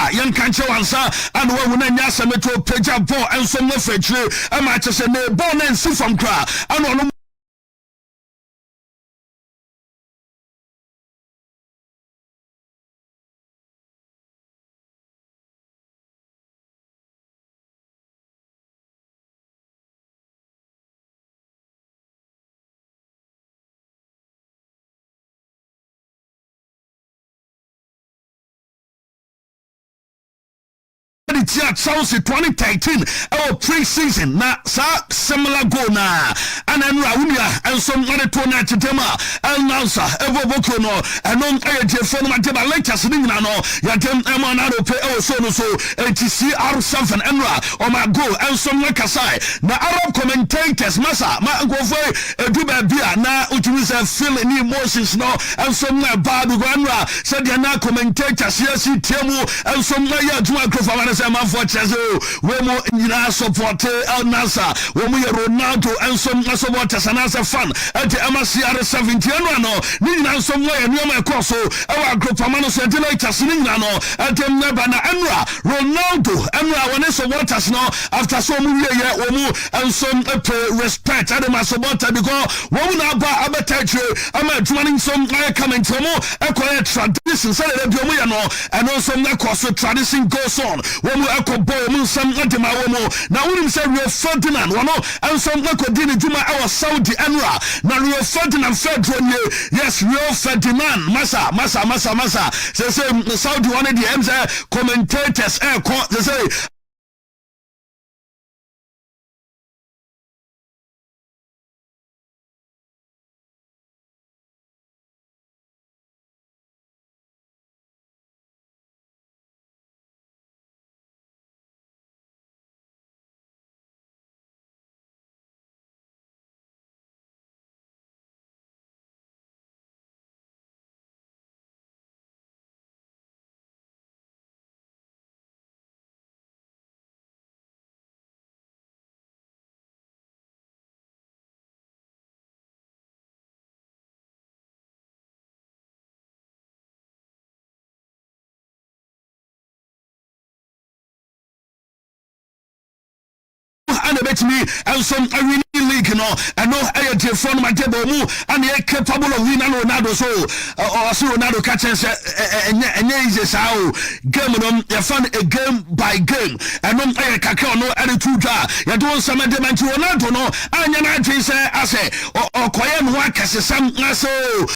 Masa yan kanche wansa and we wuna nya semeto peja ball and so mo fetire e ma che se ne ball na nsi from kra and ono Chelsea 2013 our pre-season na similar goal na and Rawunia and some other two na chitema El Nansa Evo Boko no and on phone mateba lectures no yatem emanado pe so CR7 Emra or my goal and some Kasai na Arab commentators Masa ma go for eduba bia na utumi say feel any emotions no and some bad go Emra said na commentators yes tiemu and some ya juma crofama say for Chezo, we mo nyina support El Nasa, we mo Ronaldo and some supporters and as a fan at the MCR 70 no, nyina some way and yama cross our group amano so delators no at the Nebana Emra, Ronaldo, Emra when supporters no after so many year we mo and some respect at the supporter because we na ba abatage am joining some coming to mo acquire tradition say the bio no and also na cross tradition goes on boy mun sam adema womo na wonim say Rio Ferdinand wono ensom akodi juma our Saudi Emira na Rio Ferdinand Fedro yes Rio Ferdinand masa say Saudi one the MC commentators say and bet me and some winning league no and no I from my table mu and they capable of winning Ronaldo so or so Ronaldo catch and easy sao game no you find a game by game and no kaka no and two jar you don't some dem Ronaldo no anya na twin say ase or koye no akase sam so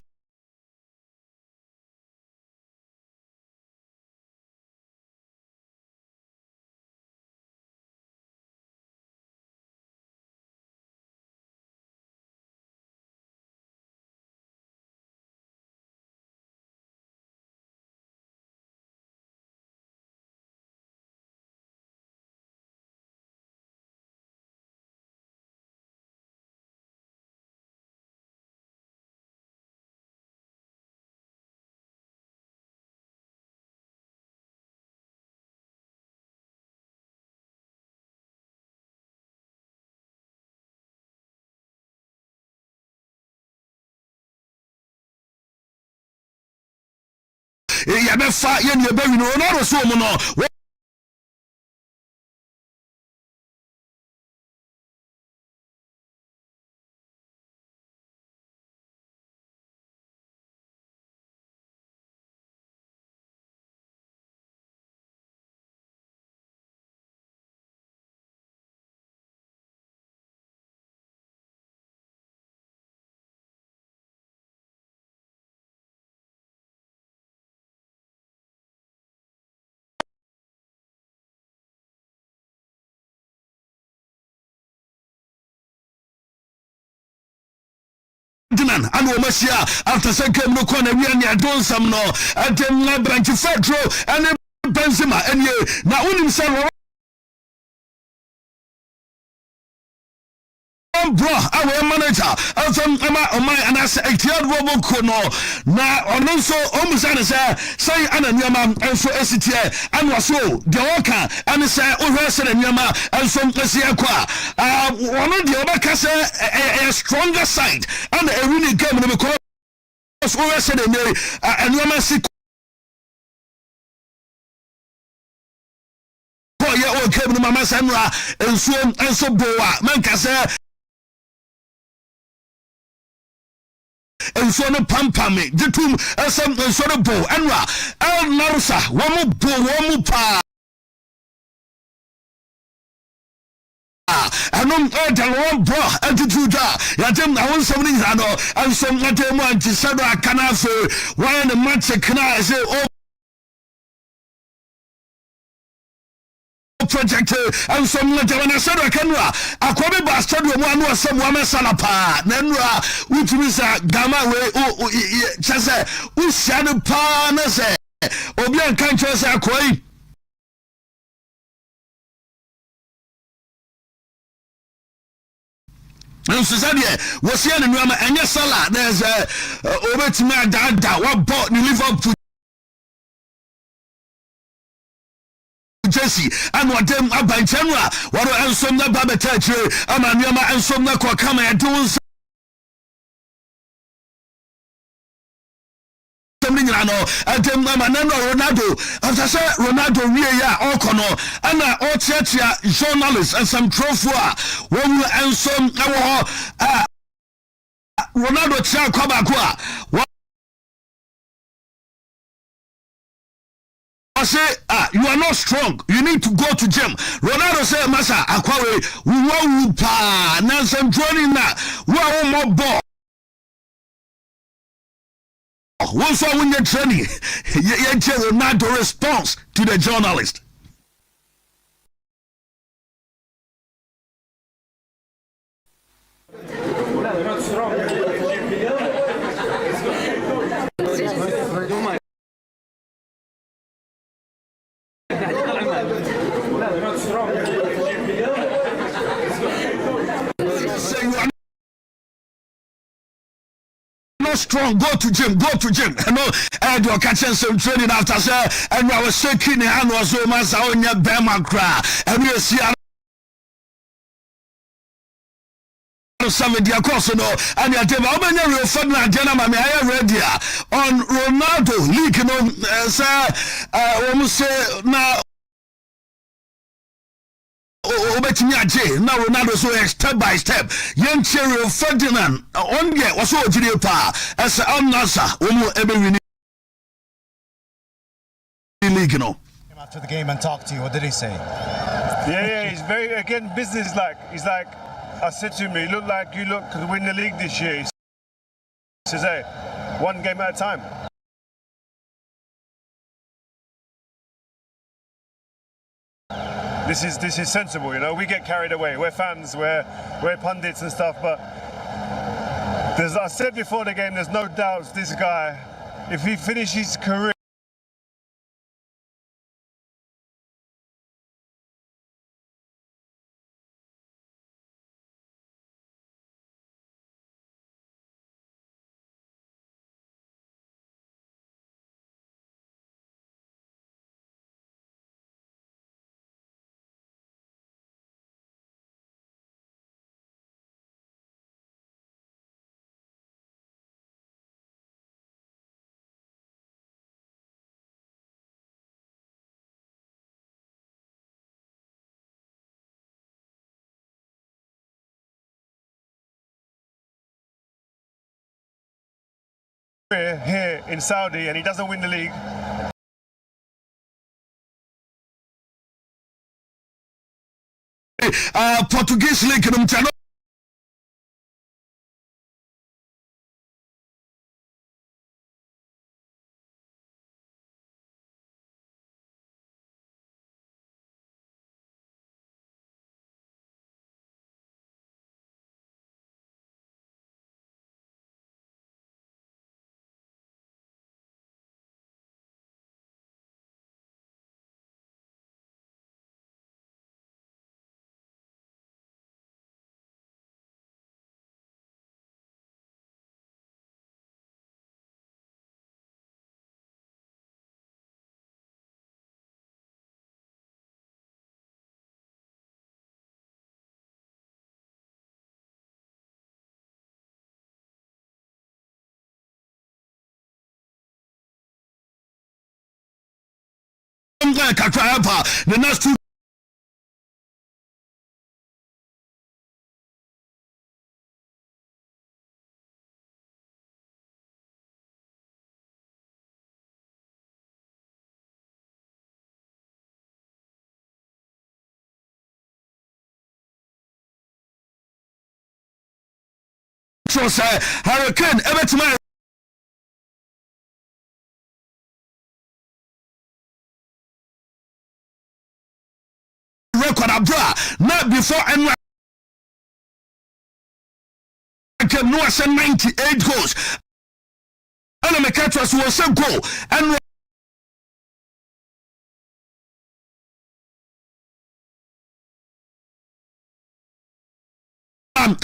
ya be fa ye ne be wi no so mo no and Omasia after second no corner we and don some no and then branch Fedro and Benzema and ye na unim say bro our manager from my and I say robo kono na ono so omusane say ananyama enso esitie and waso de oka and say ohwese anyama enso mpese kwa ono de obaka say a stronger side and a winning game because ohwese de anyama wɔ kam no mama sanra ensuo enso boa manka sɛ ensuo no pampame gitum esem ensuo no bo enra El Narusa wɔn pa anom edalon bro attitude yatem na won som ni no ensom atem anti sado akana afe why the match kana say oh project and some na sado kanwa akobe ba stadium mu anu asem wa mesala pa na nura wutumi sa gama we chese usia no pa na se obi an kan chese akoi and so said was here in Rama and yes sala there's over to me dada what bought the Liverpool Jesse and what them abanchenwa what ensom na baba church amaniama ensom na kwa kama ya doing something and Ronaldo after say Ronaldo we ya okono and all church journalists and some trophy one ensom Ronaldo chia kwaba kwa I say, you are not strong. You need to go to gym. Ronaldo say, Masa, akwawe, we want pa, Nansen joining na, we are more ball. Once I win your training, you Ronaldo response to the journalist. Strong, go to gym. You know, and you're catching some training after say, and I was shaking the hand was so much on your Bama cry, and you see some of the course, and you're telling me, I'm real fun, and gentlemen, I am ready on Ronaldo league, you know, sir, almost say now. Now Ronaldo so step by step. Young Cherry Ferdinand on get was so pa as Nasa every league, you know. Came after the game and talked to you. What did he say? Yeah, he's very again business like. He's like, I said to him, you look like you could win the league this year. He says, hey, one game at a time. This is sensible, you know. We get carried away. We're fans, we're pundits and stuff, but I said before the game, there's no doubts this guy, if he finishes his career here in Saudi and he doesn't win the league. Portuguese league, the next two so say Hurricane ebetima record abra not before and came no 98 goals and me catch was a goal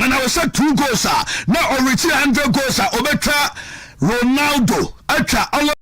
and I was said 2 goals now already 100 goals obetra Ronaldo atra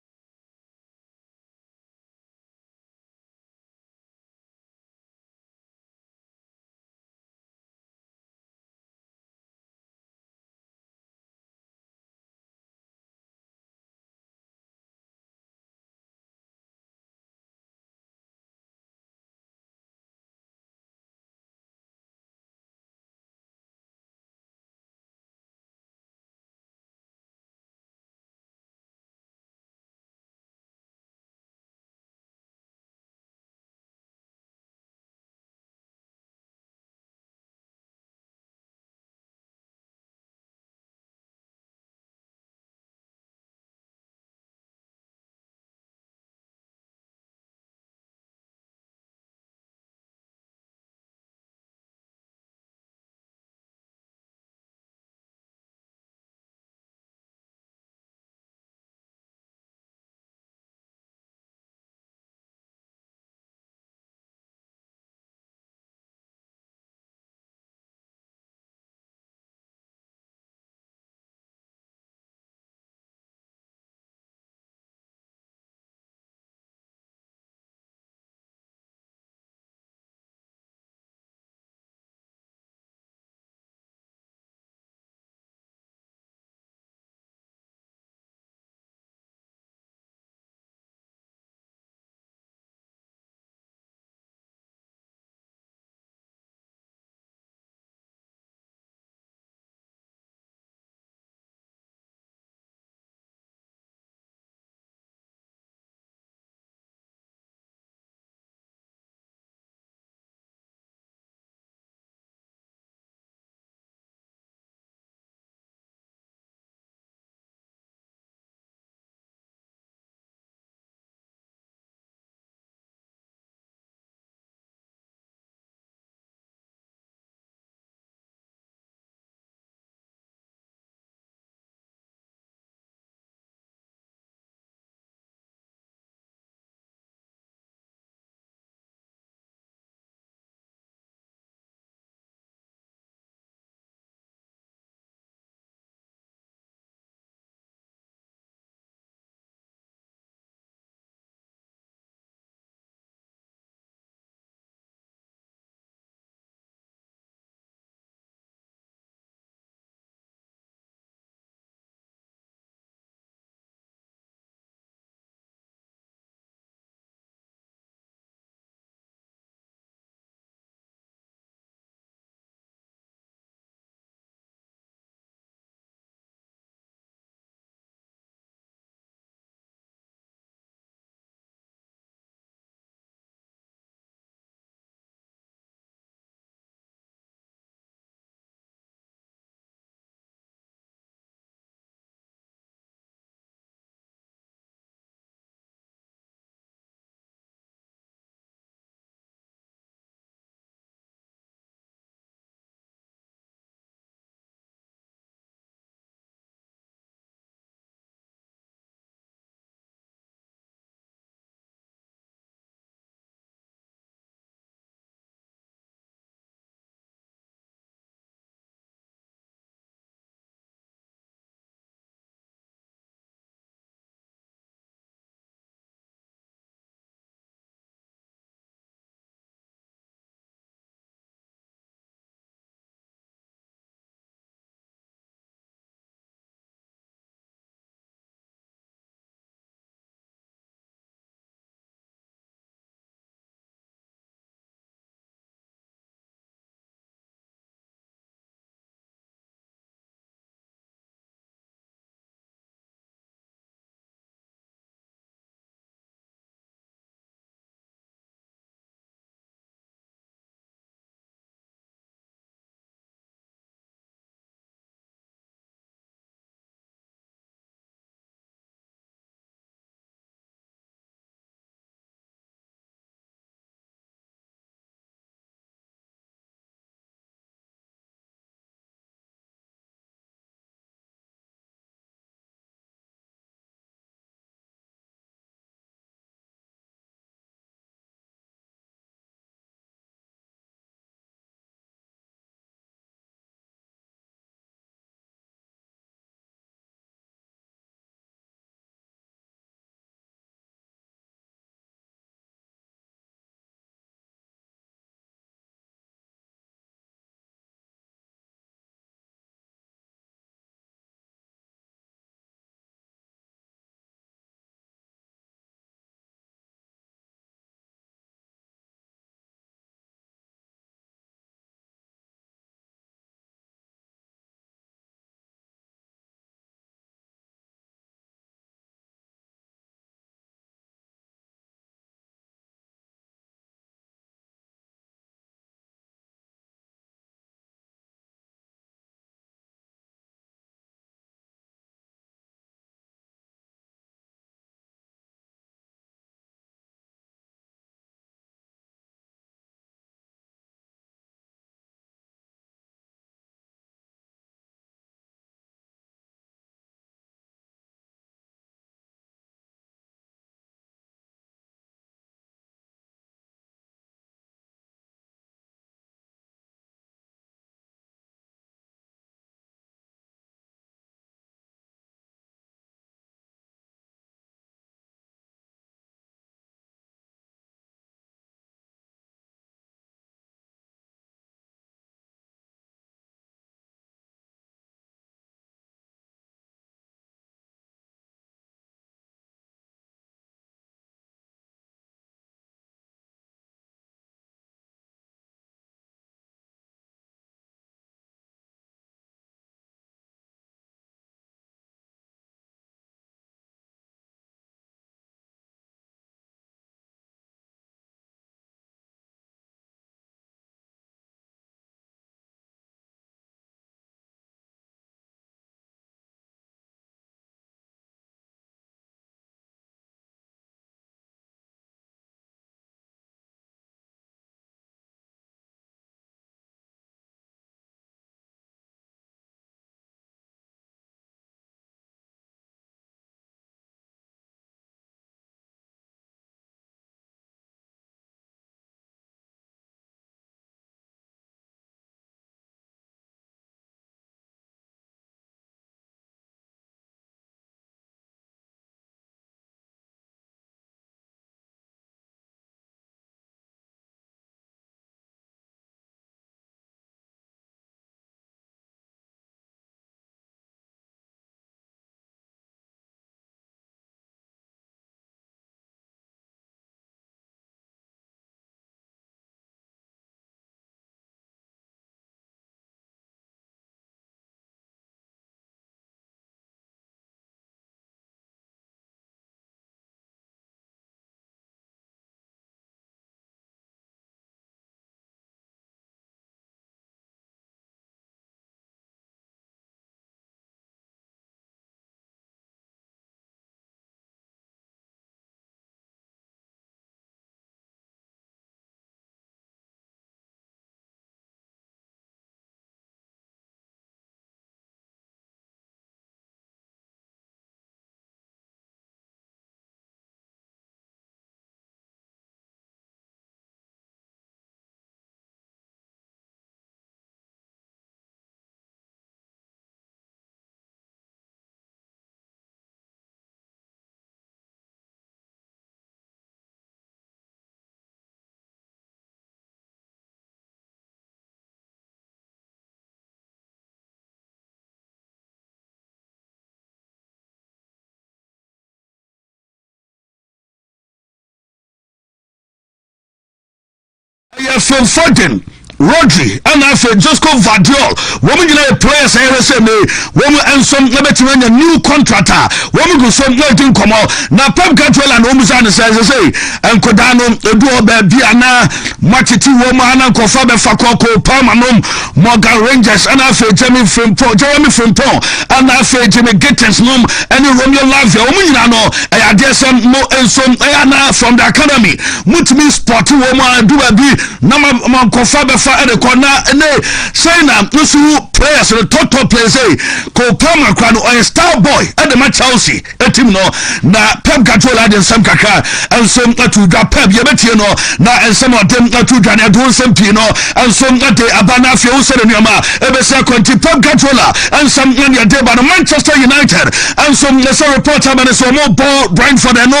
Phil Foden, Rodri, and after Josco Vardiol, woman you know players RSMA, woman and some never a new contractor, woman go some letting come out. Now Pep Guardiola and Omuzan says say, and Kodano, Edo Biana, Matiti woman and Kofabe Fakoko, Palmanum, Morgan Rangers, and after Jeremy Frimpong, and after Jimmy Gittens, and Romeo Lavia, woman you know, I dare some more and some from the academy, Mutimi Sporty woman, do a be Nama Kofabe at the corner and they say now those players the top players say Cole Palmer or a star boy at the match Chelsea at him no na Pep Guardiola and some kaka and some to drop Pep you know na and some of them to Daniel do some pino and some that they abana fio said in your ma ever say Conti Pep Guardiola and some in your day by Manchester United and some lesser reporter and some more ball Brentford and no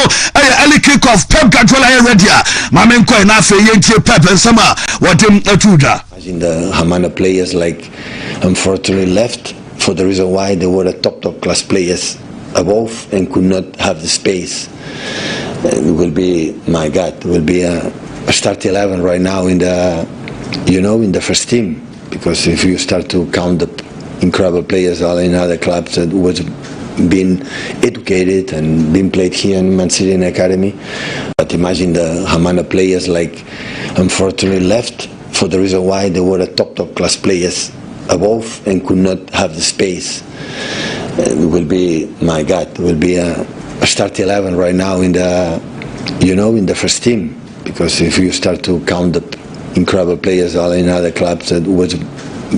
early kick off Pep Guardiola ready my men coin after yentie Pep and some what him to imagine the Hamana players like unfortunately left for the reason why they were the top class players above and could not have the space. It will be, my God, it will be a start 11 right now in the, you know, in the first team, because if you start to count the incredible players all in other clubs that was being educated and being played here in Man City Academy, but imagine the Hamana players like unfortunately left for the reason why they were the top class players above and could not have the space. It will be, my God, it will be a start 11 right now in the, you know, in the first team, because if you start to count the incredible players all in other clubs that was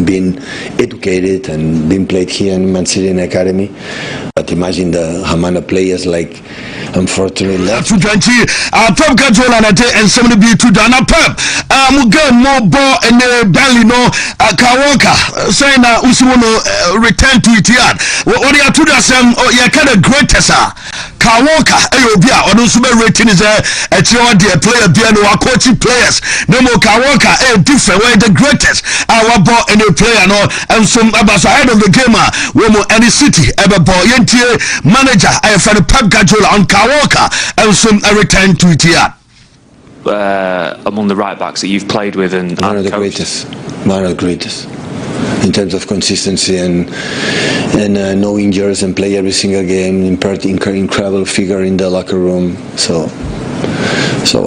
being educated and being played here in Man City Academy, but imagine the Hamana players like unfortunately left. Pep Guardiola and somebody be to Dana Pep. Muga more ball and Bally no Kawoka saying that Usuno return to it yard. What are you to the same or you kind of greatest Kawoka Ayobia or no super rating is a dear player piano or coaching players. No more Kawoka a different way the greatest our ball and a player no and some about ahead of the game woman any city ever ball yentie manager I for the Pep Guardiola on Kawoka and some return to it yard. Among the right backs that you've played with and one of the greatest in terms of consistency and no injuries and play every single game, incredible figure in the locker room. So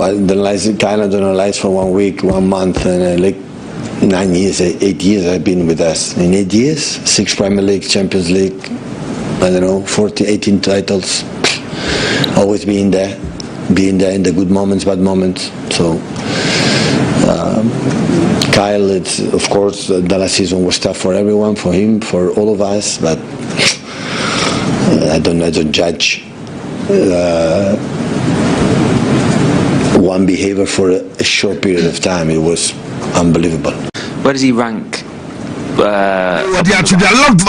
I kind of don't analyze for 1 week, 1 month, and like 9 years, 8 years I've been with us. In 8 years, 6 Premier League, Champions League, I don't know, 18 titles, always being there in the good moments, bad moments. So Kyle, it's of course the last season was tough for everyone, for him, for all of us, but I don't judge one behavior for a short period of time. It was unbelievable. Where does he rank? I love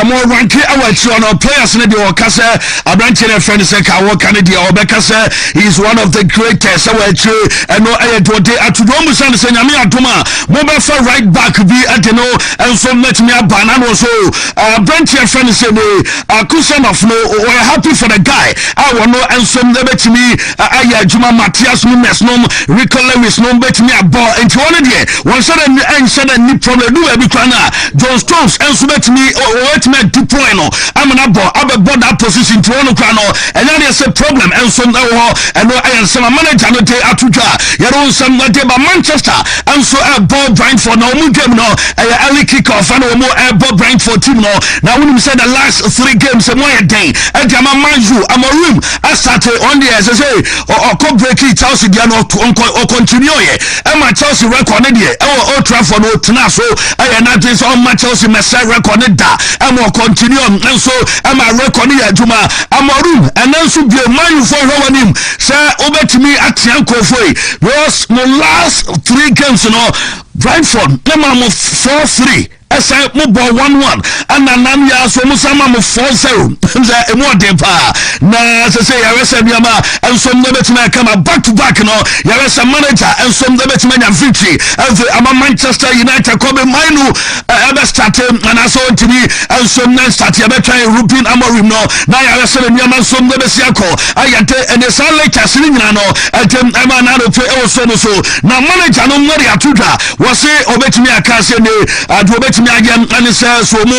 more ranking our players in the Okasa. A branch in a friend is a Kawakani or Becasa. He's one of the greatest. And no, I told you at Romus and Senamia Tuma, mobile for right back be at the no, and so much me a banana so. Branch in a friend is a cushion of no, we're happy for the guy. I want no, and some never to me. I Juma Matthias Nunes, no, Rico Lewis, no, bet me a ball. And to one day, one sudden and sudden problem. John Stones and so let me deploy no I'm an abo that position to one crano and then there's a problem and so now and I am some manager no day atuja you know some day by Manchester and so a ball Brentford no mu game no early kick off and more ball Brentford team no now when you said the last 3 games and one day and I'm a manju I'm a room I started on the as I say or come break it Chelsea dia no or continue and my Chelsea record there Old Trafford no tena so and that is all my Chelsea Messiah record that I'm going to continue and so I'm a record here Juma I'm a room and then so be a man for him say over to me at Yanko Foy because my last 3 games you know Brentford them 4-3 esa mo bo 1-1 ana nam ya so mo sama mo 4-0 nza e mo de pa na se ya resa biama enso no betima kama back to back no ya resa manager enso no betima nya victory ama Manchester United ko be minu ebe start ana so ntimi enso no start ya be try Ruben Amorim no na ya resa biama enso no be siako ayante ene sa lecture sini nyina no etem ama na do pe e so no so na manager no ngori atuda wose obetimi aka se ne adu obetimi agem ane se so mu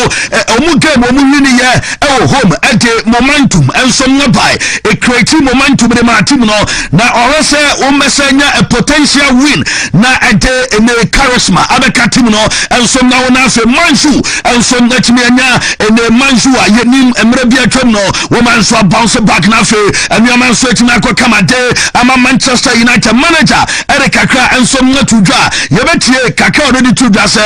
omu game omu wini ye e home ade momentum enso no by a creative momentum de ma team no na orese o mesenya a potential win na ade ene charisma abeka team no enso na wona fe mansu enso na timi anya ene mansu a yenim emre bia twem no wo mansu bounce back na fe enu mansu timi akwa de ama Manchester United manager Eric Kakra enso na tudwa yebetie Kakra already tudwa se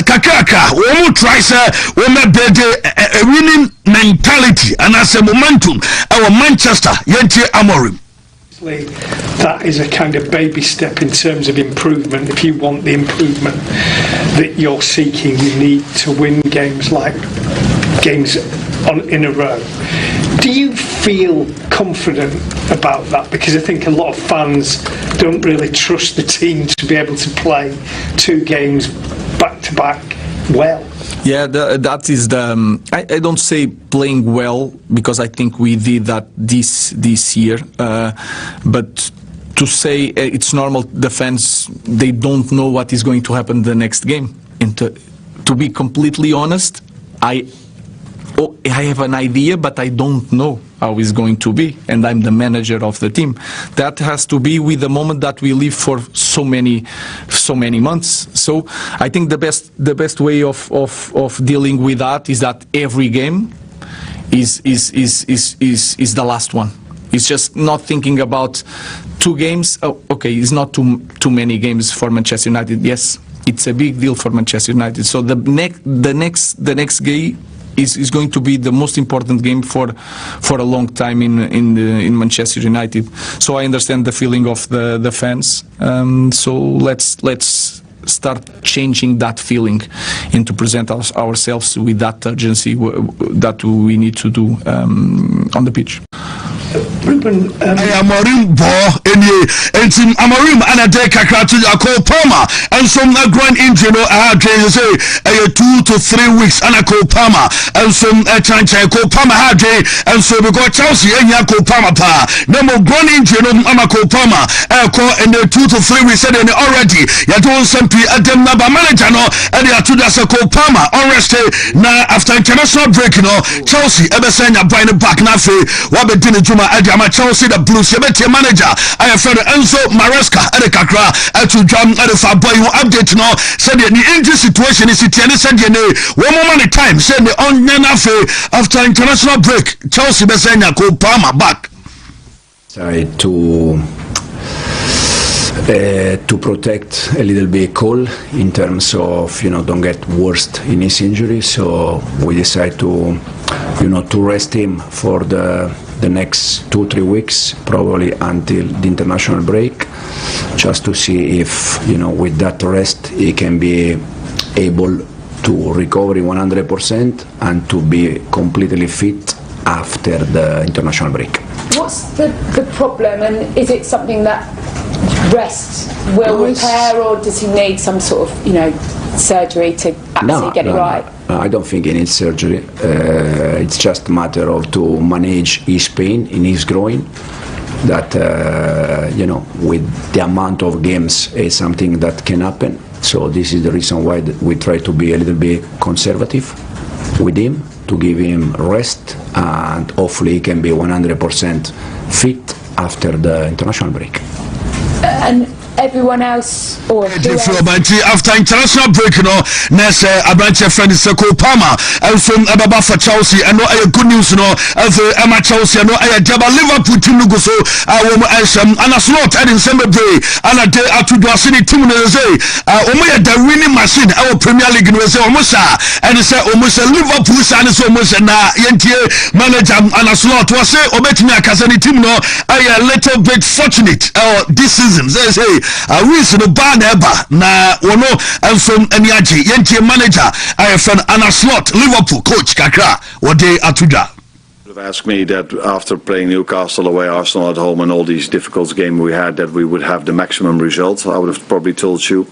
Kakra wo mu try se wo me build a winning mentality and as a momentum our Manchester Yentie Amorim. That is a kind of baby step in terms of improvement. If you want the improvement that you're seeking, you need to win games in a row. Do you feel confident about that? Because I think a lot of fans don't really trust the team to be able to play 2 games back to back well. Yeah, that is the. I don't say playing well because I think we did that this year, but to say it's normal. The fans, they don't know what is going to happen the next game. And to be completely honest, I have an idea, but I don't know how it's going to be, and I'm the manager of the team. That has to be with the moment that we live for so many months. So I think the best way of dealing with that is that every game is the last one. It's just not thinking about 2 games. Oh, okay, it's not too many games for Manchester United. Yes, it's a big deal for Manchester United. So the next game is going to be the most important game for a long time in Manchester United. So I understand the feeling of the fans. So let's start changing that feeling and to present ourselves with that urgency that we need to do on the pitch. Ruben, Amorim bo entim Amorim anade kakra to Cole Palmer and some groin injury no say 2 to 3 weeks and Cole Palmer and some chancha Cole Palmer had and so we got Chelsea and Cole Palmer pa no more groin injury no Cole Palmer in the 2 to 3 weeks said already you don't simply them number manager no and they are to that Cole Palmer unrested now after international break no Chelsea ever send your brain back na fe what be doing Adama Chelsea the Blues yebeti manager I have friend Enzo Maresca Eric Kakra to jam Erifa boy update no said the injury situation is it any said you know one moment time said the on after international break Chelsea be send Cole Palmer back to protect a little bit Cole in terms of don't get worse in his injury, so we decide to to rest him for the next 2-3 weeks, probably until the international break, just to see if with that rest he can be able to recover 100% and to be completely fit after the international break. What's the problem, and is it something that rest will repair, or does he need some sort of surgery to actually get it right? I don't think he needs surgery. It's just a matter of to manage his pain in his groin. That with the amount of games is something that can happen. So this is the reason why we try to be a little bit conservative with him, to give him rest, and hopefully he can be 100% fit after the international break. And everyone else, or after international break next Abranche friend is Cole Palmer and from Ababa for Chelsea and good news Emma Chelsea Liverpool team go so and a slot and in December day and a day to do a city team the winning machine our Premier League almost and it's almost a Liverpool and it's almost na manager and a slot was say obet me a team a little bit fortunate this season say Wins the bar never na wono ensom aniaji yentie manager IFN Anna Slot Liverpool coach kakra wode atuja. Asked me that after playing Newcastle away, Arsenal at home, and all these difficult games we had, that we would have the maximum result. I would have probably told you,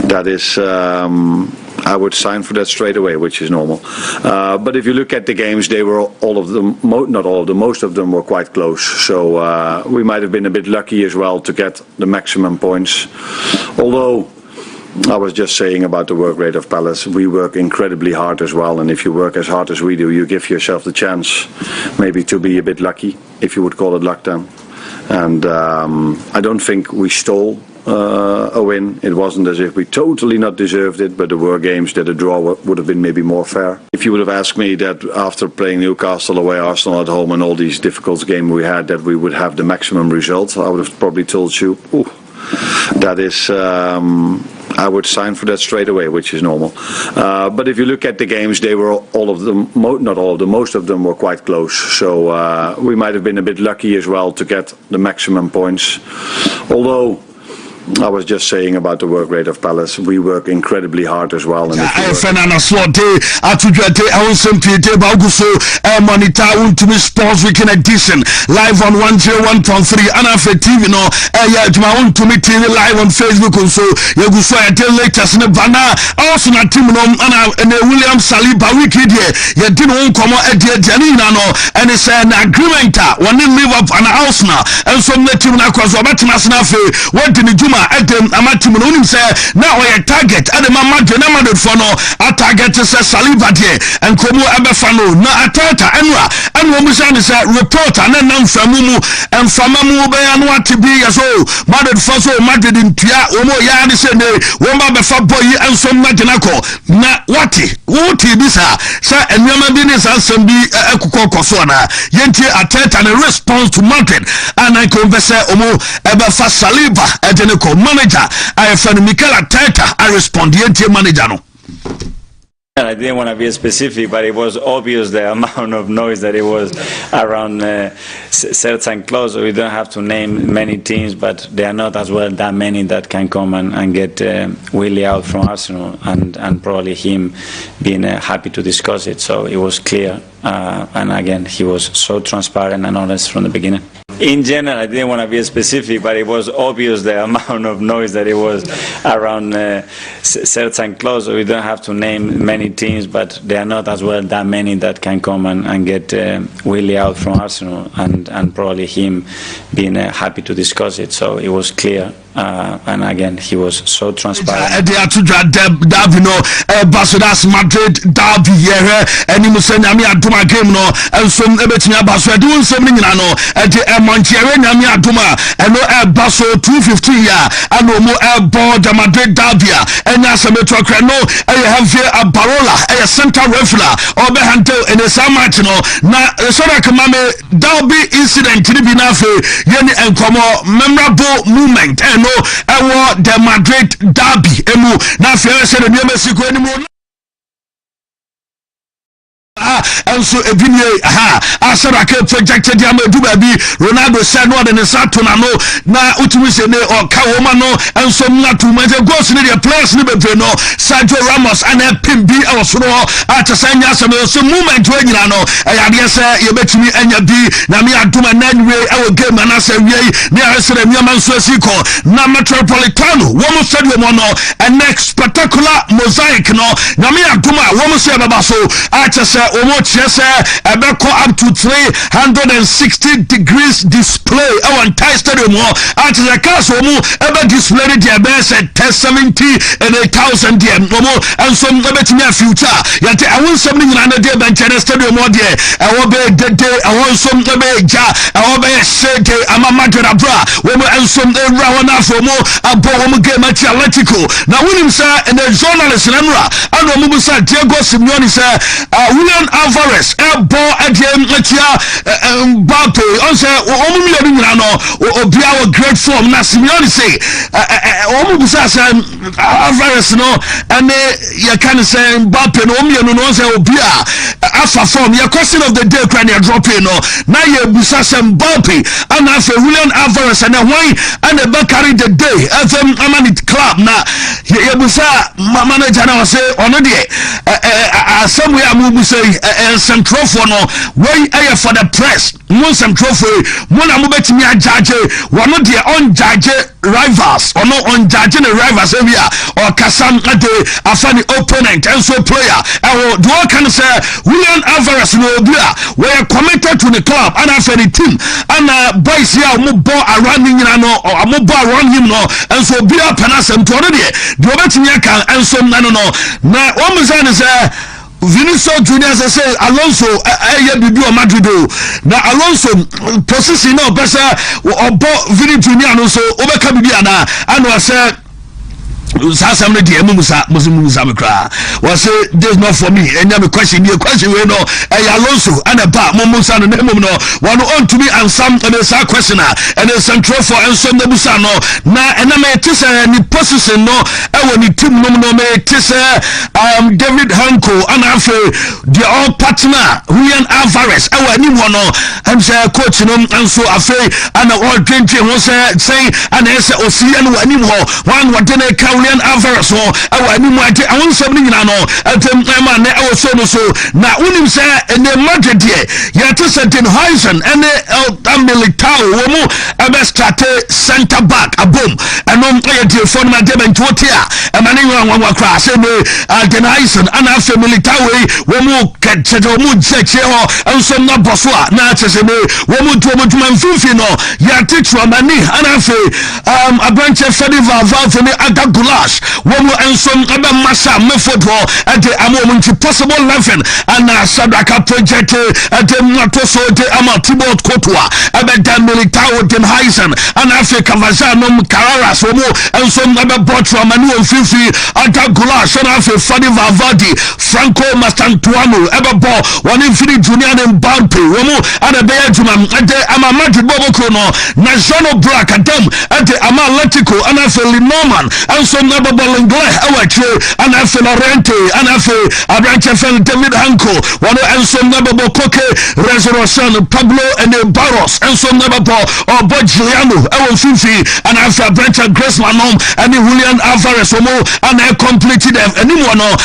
that is, I would sign for that straight away, which is normal. But if you look at the games, they were all of them, not all of them, most of them were quite close. So we might have been a bit lucky as well to get the maximum points. Although I was just saying about the work rate of Palace. We work incredibly hard as well, and if you work as hard as we do, you give yourself the chance maybe to be a bit lucky, if you would call it luck then. And I don't think we stole a win. It wasn't as if we totally not deserved it, but there were games that a draw would have been maybe more fair. If you would have asked me that after playing Newcastle away, Arsenal at home, and all these difficult games we had, that we would have the maximum result, I would have probably told you, that is, I would sign for that straight away, which is normal. But if you look at the games, they were all of them, not all of them, most of them were quite close. So we might have been a bit lucky as well to get the maximum points. Although I was just saying about the work rate of Palace. We work incredibly hard as well. And Fernando Slotte, Atujate, Awesome Peter Bauguso, Monitor, Ultimate Sports Weekend Edition, live on 101.3, and after TV, no, Yajma, to me TV live on Facebook, also, Yaguso, I tell latest in the banner, also not Timon, and William Saliba Wiki, you didn't come at the Janina, no, and it's an agreement, one in live up an house now, and some let him not cross about Nasnafe, what did you Adam Amatim say now a target at the Mama Jenamad Fono a target is a Saliba and Komo Abafano na Atata Enra and Womusan is a reporter and then Famumu and Famamu Bayanwa to be as old Madrid Faso Madrid in Pia Omo Yadi Sende Womba Befa Boy and some Majanako na Wati Bisa Sir and Yamadinis and some be Ekuko Kosona Yenti Ateta and a response to Madrid and I converse Omo Abafa Saliba at manager I found Mikel Arteta I respond to manager no. I didn't want to be specific, but it was obvious the amount of noise that it was around certain clubs. So we don't have to name many teams, but there are not as well that many that can come and get Willie out from Arsenal, and probably him being happy to discuss it. So it was clear, and again, he was so transparent and honest from the beginning. In general, I didn't want to be specific, but it was obvious the amount of noise that it was around certain clubs. So we don't have to name many teams, but there are not as well that many that can come and get Willie out from Arsenal, and probably him being happy to discuss it. So it was clear, and again, he was so transparent. Barcelona's Madrid derby here, and you must send me a Duma game no, and some Ebetina Barcelona doing something at the Manchester Duma, and no Basso 250 and no more board the Madrid derby, and as a metro no, I have here a Barola, a center referee, or Behanto, and a Samatino. Now, Sorakamame derby incident to be nafe, Yenny and Como memorable moment, and no, I the Madrid derby, emu, now fair said the Mexico anymore. And so Ebinie Asaraka projected Yamedu baby Ronaldo said what in the Saturno na Utumisene or Kawomano and some not to measure goes in the players Nibeno Sergio Ramos and a Pimbi also at a Sanya some movement when you know I say you bet me and your B Namia Duma Nanway our game and I say near Yaman Suesico na Metropolitano woman said mono and next spectacular mosaic no Namia Duma woman said Babaso at a almost yes, up to 360 degrees display. Our entire stadium, at the castle, ever displayed their best at 70 and 1,000 more, and some bet me a future. Yet I want something another day, Manchester Stadium, dear. I will be the day, I want some ja, I will be a shake, I'm a matter of bra, women and some round for more, a bomb game at Atletico. Now, William sir, and the journalist, and Musa Diego Simeone, sir, William Alvarez, ball at him, Mbappe, also, Omumiano, or be our great form, Nassimeone say, Omusa, say Alvarez no and you can say Mbappe no no say obia afa form your question of the day can you drop in no na ye busa say Mbappe and afa Julian Alvarez and why and the back carry the day FM Amanit club na ye busa manager na say ono de somewhere amu say central for no way for the press mo central for mo na mo betimi ajage wono de on judge rivals or no on judging the rivals area or Kasam ade afani opponent and so player and do I can say Julian Alvarez no bia we are committed to the club and after the team and boys here mo ball around him no or mo ball around him no and so bia panasem to no de do betimi aka and so no na o mo say Vinicius Junior say Alonso bibi o Madrid na Alonso position no better obo Vini Junior no so obeka bibi ana and say Sasam ne die musa mekra was say this not for me and you question we no Alonso and a ba musa no no one on to me and some and a questioner and a central for and some musa no na and I may tise ni position no e woni team no me tise David Hanko and after the all partner Julian Alvarez e woni mo no am say coach no and so after and all drinking who say and say osi and woni mo one what dey Julian Alvarez so awani mu ate awon somni nyina no atem ma na awo so no so na unim say ene Madrid ye to certain Horizon ene Militao wo mu ebe start center back abom enom ye die phone ma dem ntotia e ma ne nwa kra say no den Horizon ana afa Militao wo mu kete mu cheche ho enso na boso a na chese me wo mu to mu tuma mfifi no ya teachwa mani ana afa abranche Fediva Valve ne Agagulash womu ensom ebe masa mefodro ade amom nti possible 11 ana Sadaka project ade mwato so de amatibot kotwa ebe dan Militao den Heisen ana Africa Vazano Carreras womu ensom ebe botro mani onfifi Agagulash ana Africa Fediva Valdi Franco Mastantuano ebe bo woni Vini Junior ne Mbappe womu ana be adwuma ade ama Madrid bobo no na Jono Black adam ade ama Atletico ana Africa Norman enso na Bolingle awatwe ana Florente ana Abranche Fel David Hanko wono enso na Koke Resurrection Pablo and Barros enso na Obo Giuliano ewo fifi ana Abranche Griezmann and Julian Alvarez womo ana completed anymore no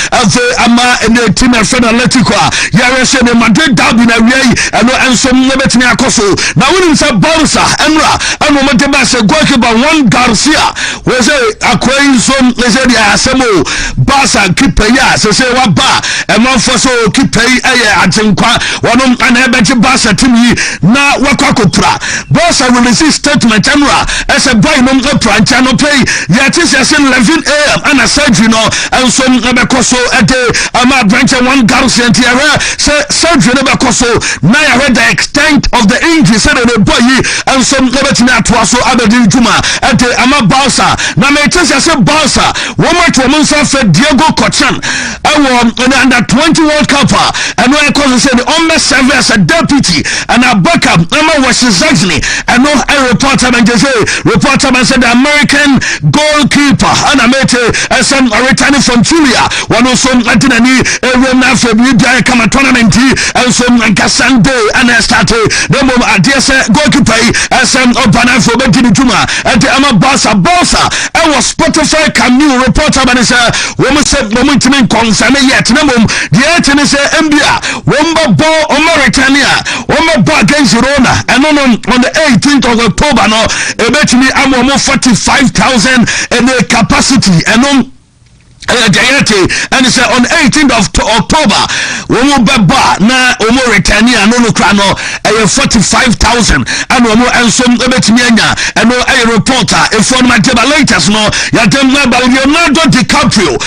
ama and team Atletico yare se ne Madrid derby na wiei eno enso na betimi akoso na wonim sa Barca enra eno mo deba se goalkeeper Juan Garcia we say akwai some say dia asemo Barca keeper ya say wa ba e man for so keeper ajenkwa wonom ana ebeje Barca team yi na wakakopra Barca release statement enra as a boy no prancha no pay ya tisi 11 am ana surgery no enso ebekoso ede ama branch Juan Garcia tiara surgery no bekoso na ya read the extent of the injury said the boy and some ebetimi atwaso abedi juma ede ama Barca na me tisi Barca woman to Monsa Diego Cochan under 20 World Cup and when I said on serve as a deputy and a backup Emma was exactly and no a reporter and said the American goalkeeper and I met some returning from Julia one of some Anthony come a tournament and some Cassande and I started the moment I dare say goalkeeper as some Obana for Betty Juma and the Ama Barca I was Spotify new reporter man say woman said moment to me concern yet no mum the etene say MBA womba ball on Mauritania womba ball against Girona and on the 18th of October no ebetimi amo 45,000 in the capacity and on and it's on 18th of October womo beba na omo Mauritania no krano 45,000 and womo ensom ebetimi anya eno reporter for my latest no ya dem Leonardo DiCaprio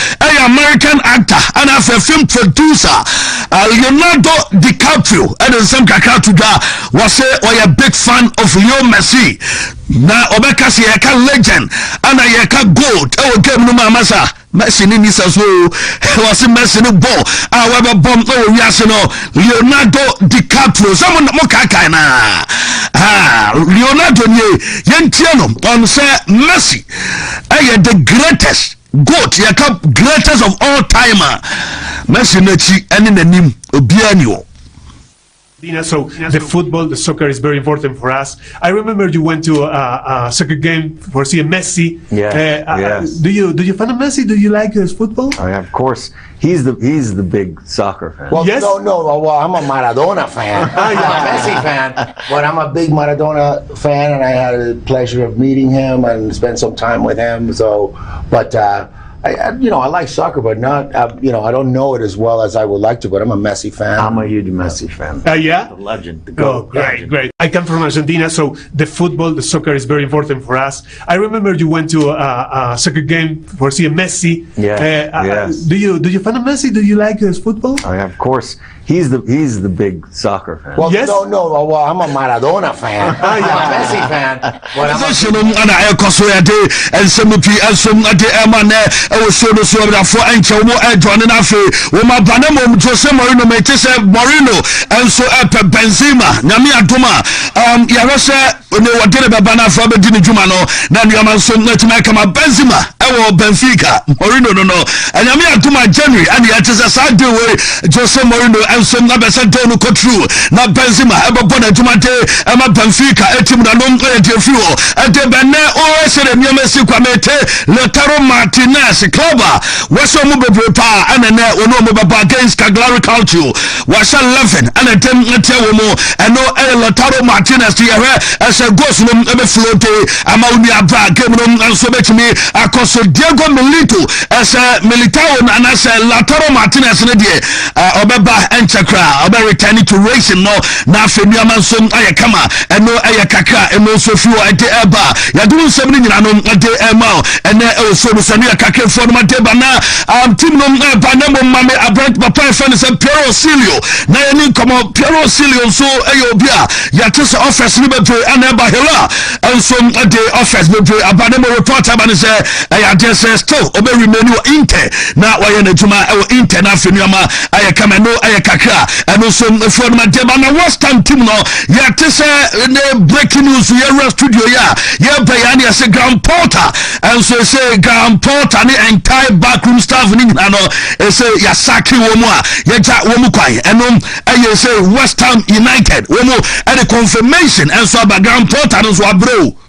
American actor and a film producer Leonardo DiCaprio and some kakatuda was a big fan of Leo Messi na obeka se yeka legend and yeka gold game no masa Messi ni nisa so was Messi no ball however bomb no wiase no Leonardo DiCaprio someone mo kaka na Leonardo ni yentie no on say Messi the greatest GOAT greatest of all time Messi na chi ene nanim obia ni o. So the football, the soccer is very important for us. I remember you went to a soccer game for seeing Messi. Yes. Do you fan of Messi? Do you like his football? Of course, he's the big soccer fan. Well, yes? no. Well, I'm a Maradona fan. I'm a Messi fan, but I'm a big Maradona fan, and I had the pleasure of meeting him and spend some time with him. So, but. I like soccer, but not, I don't know it as well as I would like to, but I'm a Messi fan. I'm a huge Messi fan. Yeah? The legend, the GOAT. Great. I come from Argentina, so the football, the soccer is very important for us. I remember you went to a soccer game for seeing Messi. Yes. Do you fan of Messi? Do you like his football? Of course, he's the big soccer fan. Well, yes? No. Well, I'm a Maradona fan. I'm a Messi fan, but I'm I was so for Ancho John and Afe, Woma Banamo, Jose Moreno, Metese Moreno, and so Benzema, Nami Aduma, Yarasa, when they were getting a banana for Bedini Jumano, then Yamanson, Netanakama, Benzema, Benfica, Moreno, no, and Yami Aduma January, and yet is a side way, Jose Moreno, and some Nabasantono Cotru, not Benzema, Ababona Jumate, Emma Benfica, Etim, the long fuel, and the Bene, or said Yamasi Kwamete, Letaro Martinez. Clubber, what's your mobile pa and then no mobile against Cagliari Calcio, was 11 and a 10 more and no Lautaro Martinez here as a ghost room ever floaty among the Abra game room and so much me across Diego Milito as a Militao and as a Lautaro Martinez in a day Obeba and Chakra, Ober returning to racing no now Femiamanson Ayakama and no Ayakaka and also few at the Eba. You're doing something at the Emma and then also Sania Kaka for my debana team no banamo mame abrant papa fan say Piero Silio na any come Piero Silio so ayobia ya tese office ni bebre anaba hela and so the office bebre abanamo reporter ban say ya just still obe remain Inter na wa na juma Inter na fenuama ayakama no ayakakra and so for my debana Western team no ya tese breaking news ya studio ya bayani as Graham Potter and so say Graham Potter entire backroom staff ni no say yasaki womu yaja womu kwai enom aye say West Ham United womu and the confirmation and so background portal no so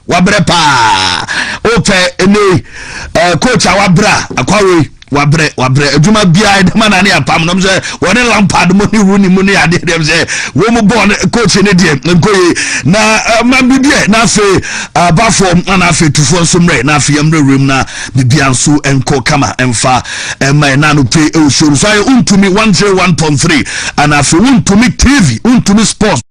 wabre pa ope ene coach awabra akwawe wabre aduma bia edema na ne apam no say woni Lampard money Rooney money ade dem say womu born coach ne die nkoyi na mabibie na fe bafom na fe tufo nsomre na fe yamre room na bibia nso enko kama emfa ema na no pay e so so untumi 101.3 and afi untumi TV untumi sports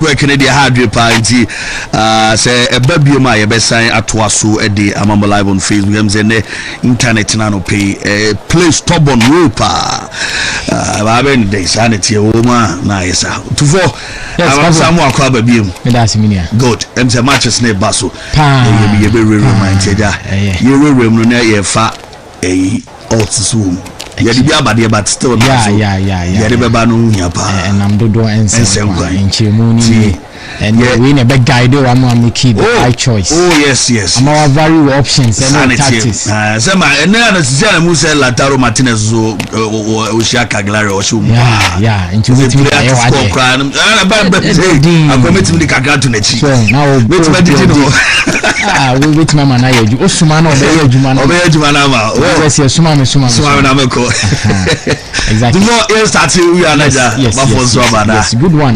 working the hard party say a baby ma ye be sign atoa so e de amamo live on Facebook em say ne internet na no pay play stubborn rope ba ben dey sanity o ma na yesa to for samu akwa baby em me da siminia good em say matches na baso ye be remind ya ye rem no na ye fa all yeah, but still, yeah, the baba no nyapa, and I'm doing and chimuni, and we never guide or I'm keep high choice. Oh, yes, I'm our value options and tactics. Some and then Musa Lataro Martinez or Shaka Glare or Shum. Yeah, into the I'm committing the Kaga to the chief. Now, we wait, Mamma, I do Osman or Jumana, yes, Sumama. Exactly. The more air starts, we are yes, good one.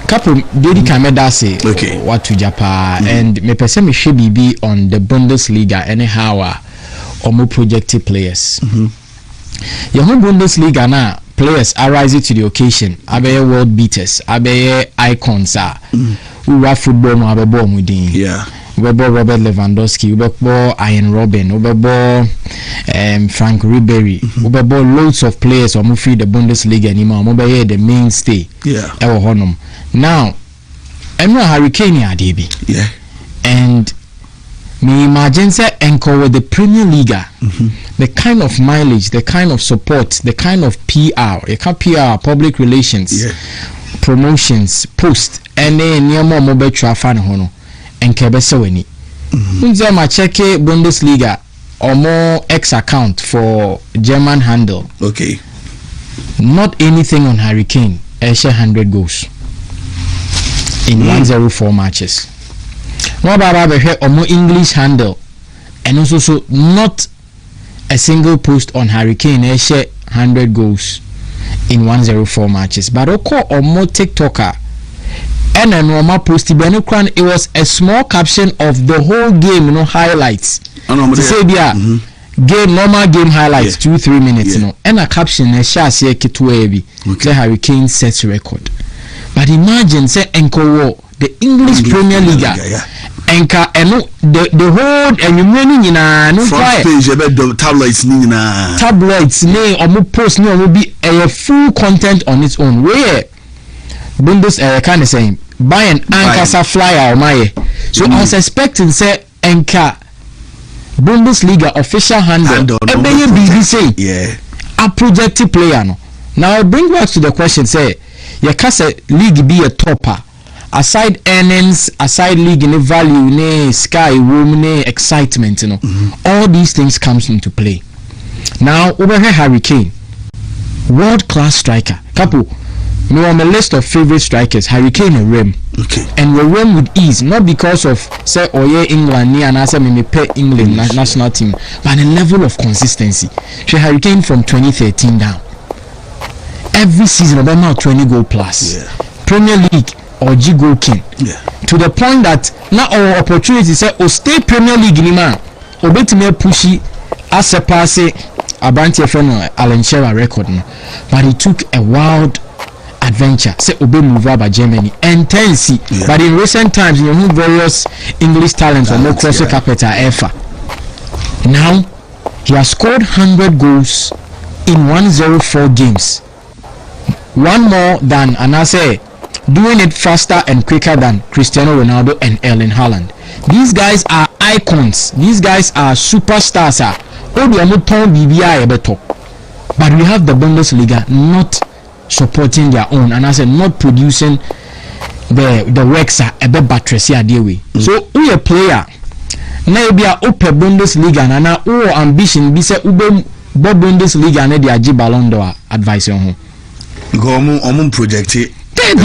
Couple Dedi Kameda say what to Japan and me person me should be on the Bundesliga anyhow or more projected players. Your home Bundesliga now players are rising to the occasion. Abe world beaters, abe icons are. We are football no abe ball within. Yeah. Ubebo Robert Lewandowski, Ubebo Ian Robben, Ubebo Frank Ribery, Ubebo loads of players who free the Bundesliga anymore. Ubebo the mainstay. Yeah. Ewo honum. Now, Emra Hurricane Adibi. Yeah. And me imagine say encore with the Premier League, the kind of mileage, the kind of support, the kind of PR, public relations, promotions, post, and then near more mobile traffic hono. And Kebeseweni. Unzema cheke Bundesliga or more X account for German handle. Okay. Not anything on Hurricane. 100 goals in 104 matches. No baba or more English handle, and also so not a single post on Hurricane. 100 goals in 104 matches. But oko or more TikToker. And a normal post it was a small caption of the whole game, highlights. To say game normal game highlights 2-3 minutes, and a caption a shasi kitwebi. The Hurricane sets record. But imagine say Enko the English Premier League. Enka the whole and you meaning in a front page about tabloids tabloids or post will be a full content on its own. Where Bundes kind of saying buy an Ankasa flyer or my so I was expecting say Enka Bundesliga official handle BBC a projected player no. Now I bring back to the question say your Kasa league be a topper aside earnings, aside league in value, ne sky room, ne excitement, all these things comes into play. Now over here Hurricane, world class striker, couple. Me on my list of favorite strikers, Hurricane and Rem. Okay. And we run with ease, not because of say England near and I say me pay England national team, but a level of consistency. She Hurricane from 2013 down. Every season about now 20 goal plus. Yeah. Premier League or G goal king. Yeah. To the point that now our opportunity say stay Premier League in man. Obeti me pushy as a pass Abanti friend Alan Shearer record. But it took a wild adventure say obe move by Germany and tense but in recent times you know various English talents or no cross capital ever. Now he has scored 100 goals in 104 games, one more than Anase, doing it faster and quicker than Cristiano Ronaldo and Erling Haaland. These guys are icons, these guys are superstars. But we have the Bundesliga not supporting their own, and I said not producing the works are a bit batteries here deal with. So we a player now be a open Bundesliga and now ambition be say ube Bundesliga and the G Ballon d'Or advice on home. Go project it. Said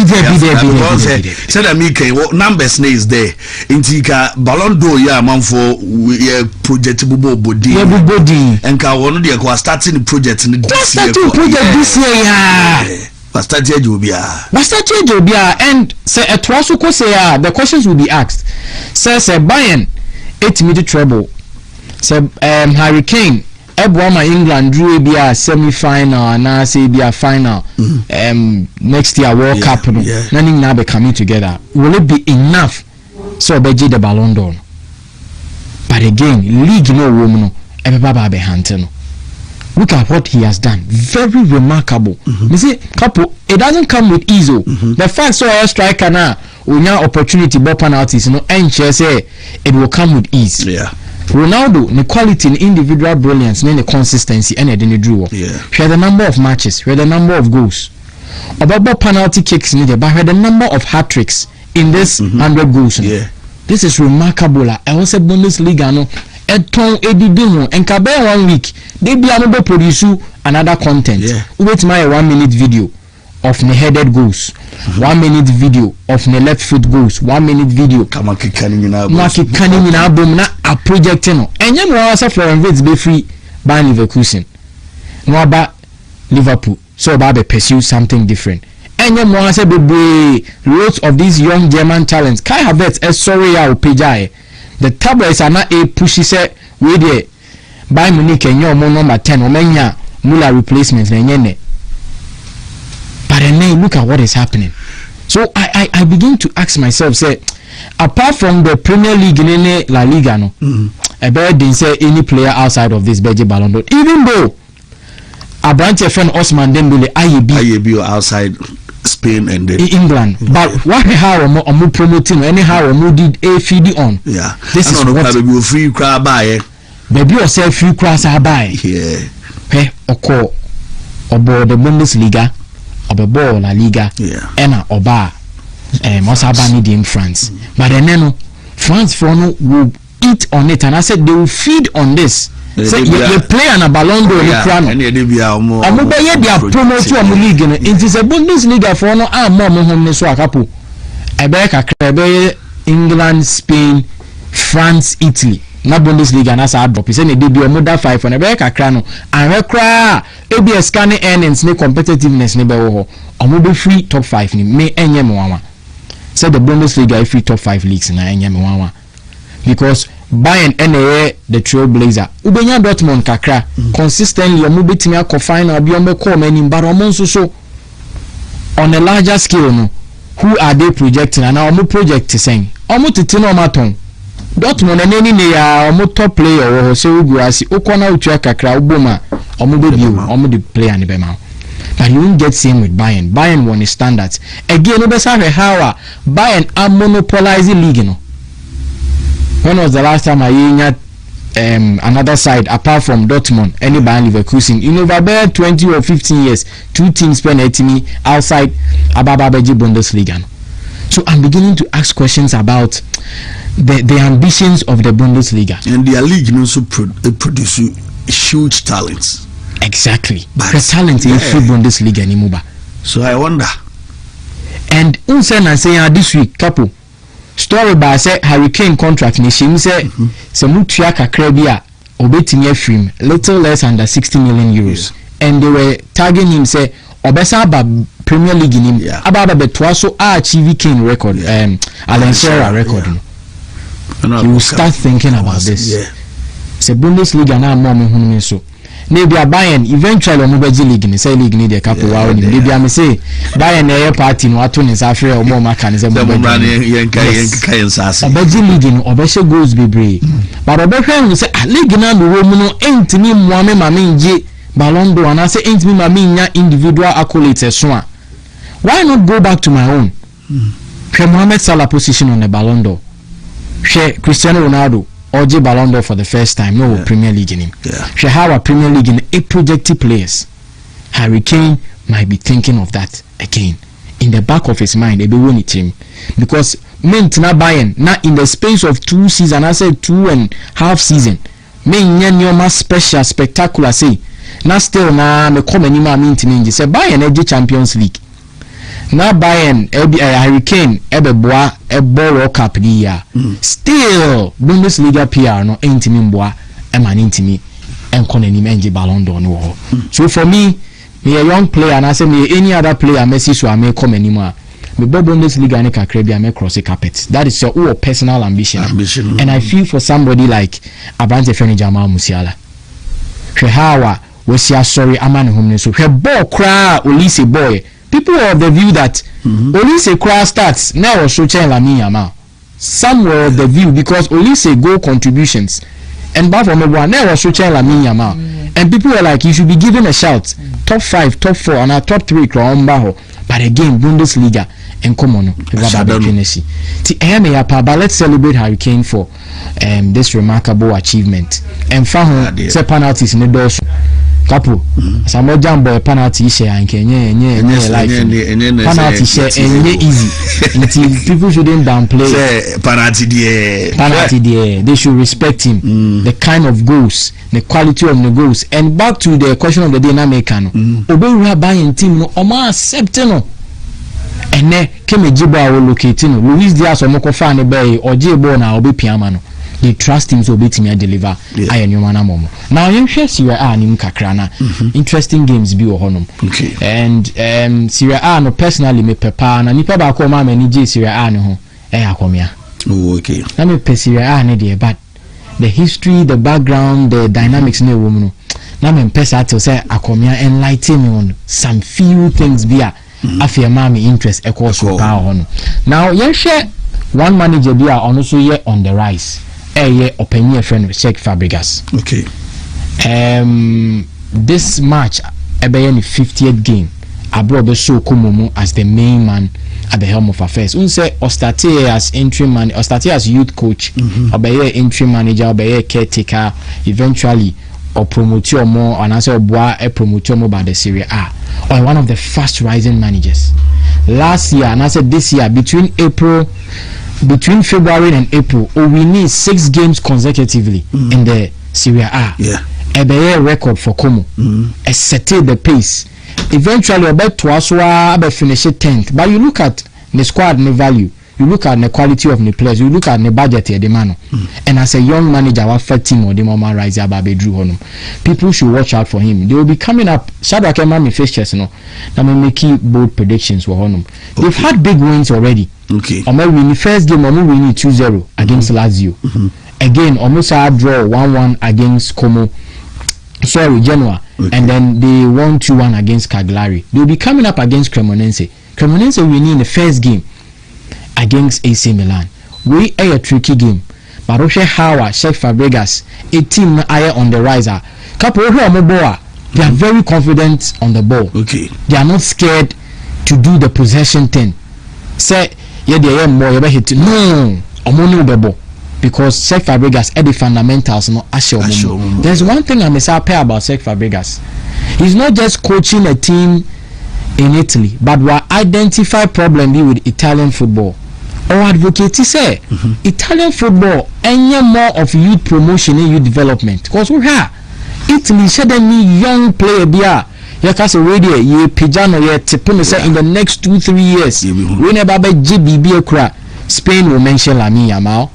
that numbers is there. Intika Ballon d'Or ya man for project body. And ka one dey go starting the project this year. Yeah. Bastard Jobia and say a twasuko say the questions will be asked. Says Bayern 8 minute treble. Say Hurricane Ebwama England drew a semi-final and I say be a final next year World Cup. Nothing now be coming together. Will it be enough so beji the Ballon d'Or? But again, league no woman no everybody be hunting. Look at what he has done. Very remarkable. You see, couple, it doesn't come with ease. The fact so a striker now, we now opportunity ball penalties, and say it will come with ease. Yeah. Ronaldo, the quality, the individual brilliance, the consistency, and the draw. Yeah. Share the number of matches, share the number of goals. About penalty kicks, but share the number of hat tricks in this 100 goals. Yeah. This is remarkable. I was a Bundesliga, no. Eton edidimo and kabe 1 week they be able to produce another content. Wait my 1 minute video of the headed goals, 1 minute video of the left foot goals, 1 minute video Kamaki canning in our album na a project no and you know Florian Wirtz be free by Leverkusen no about Liverpool so about pursue something different and you know be lots of these young German talents Kai Havertz sorry I pejai. The tabloids are not a pushy set with it. By Munich and your number 10 or mania Muller replacements. But then look at what is happening. So I begin to ask myself, say, apart from the Premier League in La Liga, no, I bet didn't say any player outside of this Belgian Ballon d'Or. Even though a branch of friend Osman Dembele, IAB outside Spain and England, but what how am promoting anyhow did a feed on? Yeah, this is what you free crowd buy. Baby yourself free crowds are buy. Yeah, hey, oko about the Bundesliga, about ball La Liga, Emma Oba, Mosabani in France. But then France for no will eat on it, and I said they will feed on this. So you play on a Ballon d'Or and they be our more promote to a league. It is a Bundesliga for no more home so a couple. America, England, Spain, France, Italy. Na Bundesliga na sa drop. Say they be a model 5 for America crano. And we cry ABS scanning earnings ne competitiveness ne be wo. Omo be free top 5 ni me enye me wanwa. Say the Bundesliga free top 5 leagues na enye me wanwa. Because Bayern NA the trailblazer ubenya Dortmund kakra consistently omo betimi akọ final bi omo call many but omo so on a larger scale no who are they projecting and omo project saying omo tete no maton Dortmund eneni ne ya omo top player wo so uguasi ukona utua kakra uboma omo be bio omo the player ne be ma but you won't get same with Bayern won the standards again no be say how Bayern are monopolizing league no. When was the last time I heard another side apart from Dortmund, any Bayern Leverkusen? In over 20 or 15 years, 2 teams penalty me outside Abababeji Bundesliga. So I'm beginning to ask questions about the ambitions of the Bundesliga. And their league also produce huge talents. Exactly. But the talent in free Bundesliga anymore. So I wonder. And Unsen say this week, couple. Story by say Harry Kane contract ni shim say se mutua kakra bi a obetimi afrim little less under 60 million euros and they were tagging him say obesa aba Premier League nim aba betwa so achieve Kane record Alan Shearer record no. You will start thinking about this. Se Bundesliga na mo me hunu so maybe a Bayern eventually on the league ni say league ni the couple wow ni maybe am say Bayern na party no ato ni safre o mo maka ni say mo yen sase obeji league no obehye goals bebre but obehwe ni say league na no mu no entimi moame ma menje Ballon d'Or na say entimi ma menya individual accolades so a why not go back to my own Mohamed Salah position on the Ballon d'Or Cristiano Ronaldo Oji Ballon d'Or for the first time. No Premier League in him. She have a Premier League in a projected players. Harry Kane might be thinking of that again. In the back of his mind, they be winning team. Because meant na Bayern, not in the space of 2 seasons, I said 2.5 seasons. Men nyanyoma special, spectacular say. Na still na me come anima minti ninji. Say Bayern edge Champions League. Na Bayern Harry Kane ebeboa World Cup di ya still Bundesliga PR no entimi mboa e man entimi enko na nim enje Ballon d'Or no. So for me a young player and I say me any other player Messi so I may come anymore me Bundesliga ne kakra bi I may cross a carpet. That is your personal ambition. And I feel for somebody like Abrante Feni Jamal Musiala Hawa was ya sorry aman home so he ball cry Olise boy. People are of the view that Olise cry starts now or so chen Lamine Yamal. Some were of the view because Olise goal contributions and but from one now or so chen Lamine Yamal. And people were like, you should be given a shout. Top 5, top 4, and our top 3 Baho. But again, Bundesliga and come on, but let's celebrate Harry Kane for this remarkable achievement. And for say penalties in the doors. Couple, some more jumbo penalty share and Kenya life. Penalty share and easy. Until people shouldn't downplay penalty there. They should respect him. The kind of goals, the quality of the goals. And back to the question of the dynamic. Obe buying team no Oma accepting. And then Keme Jiba will locate Luis Diaz or Moko Fane Bay or Jibo na Obi Piamano. They trust him to beat me and deliver. I am Yomana Momo. Now you share Syria A Nim Kakrana. Interesting games be honum. Okay. And Syria A no personally me pepa na nipa ba ko ma mani J Syria A no ho. Akomia. Oh okay. Na me pe Syria A ne dey but the history, the background, the dynamics ne wo mu no. Na me pesa to say akomia enlighten me on some few things bia. Afia mami interest equals so power on. Now you share one manager bia also here on the rise. Opinion friend Cesc Fabregas. Okay. This match, the 50th game, Abrobe so Kumomo as the main man at the helm of affairs. Unse Ostate as interim man, Ostate as youth coach, Obeye interim manager, Obeye caretaker, eventually or promoter more, and answer Bois a promoter more by the Serie A, or one of the fast rising managers. Last year, and I said this year, between February and April, we need 6 games consecutively in the Serie A. Yeah. A record for Como. Set the pace. Eventually, about Tuaswa, finish 10th. But you look at the squad and the value. You look at the quality of the players. You look at the budget here, the man. And as a young manager, our first team or the Mama Rise Ababe Drew Honum. People should watch out for him. They will be coming up. Shadow Kemami fixtures, no. Now me make bold predictions for Honum. They've had big wins already. Okay. Omo win the first game, Omo win 2-0 against Lazio. Again, almost a draw 1-1 against Como. Sorry, Genoa. Okay. And then they won 2-1 against Cagliari. They'll be coming up against Cremonense. Cremonense winning in the first game against AC Milan. We a tricky game. But Roche Hawa, Cesc Fabregas, a team on the rise. Couple they are very confident on the ball. Okay. They are not scared to do the possession thing. Say yeah, they are more hit. No, ball. Because Cesc Fabregas at the fundamentals no assure. There's one thing I must say about Cesc Fabregas. He's not just coaching a team in Italy, but we identify problem with Italian football. Or advocate say Italian football any more of youth promotion and youth development. Because we have Italy said any young player bia you can say radio ye pijano ye tipin say in the next 2-3 years we never be GBB okra. Spain will mention Lamine Yamal.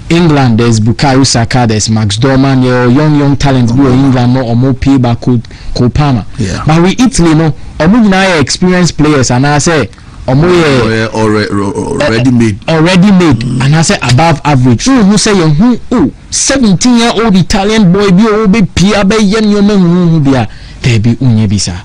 England there's Bukayo Saka, there's Max Dorman, your young talents go England no or more pay back Kopama. But we Italy no or we now experienced players and I say already made and I say above average. Who say 17-year-old Italian boy be Pia be yen there be unyebisa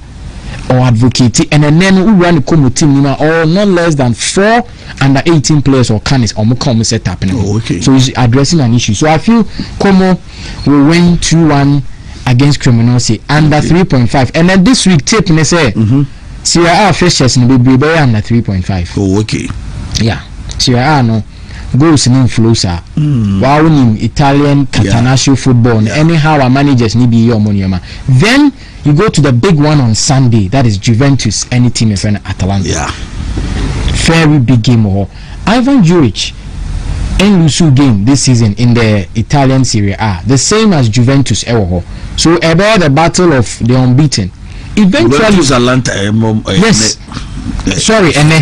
or advocate and then who run the Como team or not less than 4 under 18 players or canis or more set happening. Okay. So he's addressing an issue. So I feel Como will win 2-1 against Cremonense under 3.5 and then this week tape and say Serie A fixtures in the be under 3.5. Oh, okay. Yeah. Serie A no goals in influencer. Wow, in Italian Catanaccio football. Anyhow, our managers need be your money. Then you go to the big one on Sunday. That is Juventus. Any team in Atalanta. Yeah. Very big game. Ivan Juric and Lusu game this season in the Italian Serie A. The same as Juventus. So about the battle of the unbeaten. Eventually, yes. Sorry, and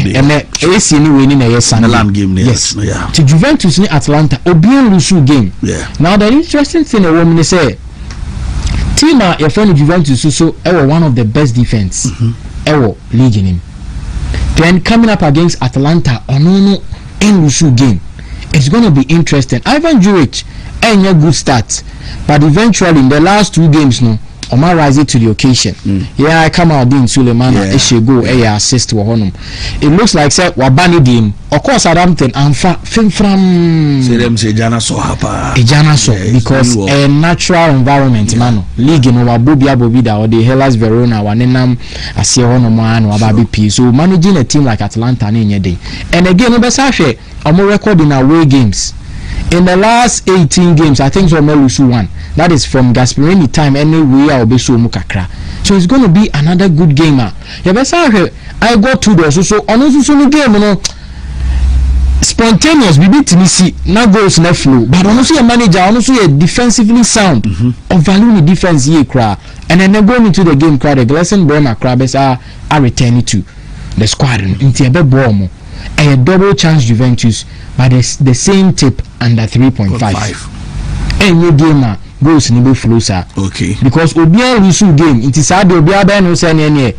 AC ni winning a Sunderland game. Yes, yeah. To Juventus ni Atlanta, Obion Lusu game. Yeah. Now the interesting thing a woman say, team your friend Juventus so one of the best defense league in him. Then coming up against Atalanta on in Lusu game, it's going to be interesting. Ivan Juric a good start, but eventually in the last 2 games no. Oma rise to the occasion. Yeah, I come out in Sulemana Eshe go assist to honum. It looks like say Wabani dim. Of course Southampton and film from say them say Jana so hapa. Jana so because a natural environment man. League no Wabobia Bobida or the Hellas Verona wanenam asie honum man wababi P. So managing a team like Atalanta in your day. And again Obesashe omo record in away games. In the last 18 games, I think Zomelusu won. That is from Gasperini time anyway I'll be so mukakra. So it's going to be another good game. I got 2 doors. So on also game, you know, spontaneous. We beat Tennessee. Now goes left flow. But also a manager, also a defensively sound of value the defense here cry. And then they're going into the game cry. The Gleason Bremer Crabs are returning to the squadron into a big bomb. A double chance Juventus by the same tip under 3.5. Any gamer goes in the flow, sir. Okay. Because Obia lose game, it is hard to Obia Ben Hussein any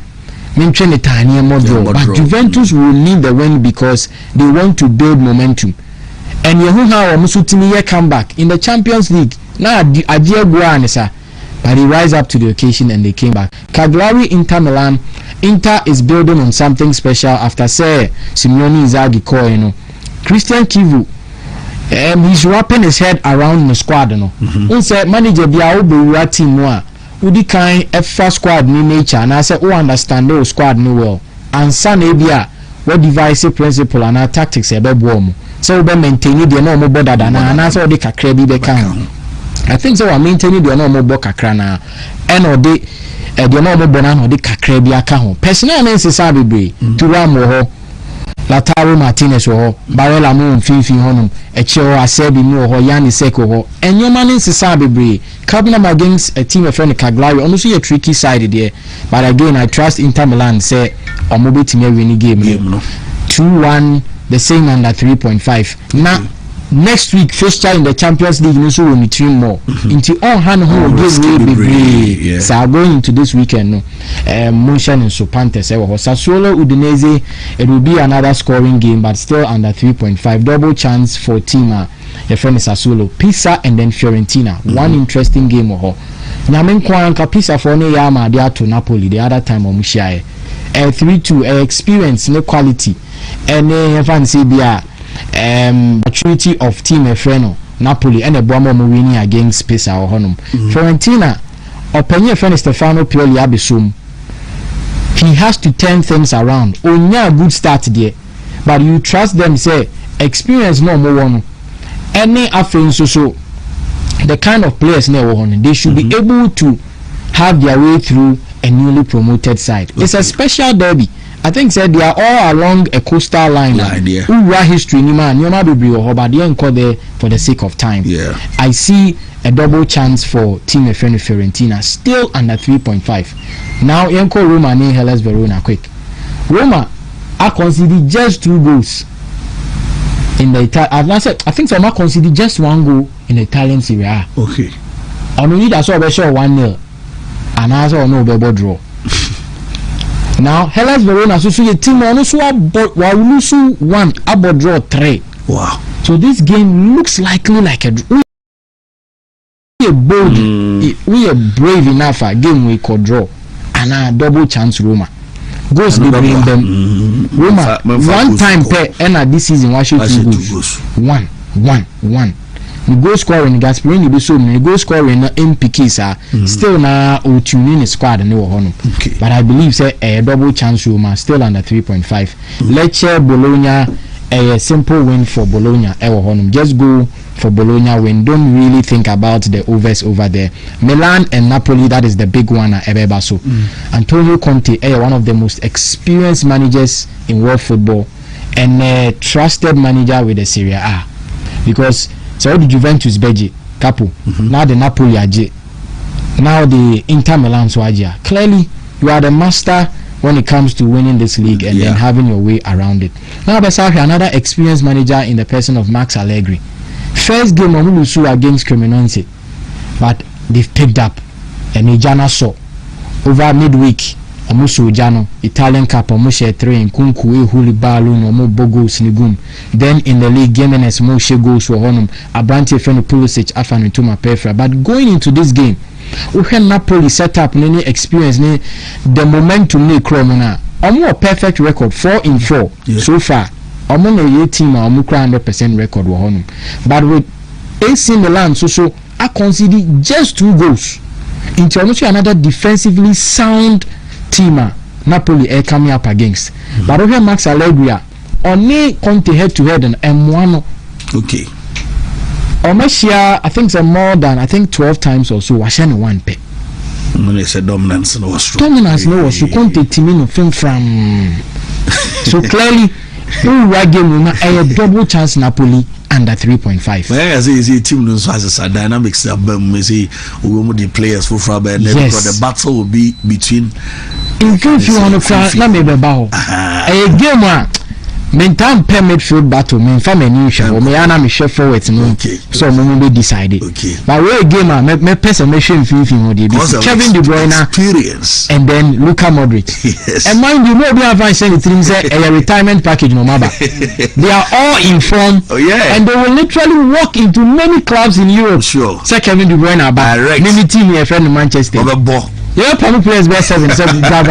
mention the tiny more draw. But Juventus will need the win because they want to build momentum. And Yehuha or Musutini come back in the Champions League. Now Adia Guan, sir. But they rise up to the occasion and they came back. Cagliari, Inter Milan. Inter is building on something special after say Simeone Inzaghi call, you know. Christian Kivu, he's wrapping his head around the squad, you know. Say manager bia obewa team wa udi kan efa squad ni nature and I say understand the squad ni well. And san ebia what device principle and tactics ebe boom. So we maintain the normal border than and say the kakra bi be kan. I think so we maintaining the normal border kakra na and or the normal bonano de kakra bi aka ho personal necessary bebre Thuram wo ho Lautaro Martinez wo ho Barella mo mfifi honum eche ho Asebi mo ho Yani Seko ho enyoma necessary bebre Carbonam against a team of friend Cagliari honestly a tricky side there but again I trust Inter Milan say omo betimi win game no 2-1 the same under 3.5 now next week fixture in the Champions League no so we need 3 more into all hand home game be so going into this weekend no Munchen and Sopantes Sassuolo Udinese it will be another scoring game but still under 3.5 double chance for team your friend Sassuolo Pisa and then Fiorentina one interesting game Nyamen Kwanka Pisa for ne yama dia to Napoli the other time omushia 3-2 experience no quality and fancy bia maturity of team Efreno Napoli and a bomber winning against Pisa or Honum. Fiorentina Openye friend Stefano Pioli Abisum. He has to turn things around. Onya a good start there. But you trust them say experience no more one. Any affluence so the kind of players they should be able to have their way through a newly promoted side. It's a special derby. I think said they are all along a coastal line. Ura history ni man, you might be but they ain't there for the sake of time. I see a double chance for Team Fiorentina still under 3.5. Now Enko Roma ni Hellas Verona quick. Roma I consider just 2 goals in the I think some consider just 1 goal in the Italian Serie A. Okay. Only that so be sure 1-0 and also no be draw. Now Hellas Verona so a team on so lose 1 about draw 3. Wow. So this game looks likely like a bold we are brave enough a game we could draw and a double chance Roma goes between them Roma one time per and this season why should 2 goals 1 the goal scoring Gasperini be so many goal scoring MPK still na Otunin squad and okay. But I believe say a double chance Roma still under 3.5 Lecce Bologna a simple win for Bologna just go for Bologna win, don't really think about the overs over there. Milan and Napoli, that is the big one at Ebebaso. Antonio Conte, one of the most experienced managers in world football and a trusted manager with the Serie A because so the Juventus Beji Capo now the Napoli Aje now the Inter Milan Swajia. Clearly you are the master when it comes to winning this league and then having your way around it. Now Basari, another experienced manager in the person of Max Allegri. First game Omulusu against Cremonese, but they've picked up and Ejana saw over midweek Omusu Jano Italian Cup Omushe 3 in Kunku Huli Balun Omo Bogo Snigum. Then in the league Gimenez Moshe goes for Honum Abranti Fenu Pulisic Afan Tuma Perfra. But going into this game wohwɛ Napoli setup ne experience ne the momentum ne krom na omo perfect record 4-4 so far omo na ye team a omo kra 100% record wo honum but with AC Milan so I consider just 2 goals into almost another defensively sound team Napoli are coming up against but over Max Allegri only Conte head to head and M1 okay Omeshia I think more than 12 times or so washen one pay when it's a dominance no was Conte team no film from so clearly game a double chance Napoli under 3.5. Well, as a team knows has a dynamics the players for Fraber because the battle will be between in case you want to cry na me be ba a game mentan per midfield battle me fa many show me ana me share forward no so me be decided but we game me person me share fin dey be Kevin De Bruyne experience and then Luka Modric and mind you no be advance anything say a retirement package no matter they are all informed and they will literally walk into many clubs in Europe say Kevin De Bruyne about many team here friend Manchester yeah, probably players best 7 blah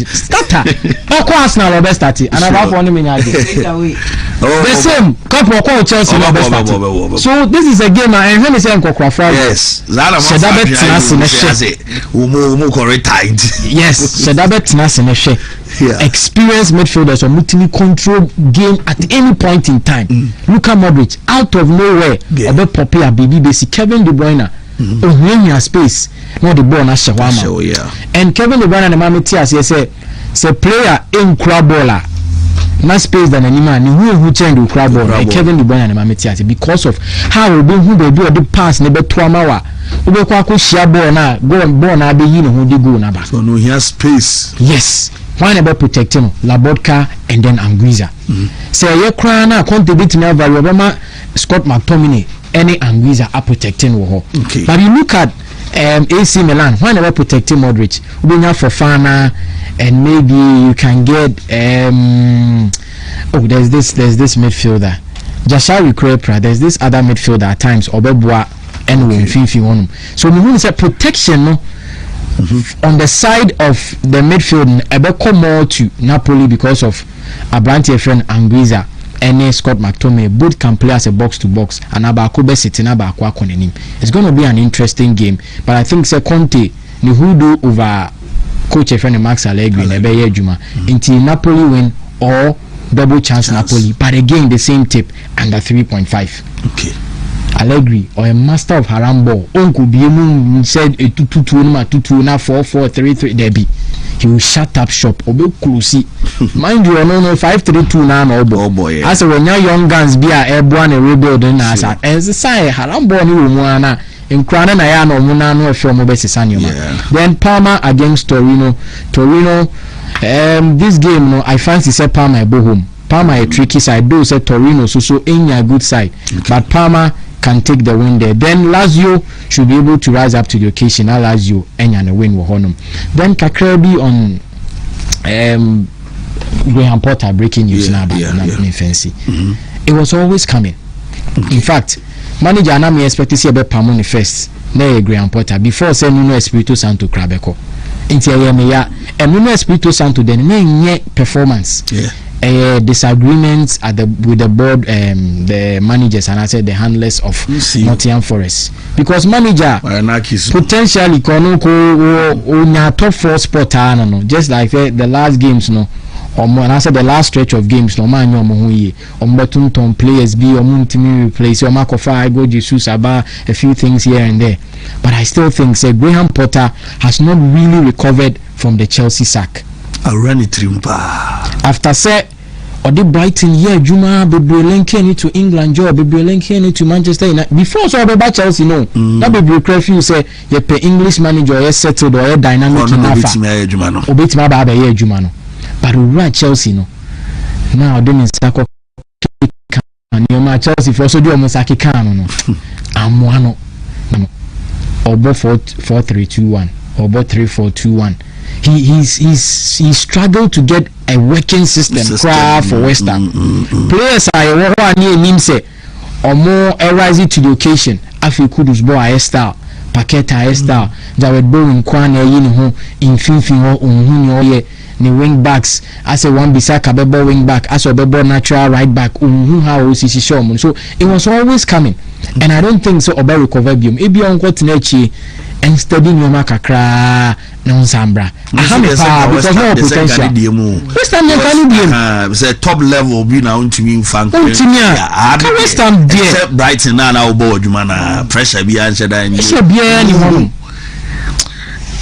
starter. Of course now best starting and about 1 minute. The same couple of Chelsea best starting. So this is a game and when they say Nkokra yes. Shedabet yes, Shedabet Tinasine experienced midfielders or multi control game at any point in time. Luka Modric out of nowhere obe poppy a baby basic Kevin De Bruyne when you space no the ball na shawama and Kevin De Bruyne and Mama Tias say player in crab baller na space than any man who change the crab ball like Kevin De Bruyne and Mama Tias because of how we who they do the pass ne be 2 hour we be kwa ko share ball na ball na be yi no who dey go na ba so no he has space yes why never protect him Labotka and then Anguissa say ye kra na contribute na value Obama Scott McTominay any Anguissa are protecting okay. But you look at AC Milan, why never protecting Modric? We have Fofana, and maybe you can get there's this midfielder, Jashari Krepra. There's this other midfielder at times, Obebua and Winfifi. So we want to say protection on the side of the midfield. Ebeko more to Napoli because of Abrante friend Anguissa. And Scott McTominay both can play as a box to box and Abakobe sitting Abakwa konenim. It's going to be an interesting game, but I think Conte ni who over coach friend Max Allegri in Ebeye Juma until Napoli win or double chance Napoli, but again the same tip under 3.5. Okay. Allegri or a master of harambo uncle be said a 2-2 na 4-4-3-3 Debbie. He will shut up shop or be close. Mind you, no 5-3-2 now. Oh boy. As when young guns be a airborne and rebuilding as a sign harambo ni umwana in Krana na no munano from Obesisani. Then Parma against Torino. This game no I fancy say Parma go home. Parma a tricky side. Do say Torino so in a good side, but Parma can take the win there. Then Lazio should be able to rise up to the occasion. Now Lazio and win with Honum. Then Kakrebi on Graham Potter breaking news now about fancy. It was always coming. In fact, manager and I expect to see about Pamoni first. Now Graham Potter before saying Nuno Espirito Santo Krabeko. And Nuno Espirito Santo then performance. Disagreements with the board, the managers, and I said the handlers of Nottingham Forest, because manager potentially top 4 spot, just like the last games, no. And I said the last stretch of games, no man, no players be replace Marco Jesus about a few things here and there, but I still think Graham Potter has not really recovered from the Chelsea sack. After say or the Brighton Juma Bebre to England job Bebre to Manchester United before so about Chelsea no that Bebre curfew say you pay English manager or settled or dynamic enough Juma but we run Chelsea no now doing Sako and Chelsea for so do almost Saki can no I'm one or 4-3-2-1 or 3-4-2-1. He struggled to get a working system for West Ham. Players are near him say or more rising to the occasion. Afi Kudus boy style. Paqueta style Jared Bowen kwan na yi ne ho infinfin ho onhu ne oye ne wing backs as a one Bissaka bebo wing back as a bebo natural right back onhu how osisi shom. So it was always coming, and I don't think so oba recover biom e bi on kwot na chi and steady nyoma kakra na nsambra because no potential West Ham can be say top level be na untimi fan West Ham there except Brighton na obo adwuma na pressure bi an sheda ni ni hono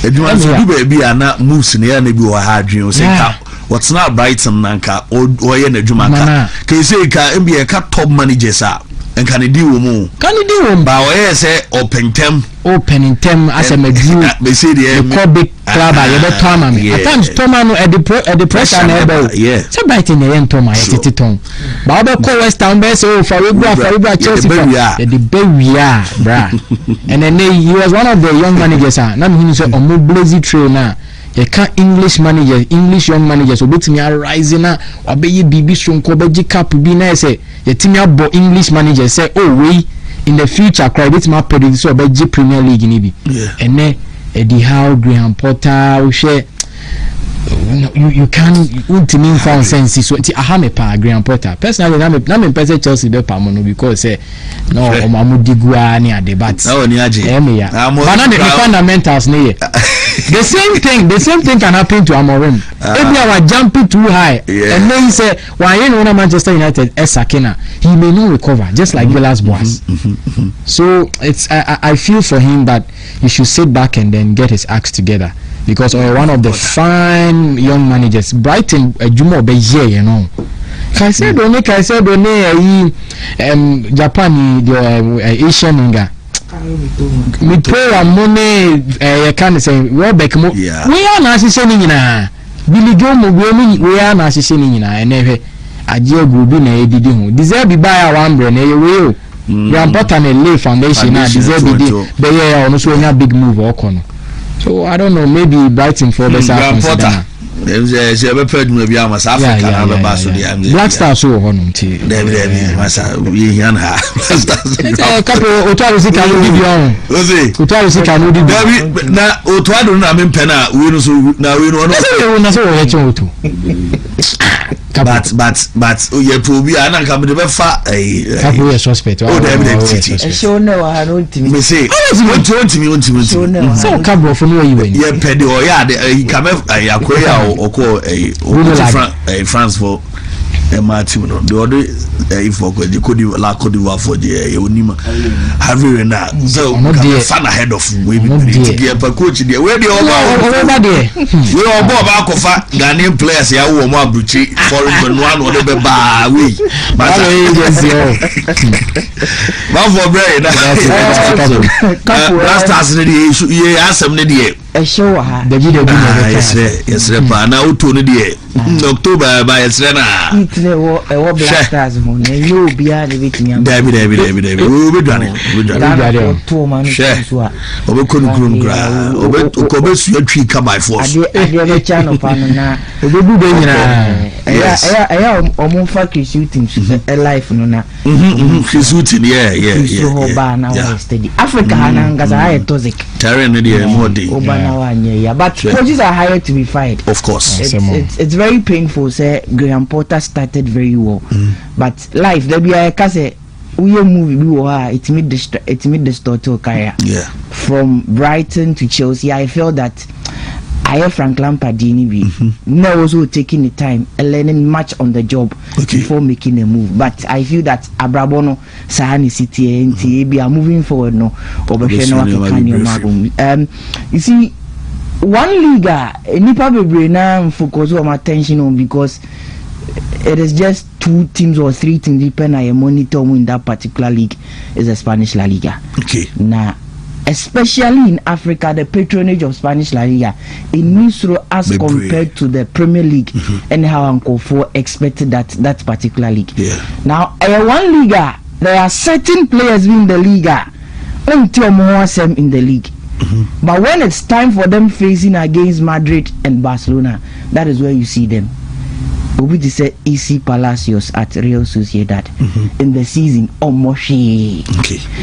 adwuma so bi be ana moves ne ya na bi wa ha adwen o say ka what's not Brighton nanka o ye na adwuma ka say ka NBA ka top managers a nka ne di wo mu ba o ye say open term as a medru be say the big club a you better am at times Toma no at the pressure na ebe say Brighton na Toma yet ton ba o call West Ham be say for we bra Chelsea the Bewia bra and then he was one of the young managers na me say omo blazy trail na you can't English young managers obetimi arise na obeye bibi sonko beji cap bi na say yetimi abo English managers say oh we in the future cry bit ma predict so beji Premier League ni bi and then Eddie Howe, Graham Potter we share you can ultimate found sense so ahame pa Graham Potter personally na me pese Chelsea be pa mo no because no omamudigua ni ade but na oni age but na the fundamentals ne the same thing can happen to Amorim if they are jumping too high and then he say why you know Manchester United Sakina he may not recover just like Villas Boas so it's I feel for him that he should sit back and then get his acts together because one of the fine young managers Brighton Jumo be here you know Caicedo Japan the Asian inga me pay money can say Welbeck mo we are na asise ni nyina Billy Jomo we are na asise ni nyina enehwe agie gubi na edidi ho deserve buy one brand na we Graham Potter na lay foundation na deserve di be here ono so nya big move okono so I don't know maybe Brighton for the South Sudan she be paid me bia mas Africa na be ba so dia Black Star so honum ti David masa we yan ha couple otwaro sika no di bion otwaro sika no di David na otwaro na me pena we no so na we no na so we chen otu but you probi ana ka me be fa couple suspect David show no ha no ntimi me say won't so couple for no you yeah pedi o ya he come yakoya oko France for Martin no the other if for the Côte d'Ivoire for the onima having na so fan ahead of we be coach there where the over there we all ba kofa Ghanaian players ya wo mo abruchi foreign one or be ba we but for brain that starts the asem ne there show ha David yes pa na uto ne there October by na itne wo Black Stars mo na you bia de bitimi am David we be done to man so a obekonu gra obe su atwi ka by force ade be channel pa no na obebu be nyina eya omo fa shooting a life no na shooting yeah so ba na wa steady Africa na ngaza ha toxic terrain ne dey more dey obana wa nya but coaches are hired to be fired of course it's very painful say Graham Potter started very well but life there be a case we movie bi wo ha it made distort to career from Brighton to Chelsea. I felt that I Frank Lampard now also taking the time and learning much on the job before making a move. But I feel that Abrabono Sahani City and TAB are moving forward no. You see, one liga nipa bebre na focus on attention on because it is just 2 teams or 3 teams depend on your monitor in that particular league is the Spanish La Liga. Now especially in Africa, the patronage of Spanish La Liga in Misro as compared to the Premier League and how Uncle 4 expected that particular league. Now, one Liga, there are certain players in the Liga until more them in the league. But when it's time for them facing against Madrid and Barcelona, that is where you see them. We say EC Palacios at Real Sociedad in the season or Moshi.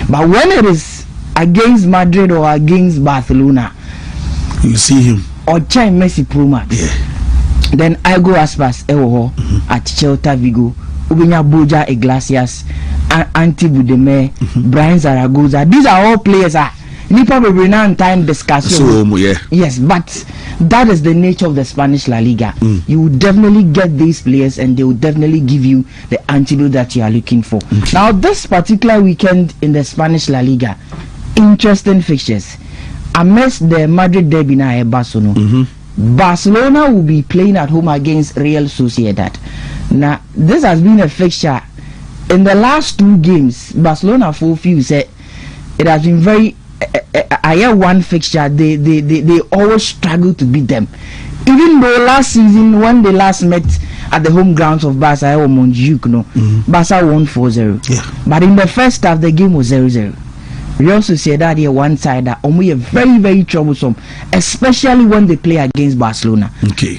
But when it is against Madrid or against Barcelona, you see him or Chai Messi Pro Max. Then I go Aspas Ewo at Celta Vigo, Ubinya Boja Iglesias, Anti Budeme, Brian Zaragoza. These are all players Nipa will now time discussion. So, yes, but that is the nature of the Spanish La Liga. You will definitely get these players and they will definitely give you the antidote that you are looking for. Now, this particular weekend in the Spanish La Liga, interesting fixtures. Amidst the Madrid derby now at Barcelona, Barcelona will be playing at home against Real Sociedad. Now, this has been a fixture. In the last 2 games, Barcelona fulfill said it has been very I hear one fixture they always struggle to beat them, even though last season when they last met at the home grounds of Barca or Montjuic, Barca won 4-0, but in the first half the game was 0-0. Real Sociedad here one side that are very, very troublesome, especially when they play against Barcelona.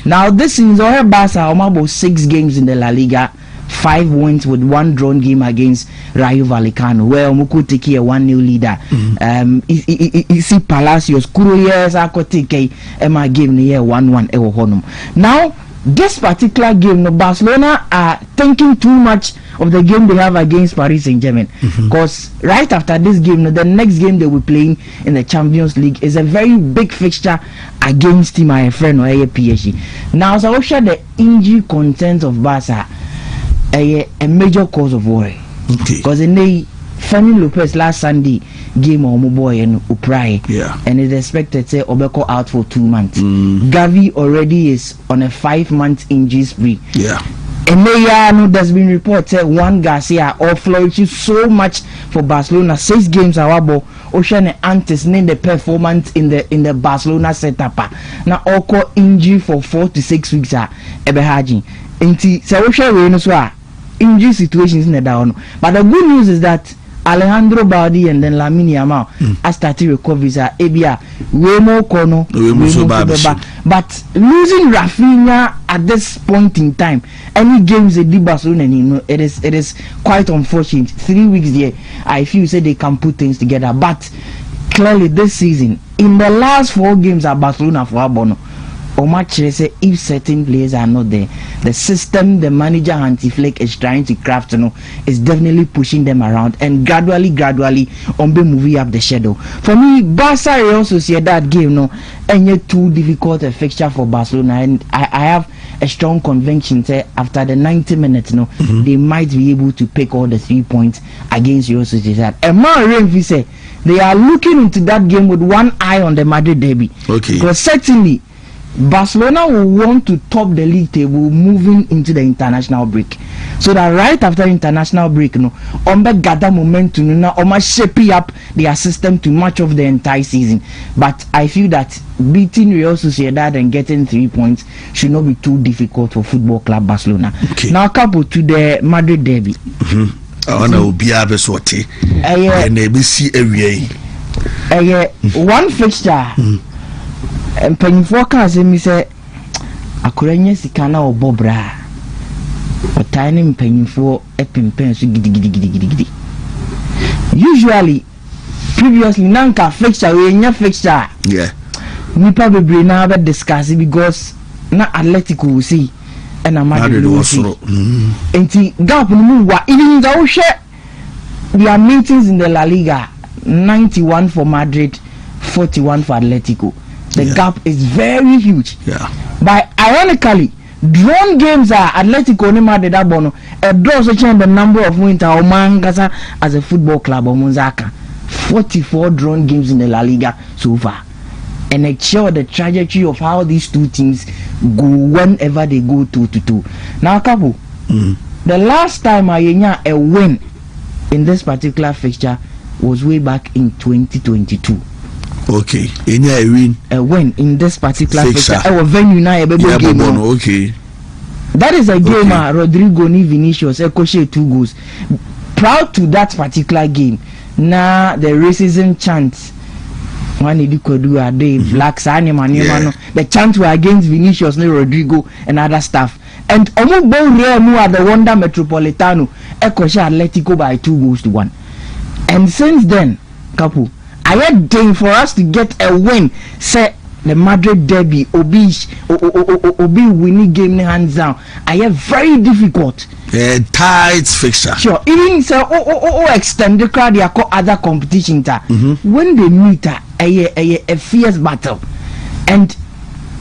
Now this season Barca about 6 games in the La Liga, 5 wins with 1 drawn game against Rayo Vallecano, where Omuku take a 1-0 leader. Isi Palacios, Kuruyes, Akotike, Emma game near 1-1 Ewo Honum. Now, this particular game, Barcelona are thinking too much of the game they have against Paris Saint-Germain, because right after this game, the next game they will be playing in the Champions League is a very big fixture against my friend or PSG. Now, so the injury content of Barca a major cause of worry, because in the Fermin Lopez last Sunday game on boy and Uprai, and it's expected to say Obeko out for 2 months. Gavi already is on a 5-month injury spree. And there's been reports that Juan Garcia or flourishes so much for Barcelona. 6 games awabo Ocean Antes named the performance in the Barcelona setup. Now Oko injury for 4 to 6 weeks ebehaji. Inti so injury situations in the down. But the good news is that Alejandro Baldi and then Lamine Yamal has started recovery. Ebia way more corner, but losing Rafinha at this point in time, any games they do Barcelona, it is quite unfortunate. 3 weeks there, I feel say they can put things together, but clearly this season, in the last 4 games at Barcelona for Abono, say if certain players are not there, the system the manager Hansi Flick is trying to craft, is definitely pushing them around and gradually be moving up the shadow. For me, Barca Real Sociedad game and yet too difficult a fixture for Barcelona, and I have a strong conviction that after the 90 minutes they might be able to pick all the 3 points against Real Sociedad. And Mario say they are looking into that game with one eye on the Madrid derby, because certainly Barcelona will want to top the league table moving into the international break, so that right after international break, gather momentum, shape up their system to match of the entire season. But I feel that beating Real Sociedad and getting 3 points should not be too difficult for Football Club Barcelona. Now, couple to the Madrid derby. One fixture. Mpanyinfoɔ ka asɛm sɛ akoranya sika na ɔbɔ bra ɔtae ne mpanyinfoɔ epempen so gidigidi. Usually previously nanka fixture we nya fixture nipa bebre na be discuss because na Atletico will see and Madrid will see enti gap no mu wa even though share their meetings in the La Liga, 91 for Madrid, 41 for Atletico. The gap is very huge. But ironically, drawn games are Atletico ni Madrid abono. A draw such the number of wins are Omangasa as a football club or Monzaka. 44 drawn games in the La Liga so far. And it shows the trajectory of how these two teams go whenever they go 2-2. Now, couple, the last time I had a win in this particular fixture was way back in 2022. Okay, a win in this particular fixture. Our venue now, game. Okay, that is a game. Rodrigo ni Vinicius, Ekoshe 2 goals. Proud to that particular game. Now the racism chants. One Idikodu are Dave, Black Sani Manu. The chants were against Vinicius, Rodrigo, and other stuff. And Omubo Remu at the Wanda Metropolitano, Ekoshe Atletico by 2-1. And since then, couple, I had done for us to get a win. Say the Madrid derby, Obi winning game hands down. I have very difficult. Tight fixture. Sure. Even say extend the crowd. They are called other competition. When they meet a fierce battle, and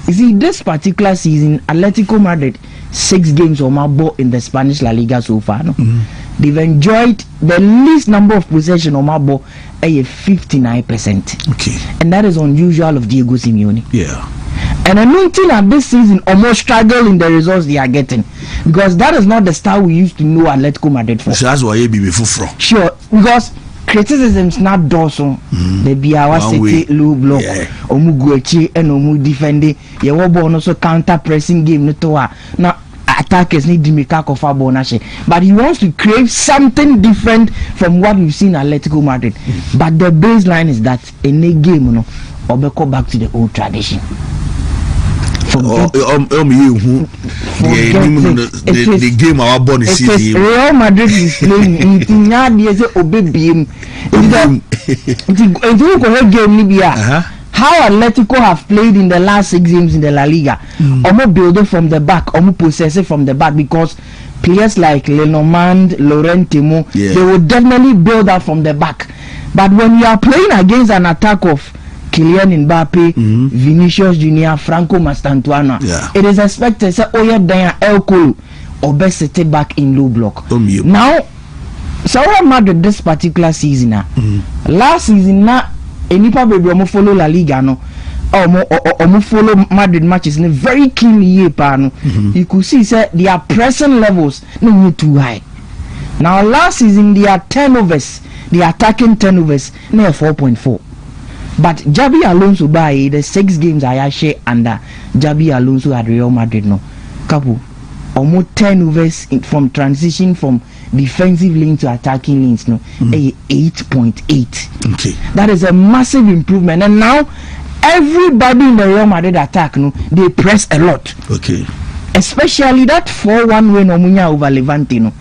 you see this particular season, Atletico Madrid 6 games or more in the Spanish La Liga so far. No? They've enjoyed the least number of possession or more 59%. Okay. And that is unusual of Diego Simeone. Yeah. And I'm noting that this season almost struggle in the results they are getting, because that is not the style we used to know Atletico Madrid for. So that's why you be before. Sure, because criticisms not dorsal. They be our city low block, omuguechi and omu defending. You will also counter pressing game no to now. Attackers need to make a bonashe, but he wants to create something different from what we've seen at Atletico Madrid. But the baseline is that in a game, you know, or go back to the old tradition. The game our born is Real Madrid is playing in how Atletico have played in the last 6 games in the La Liga. Almost build it from the back, almost possess it from the back, because players like Lenormand, Laurent Timo, they will definitely build out from the back. But when you are playing against an attack of Kylian Mbappe, Vinicius Junior, Franco Mastantuano, it is expected say El Kolo or best sit back in low block. Now, so what Madrid this particular season last season now. Enipa baby omo follow La Liga no omo follow Madrid matches in a very keen year no. You could see say their pressing levels no too high. Now last season their turnovers, the attacking turnovers near 4.4. But Javi Alonso by the 6 games I share under Javi Alonso at Real Madrid no. Couple almost turnovers from transition from defensive lane to attacking lanes no 8.8. Okay, that is a massive improvement. And now everybody in the Real Madrid attack no, they press a lot. Okay, especially that 4-1 win Omunya over Levante no.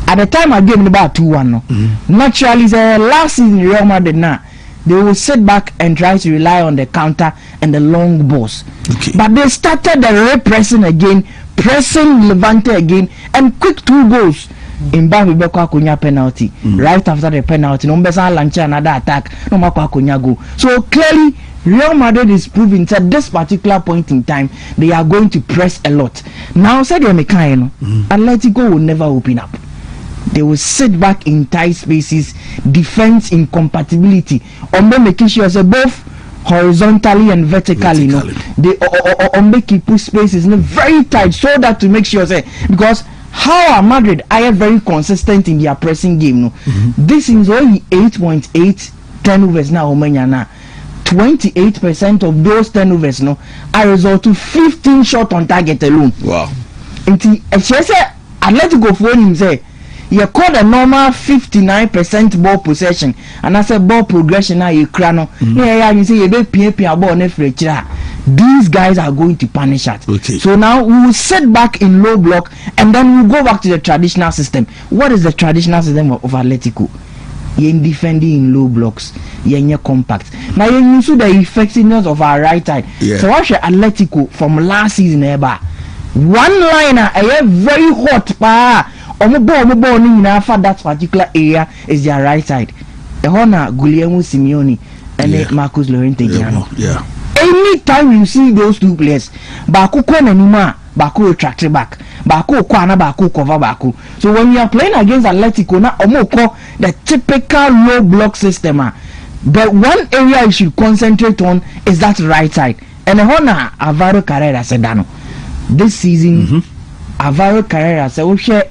At the time I gave them about 2-1 no. Naturally the last season Real Madrid now they will sit back and try to rely on the counter and the long balls. Okay, but they started the repressing again, pressing Levante again, and quick 2 goals. Mbappe Beko Akunya penalty. Right after the penalty, no Mbesa launch another attack, no Mako Akunya go. So clearly, Real Madrid is proving at this particular point in time they are going to press a lot. Now, said Yomekano, Atletico will never open up. They will sit back in tight spaces, defense incompatibility, Ombe making sure say both horizontally and vertically. No, they Ombe keep put spaces very tight so that to make sure say, because how are Madrid are very consistent in their pressing game no. This is only 8.8 turnovers now Omenya 28% of those turnovers no are result to 15 shot on target alone. Wow. Nti say Atletico for him say you call the normal 59% ball possession and I said ball progression now you cry no. You say you be pia ball ne frechira. These guys are going to punish us. Okay. So now we will sit back in low block and then we'll go back to the traditional system. What is the traditional system of Atletico? You're defending in low blocks. You're compact. Now you see the effectiveness of our right side. So watch Atletico from last season ever. One liner, a very hot pa. Omo for that particular area is their right side. The Hona Guglielmo Simeone and Marcos Llorente. Yeah. Anytime you see those 2 players, Baku Kwananima, Baku retract back, Baku Kwana, Baku cover Baku. So when you are playing against Atletico, now Omoko, the typical low block system, but one area you should concentrate on is that right side. And Hona Alvaro Carrera said, this season, Alvaro Carrera said,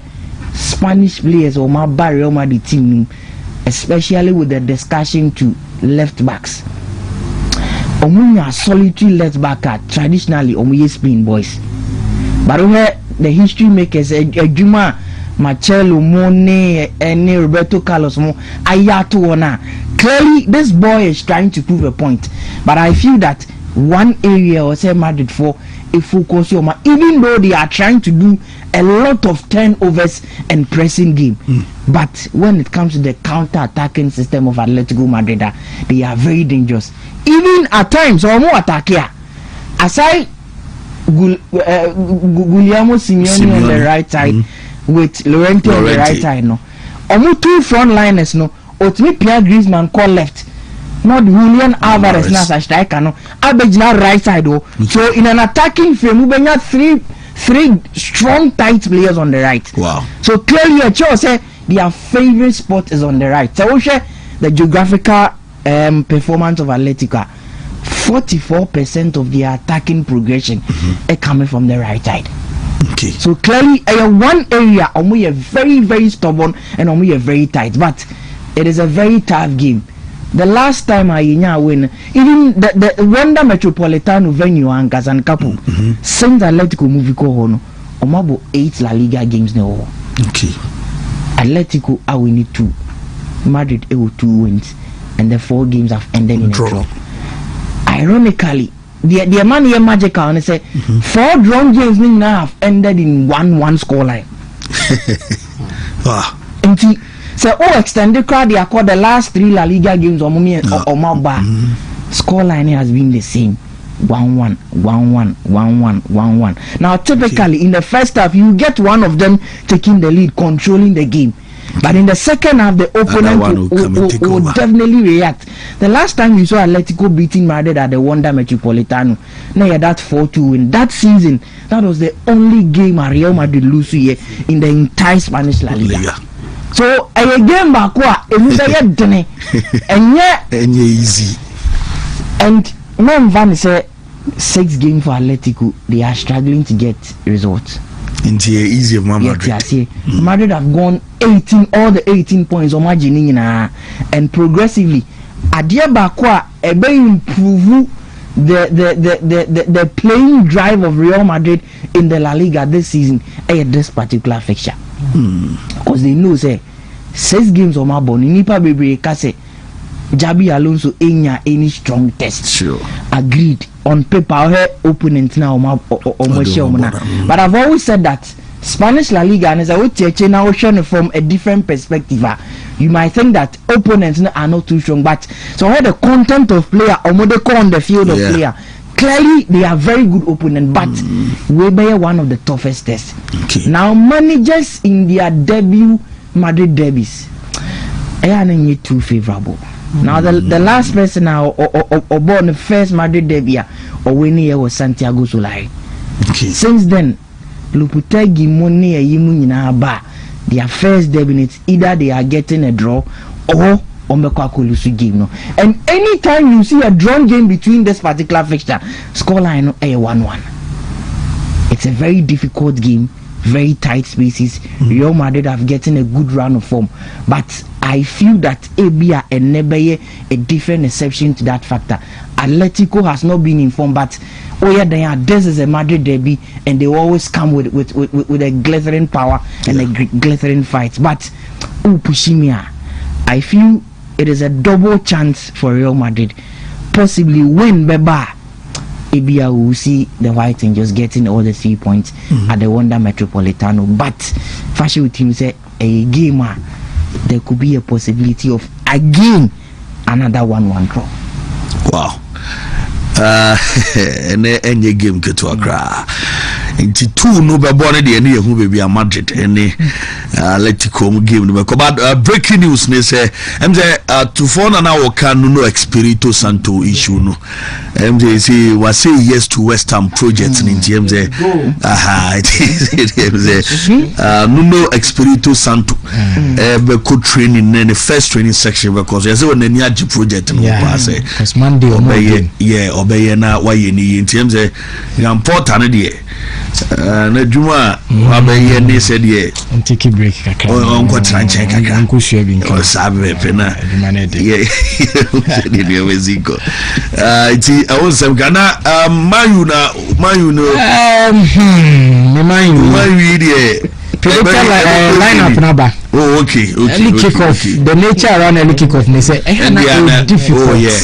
Spanish players or my Real Madrid team, especially with the discussion to left backs. Omunya solitary left back traditionally Omuye Spain boys. But where the history makers Juma Marcelo Mone and Roberto Carlos Mo Ayato Ona. Clearly this boy is trying to prove a point. But I feel that one area or say Madrid for a focus on, even though they are trying to do a lot of turnovers and pressing game, but when it comes to the counter-attacking system of Atletico Madrid, they are very dangerous. Even at times, or more attack here, aside Guillermo Simeone on the right side with Llorente on the right side, no, almost two front liners, no, or to me Pierre Griezmann call left. Not Julian Alvarez na as striker no abegina right side oh. So in an attacking frame we have three strong tight players on the right. Wow. So clearly a choice say their favorite spot is on the right. So we share the geographical performance of Atletico. 44% of their attacking progression are coming from the right side. Okay. So clearly one area we are very, very stubborn and we are very tight, but it is a very tough game. The last time I win, even the Wanda Metropolitano venue and Gazan Kapu, since Atletico movie ko hono, omabo 8 La Liga games now. Okay. Atletico are winning 2, Madrid 2 wins, and the 4 games have ended in a draw. Ironically, the man here magical and say 4 drawn games now have ended in 1-1 scoreline. Wow. So extended crowd they are called the last 3 La Liga games or Maba. Scoreline has been the same. 1-1, 1-1, 1-1, 1-1. Now typically in the first half you get one of them taking the lead, controlling the game. But in the second half the opponent will definitely react. The last time you saw Atletico beating Madrid at the Wanda Metropolitano, now that 4-2 win. That season, that was the only game Real Madrid lose here in the entire Spanish La Liga. So a game back and easy. And when Van say 6 games for Atletico, they are struggling to get results. Into easy of Madrid. Madrid have gone 18, all the 18 points on margin and progressively Adia Bakwa improve the playing drive of Real Madrid in the La Liga this season at this particular fixture. Because they know say 6 games on my bone nipa bebre kase Jabi Alonso any strong test. Sure. Agreed. On paper her opponent now but I've always said that Spanish La Liga and as I would now shown from a different perspective. You might think that opponents are not too strong, but so how the content of player or what they call on the field of player, clearly they are very good opponent, but we bear one of the toughest tests. Okay. Now managers in their debut Madrid derbies are not too favorable. Now the last person now or born the first Madrid derby or winning here was Santiago Solari. Okay. Since then, Luputegi money a yimu ba their first derby, either they are getting a draw or Ombekwa game no. And anytime you see a drawn game between this particular fixture, scoreline a 1-1. It's a very difficult game, very tight spaces. Real Madrid have getting a good run of form, but I feel that Abia and Nebeye a different exception to that factor. Atletico has not been informed, but this is a Madrid derby, and they always come with a glittering power and a glittering fight. But Pushimia, I feel it is a double chance for Real Madrid, possibly win Beba. Abia will see the White Angels getting all the 3 points at the Wanda Metropolitano. But Fashion with him say a game there could be a possibility of again another 1-1 draw. Wow. Any game get to Accra. Into 2 no be born the any who be a Madrid any Atletico game no be. But breaking news ne say to phone na wo kan no Espirito Santo issue no. Say was say yes to West Ham project in MZ. No Espirito Santo be co training in the first training section because you say when any project no pass because Monday or obey na why ni ntiam say important dey na juma obey ni say dey take a break kakra on ko tranche kakra on ko share bin ko sabe pena yeah dey Mexico ti awon sem Ghana mayu no mayu dey line up number. Oh, okay. Early kick off. The nature around early kick off, they say, difficult. Oh, yeah.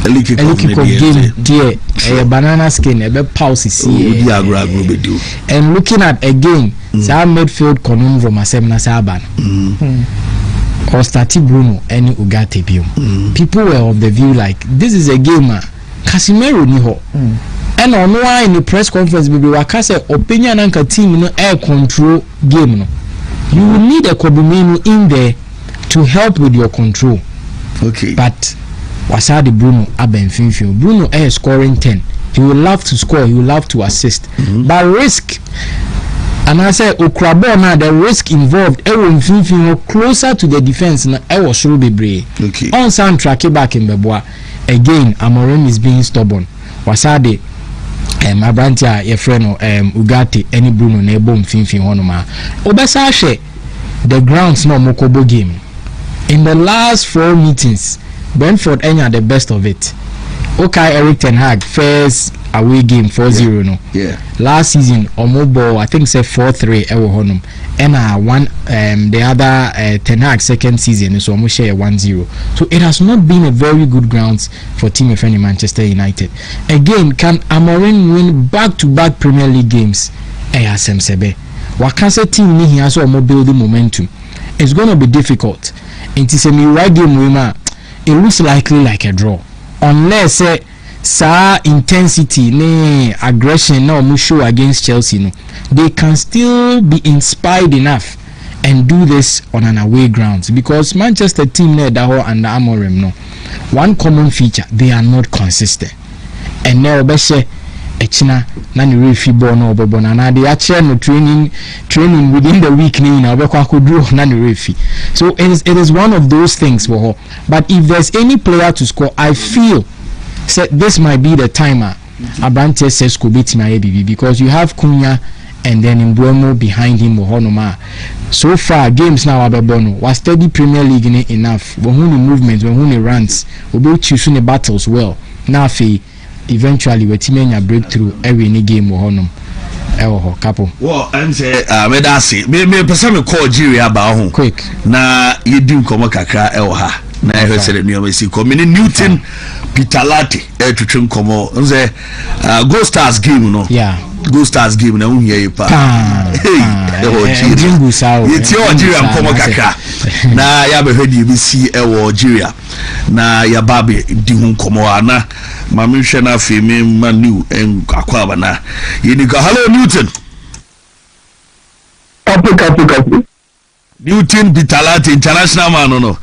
lick of game dear banana skin a pause and looking at again some midfield conundrum asemna saban or Stati Bruno any Ugarte Bium. People were of the view like this is a gamer Casimiro Niho and on why in the press conference we were opinion and team no air control game no. You will need a Kobumenu in there to help with your control. Okay. But Wasadi Bruno Abenfinfio. Bruno is scoring 10. He will love to score, he will love to assist. But risk, and I say Okrabona, the risk involved, Finfino closer to the defense na was Ruby. Okay. On sound track back in Bebois. Again, Amorim is being stubborn. Wasadi Abrantia, your friend Ugarte, any Bruno Nebo Finfin Honoma. Obasashe, the grounds no Mokobo game. In the last 4 meetings, Brentford enya the best of it. Okay, Eric Ten Hag first away game 4-0 no. Yeah. Last season Omobo I think say 4-3 ewo honum. And one the other Ten Hag second season so almost share 1-0. So it has not been a very good grounds for team of any Manchester United. Again, can Amorim win back-to-back Premier League games? Asem Sebe. Wakanse team ni here so building momentum. It's going to be difficult. It is a right game winner. It looks likely like a draw unless intensity ne aggression now show against Chelsea no, they can still be inspired enough and do this on an away grounds because Manchester team ne daho and Amorim no, one common feature, they are not consistent and now beshe echina na ni refi ball no obebona na they actually no training within the week ni na obekwa koduro na ni refi. So it is one of those things but if there's any player to score, I feel this might be the timer Abrantes says could beat my ABB because you have Cunha and then Mbeumo behind him so far games now abebono was steady Premier League enough when he movements when he runs we will choose the battles well now eventually we team a breakthrough every game couple. Well, and say medasi me person me call Jerry about quick na yedim komo kakra ha na he say the new see come Newton Pitalati twetwem komo nze Go Stars game no yeah Go Stars game na unye yi pa jingu sawo yeti Algeria komo kakra na ya be hwedi bi si Algeria na ya babe di hu komo ana ma me hwe na fe me manu en akwa bana yenika hello Newton Copy. Newton Pitalati international man no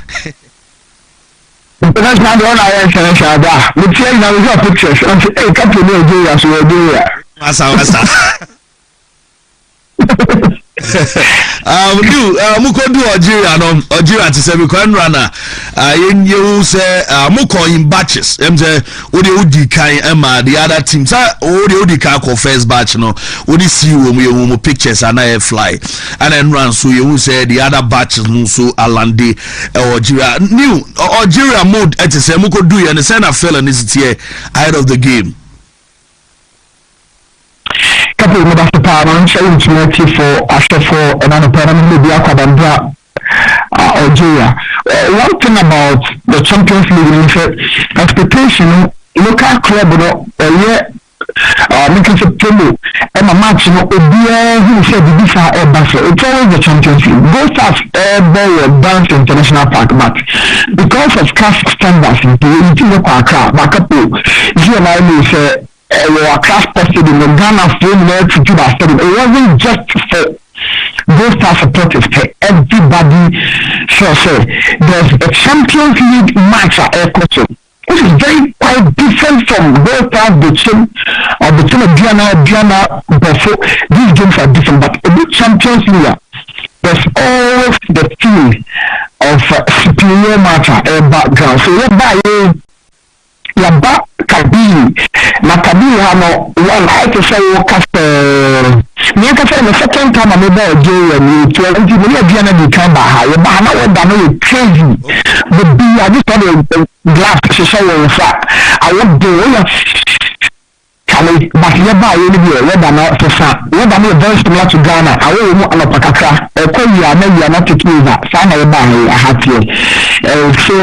international one I international ba we check now we have pictures and say hey captain Nigeria so we do ya masa mukodu Algeria no Algeria to say because runner you say muko in batches say odi kan the other team say odi kan ko first batch no odi see wo pictures and I fly and then run so you say the other batches no so alande Algeria new Algeria mode at say mukodu and say na fell in this here ahead of the game. Couple of the parents saying to me for Ashafo and an apparent media Kabandra Algeria. One thing about the Champions League expectation local club making September and a match who said it's always the Champions League. Both have ever done the international park but because of cash standards you look at back up you and I say a class posted in the Ghana framework to do that. It wasn't just for those types of supporters, everybody shall say there's a Champions League match at Ecoso, which is very quite different from those types of the team of Diana before. These games are different, but a big Champions League, there's always the feel of superior match at background. So Yaba Kabili na Kabili hano one I to say the second time I'm about Algeria ni 20 million Diana di kamba ha yaba na wenda no crazy the be I just thought the glass to show in fact I would do Kali but yaba you be wenda na to sa wenda no very similar to Ghana I will mu ala pakakra ko ya na taking that sana yaba I have here so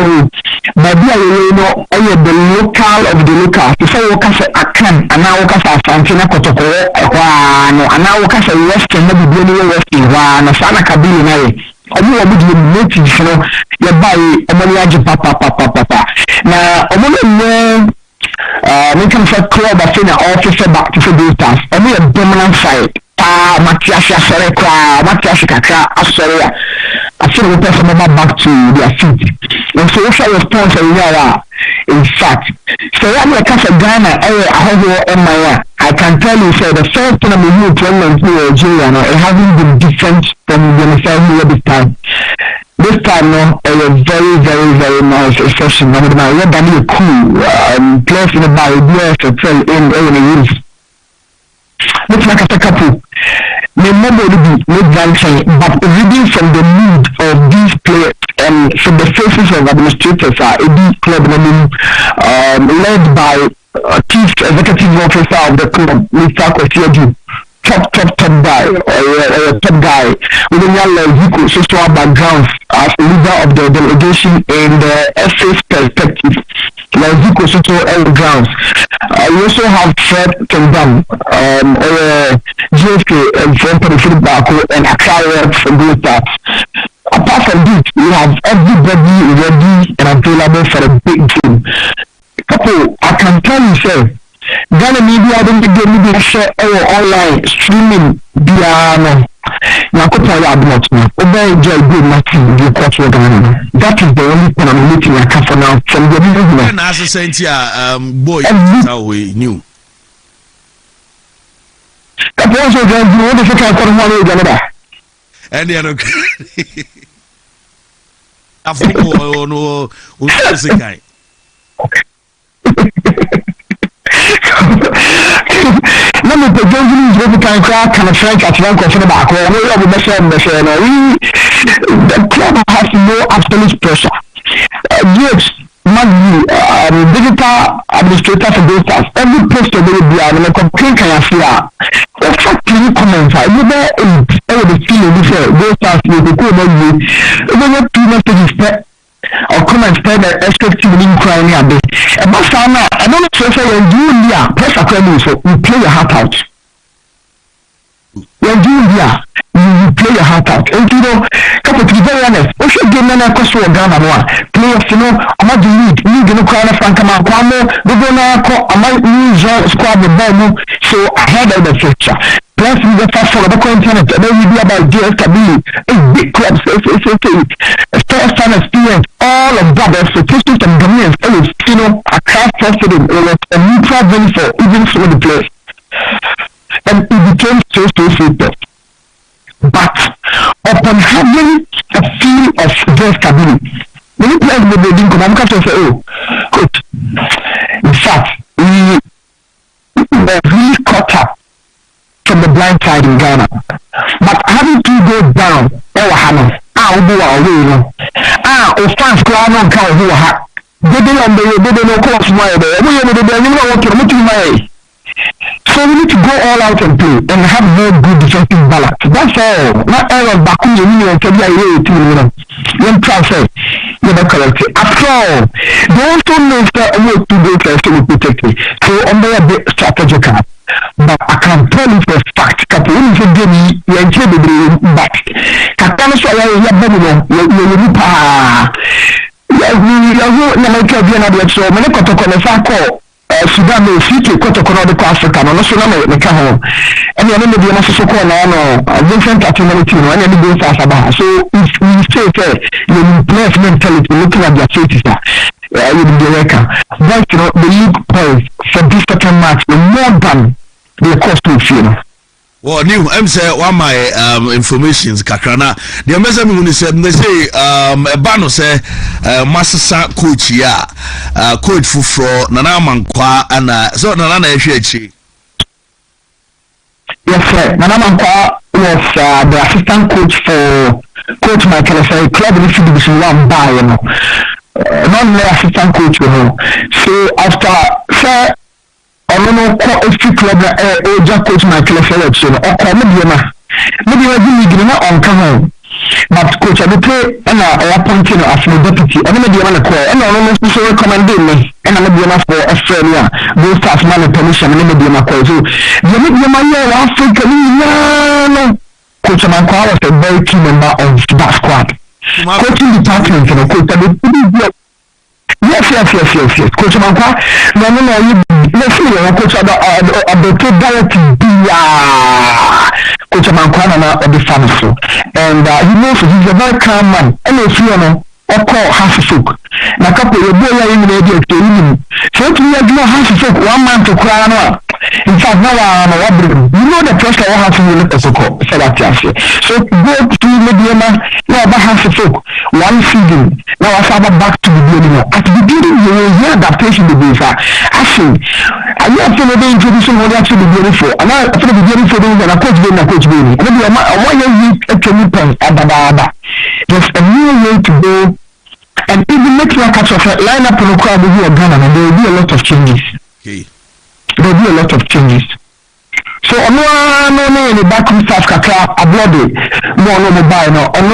but you know the local of the local. If I work as a can and now work as a Santina Kotoko, and now work as a Western, maybe Western, and Sana Kabili. Omo omo di motive no ye buy omo ya je papa na omo no we can say club of na officer back to the staff omo ye dominant side Matias asore kwa Matias kakra asore after we person back to their feet and so social response in fact so when we come to Ghana I can tell you the first time we moved to Nigeria it hasn't been different from the this time. This time, no, it was very nice session. I mean, we're done cool. Place in the bar, yes, to tell in the roof. Looks like a couple. Remember to be mid but reading from the mood of these players and from the faces of administrators are a big club led by chief executive officer of the club, Mr. Kwesiadu. Top guy, top guy with a young social background as leader of the delegation in the FA's perspective. Zico social grounds. We also have Fred Kendam, GSK for the feedback and Accra for good that. Apart from this, we have everybody ready and available for a big game. Couple, I can tell you, sir. Ghana media don't give me the share online streaming piano. Nakopa ya abroad na. Oba enjoy good nothing the culture Ghana. That is the only thing I'm looking at for now. From the beginning. And as a sentia boy how we knew. That also the what the fuck I call one Ghana. And the other Afro no Usikai. Let me put the time crack and a French at one for the back. The club has no absolute pressure. Yes, Maggie, digital administrator for those tasks. Every post of the BR and a complaint can have what's that clean comments? I never the feeling those tasks with the code of you. When you two messages or comments by the expected link crying a bit. And most time, I don't know if you press a credit, so you play your heart out. When you play your heart out. And you know, couple to be very honest, what should give me a cost for Ghana one? Players, you know, I'm not the league in the corner from Kamakamo, the Gona, I might use squad the ball, so ahead of the future. Plus, we get fast for the continent, and then we be about JSW, big clubs, first time experience, all of that, the statistics and Ghanaians, you know, a class president, a neutral venue for even some of the players. And it became so simple. But upon having a feel of JSW, many players will be doing, I'm going to say, oh, good. In fact, we were really caught up from the blind side in Ghana. But having to go down, fans so we need to go all out and play and have very good defensive balance. That's all. Not all of Baku and transfer. After all, they also know that we have to go first to protect me. So I'm very a bit strategical. But I can tell you for a fact that when you give me your incredible back, Katana so you have been Sudan is city Kotokono Africa, no Sudan, the Caho, and the enemy of the Soko, Vincent Atimity, and any good Asaba. So if we say, you place mentality looking at their faces, you will be a record. But you know, the league points for this second match were more than the cost of feel. Well, new I'm say one my informations kakrana. The message me say they say Bano say Masasa coach ya coach Fufro Nana Mankwa and so Nana Ehwechi. Yes sir, Nana Mankwa was the assistant coach for Coach Michael say club in the division 1 by you know. Not the assistant coach you know. So after sir I don't know if you club just coach my Phillips or come maybe I didn't on come but coach Abupe and I appointed as the deputy and maybe I'm call and I also recommended me and I'm going to for Australia those stars man permission and maybe I'm call so you make your money Africa no coach Amankwa was a very key member of that squad coaching department you know coach Abupe yes coach Amankwa no let's see coach Abupe directly coach Amankwa na the family so and he knows he's a very calm man and if you know or half a folk na couple you boy in the radio to him so to you know half a folk 1 month to cry no in fact now you know the pressure I have to look at so that so go to medium now about half a folk 1 season now I have back to the beginning at the beginning you will hear adaptation the visa actually I have to be introducing what actually beautiful and I after the beautiful things and coach Bailey and then there's a new way to go and even make your catch of line up in the crowd with your Ghana and there will be a lot of changes. Okay. There will be a lot of changes. So no in the back of South Kakra abroad no mobile no and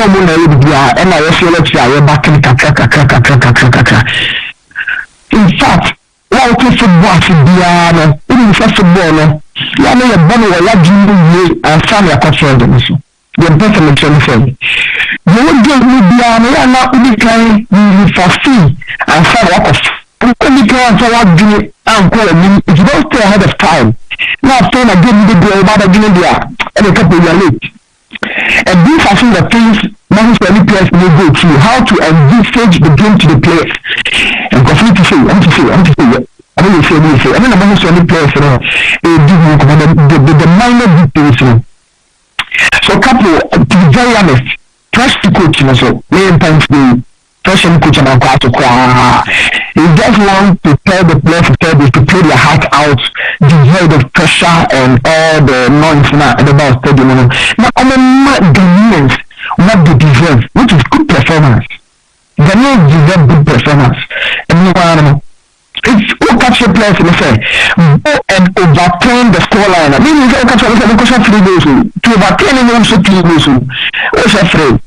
I feel like you back in Kakra. In fact, what is football to even football no you know your body will let you and family are controlled the better mention you will get me beyond and not be kind you foresee and say what of only plan for what do and call me if you don't stay ahead of time now saying I give you the goal about again there and a couple of late and these are some of the things many players will go through how to envisage the game to the players and continue to say I mean say I mean I'm also any players the minor details so couple to be very honest trust the coach so many times the person coach Amankwa to he just want to tell the players to play their heart out devoid of pressure and all the noise in the ball stadium now Ghanaians what they deserve which is good performance Ghanaians deserve good performance and it's all catch the players and say go and overturn the scoreline. I mean, you catch the 3 days to overturn and also 3 days. What's afraid?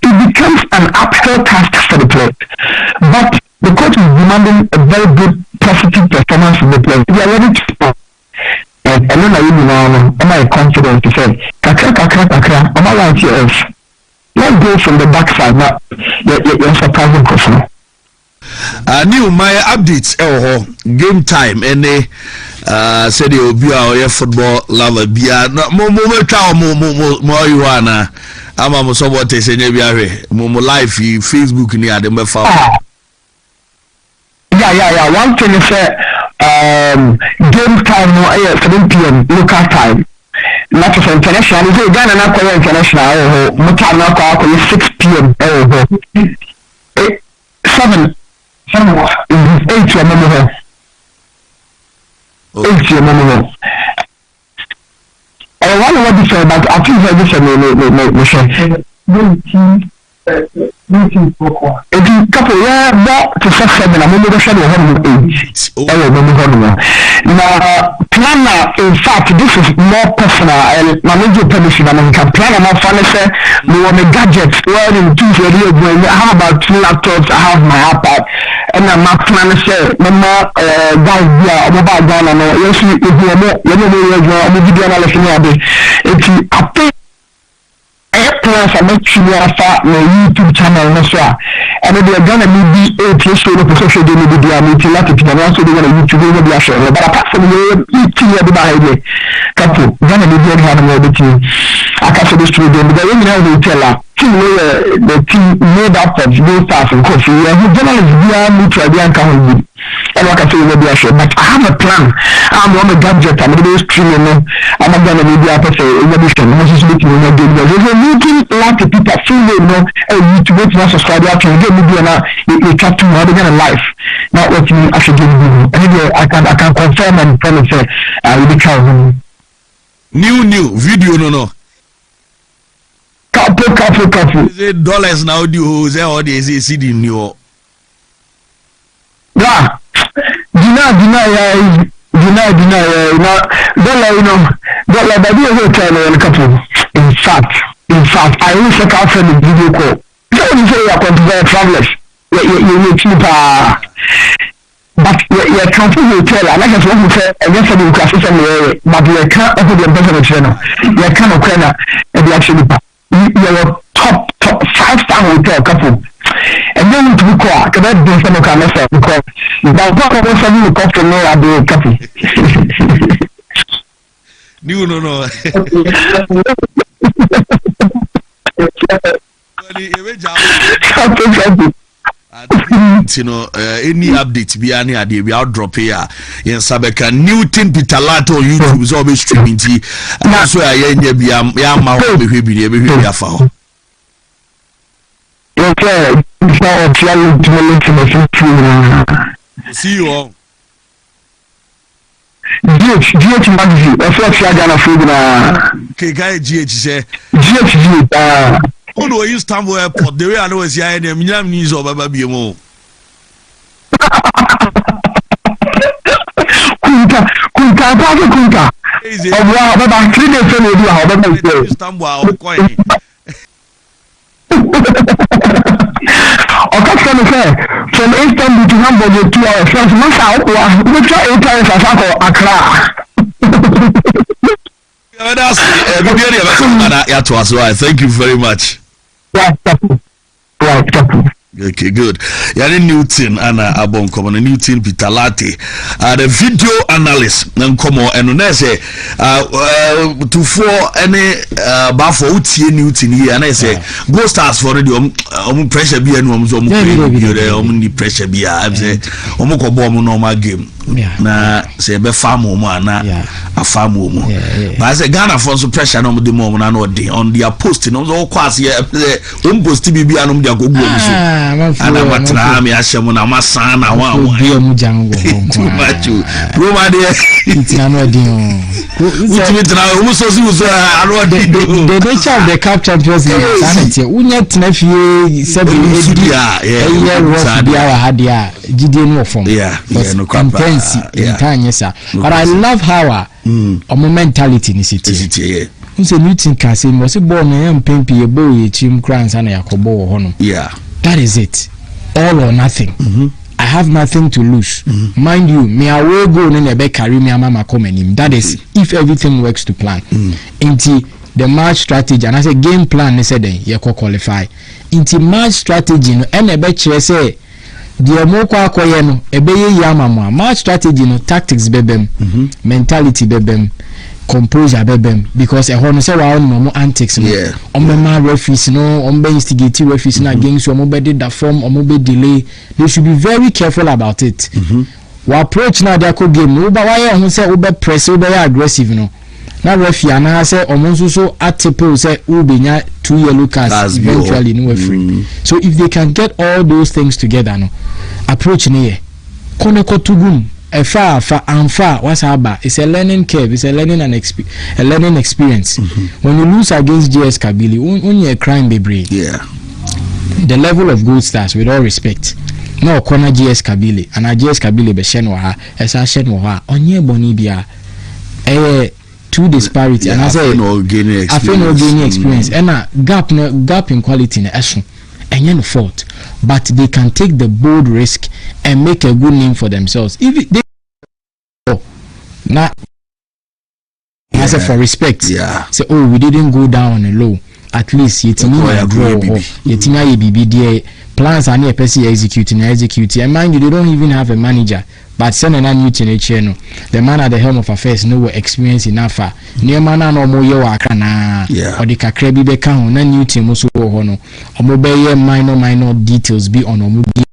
It becomes an uphill task for the players. But the coach is demanding a very good, positive performance from the players. They are ready to score. And then am I confident to say, Kakra, am I right here? Let's go from the backside now. You're surprising question. New my updates game time any said you be our football lover bia no mo twa mo you ana ama mo so what say nya bia mo live Facebook ni ade me fa yeah one thing is game time no 7 p.m. local time not for international is Ghana na kwa international mo time na kwa 6 p.m. 7 8 your memo. 8 your memo. I want to what say, but I think this if you couple more to 7 I'm going to show you now planner in fact this is more personal and manager permission and can plan more fun say we want a gadget where in 2 I have about 2 laptops I have my iPad and I'm not planning say mama guys yeah mobile down and yes you know video analysis it's I think plans I make sure my YouTube channel and they're gonna be 8 years old for social media meeting like it and also they're gonna YouTube video show but apart from the behind couple gonna be very hard on the team I can't say this to them but they will tell her the team made up of those stars and coach and journalists are neutral they can't and like I say maybe I should but I have a plan I'm on a gadget I'm going to stream I'm not going to be able to say I'm just looking at the meeting like the people feel they know and YouTube to subscribe to get me now you talk to me how they're going to live not what you I should give you anyway I can confirm and tell you say you be counting new video no couple dollars now do say all the CD new yeah deny dollar baby hotel in couple in fact In fact, I always check out from the video call. So when you say you are considered travelers, you're cheaper. But you're coming to hotel, and like I said, you say, and then for the classes and the area, but you can't offer the best of the channel. You can't occur and you actually you're top 5-star hotel couple. And then to be quiet, because that's been some kind of stuff, because that's not what something you come from there, I'll be a couple. No. Any update be any idea we out drop here in Sabeka Newton Peter Lato on YouTube is always streaming tea. That's why I be my okay, see you all. GH magazine, that's what I got a food. Okay, guy GH say GH. Who do you Istanbul airport? The way I know is here, and I'm news of Baby Mo. Kunta. About 3 days ago, Istanbul, coin. From Istanbul to Hamburg, 2 hours. From Massa, we try 8 hours as Accra. Thank you very much. Okay, good. Yani Newton ana abon komo na Newton Peter Latte. The video analyst na komo eno na say to for any ba for utie Newton here na say go stars for radio pressure bi enu so ni pressure bi am say ko bo normal game na say be farm ana afam but say Ghana for so pressure no de mo na no dey on their post no so kwase post bi bi anom de agogo so ana matra me ahyem na masan na wa bia mu jango too much Roma de itina no de the nature of the cup champions league sanity unya tena fie sebi bia hadia gidie no form intense intanyesa but I love how our mentality in city unse Newton can say mo se ball na yam pempi e ball ye chim kransa na yakobo ho no that is it, all or nothing. I have nothing to lose. Mind you, me I will go and ebe carry me mama come him. That is if everything works to plan. Into the match strategy and I say game plan, they said then you qualify. Into match strategy no and ebe chere say the mo kwa akoye no ebe ye yamama. Match strategy no tactics bebem, mentality bebem. Composure bebem because a horn say wa no antics no ma referees no instigate referees na against you be did that form be delay. They should be very careful about it. We approach now the game no ba why who say we be press we be aggressive no na referee na say so atipple say we be nya 2 yellow cards eventually no referee. So if they can get all those things together no approach ne koneko tugum far what's haba it's a learning curve, it's a learning experience. When you lose against GS Kabylie only a crime baby. The level of gold stars with all respect no corner GS Kabylie and a GS Kabylie be shen wa ha esa shen wa ha onye boni bia two disparity and I say no gaining experience and a gap in quality in action and fault, but they can take the bold risk and make a good name for themselves. If they now, as a for respect, say, oh, we didn't go down on a low. At least yetina draw, yetina BBD plans are near person executing. And mind you, they don't even have a manager. But send an Newton channel. The man at the helm of affairs no experience enough. Near man no more you are kana or the kakrebi beka na Newton musu hono. Or minor details be on a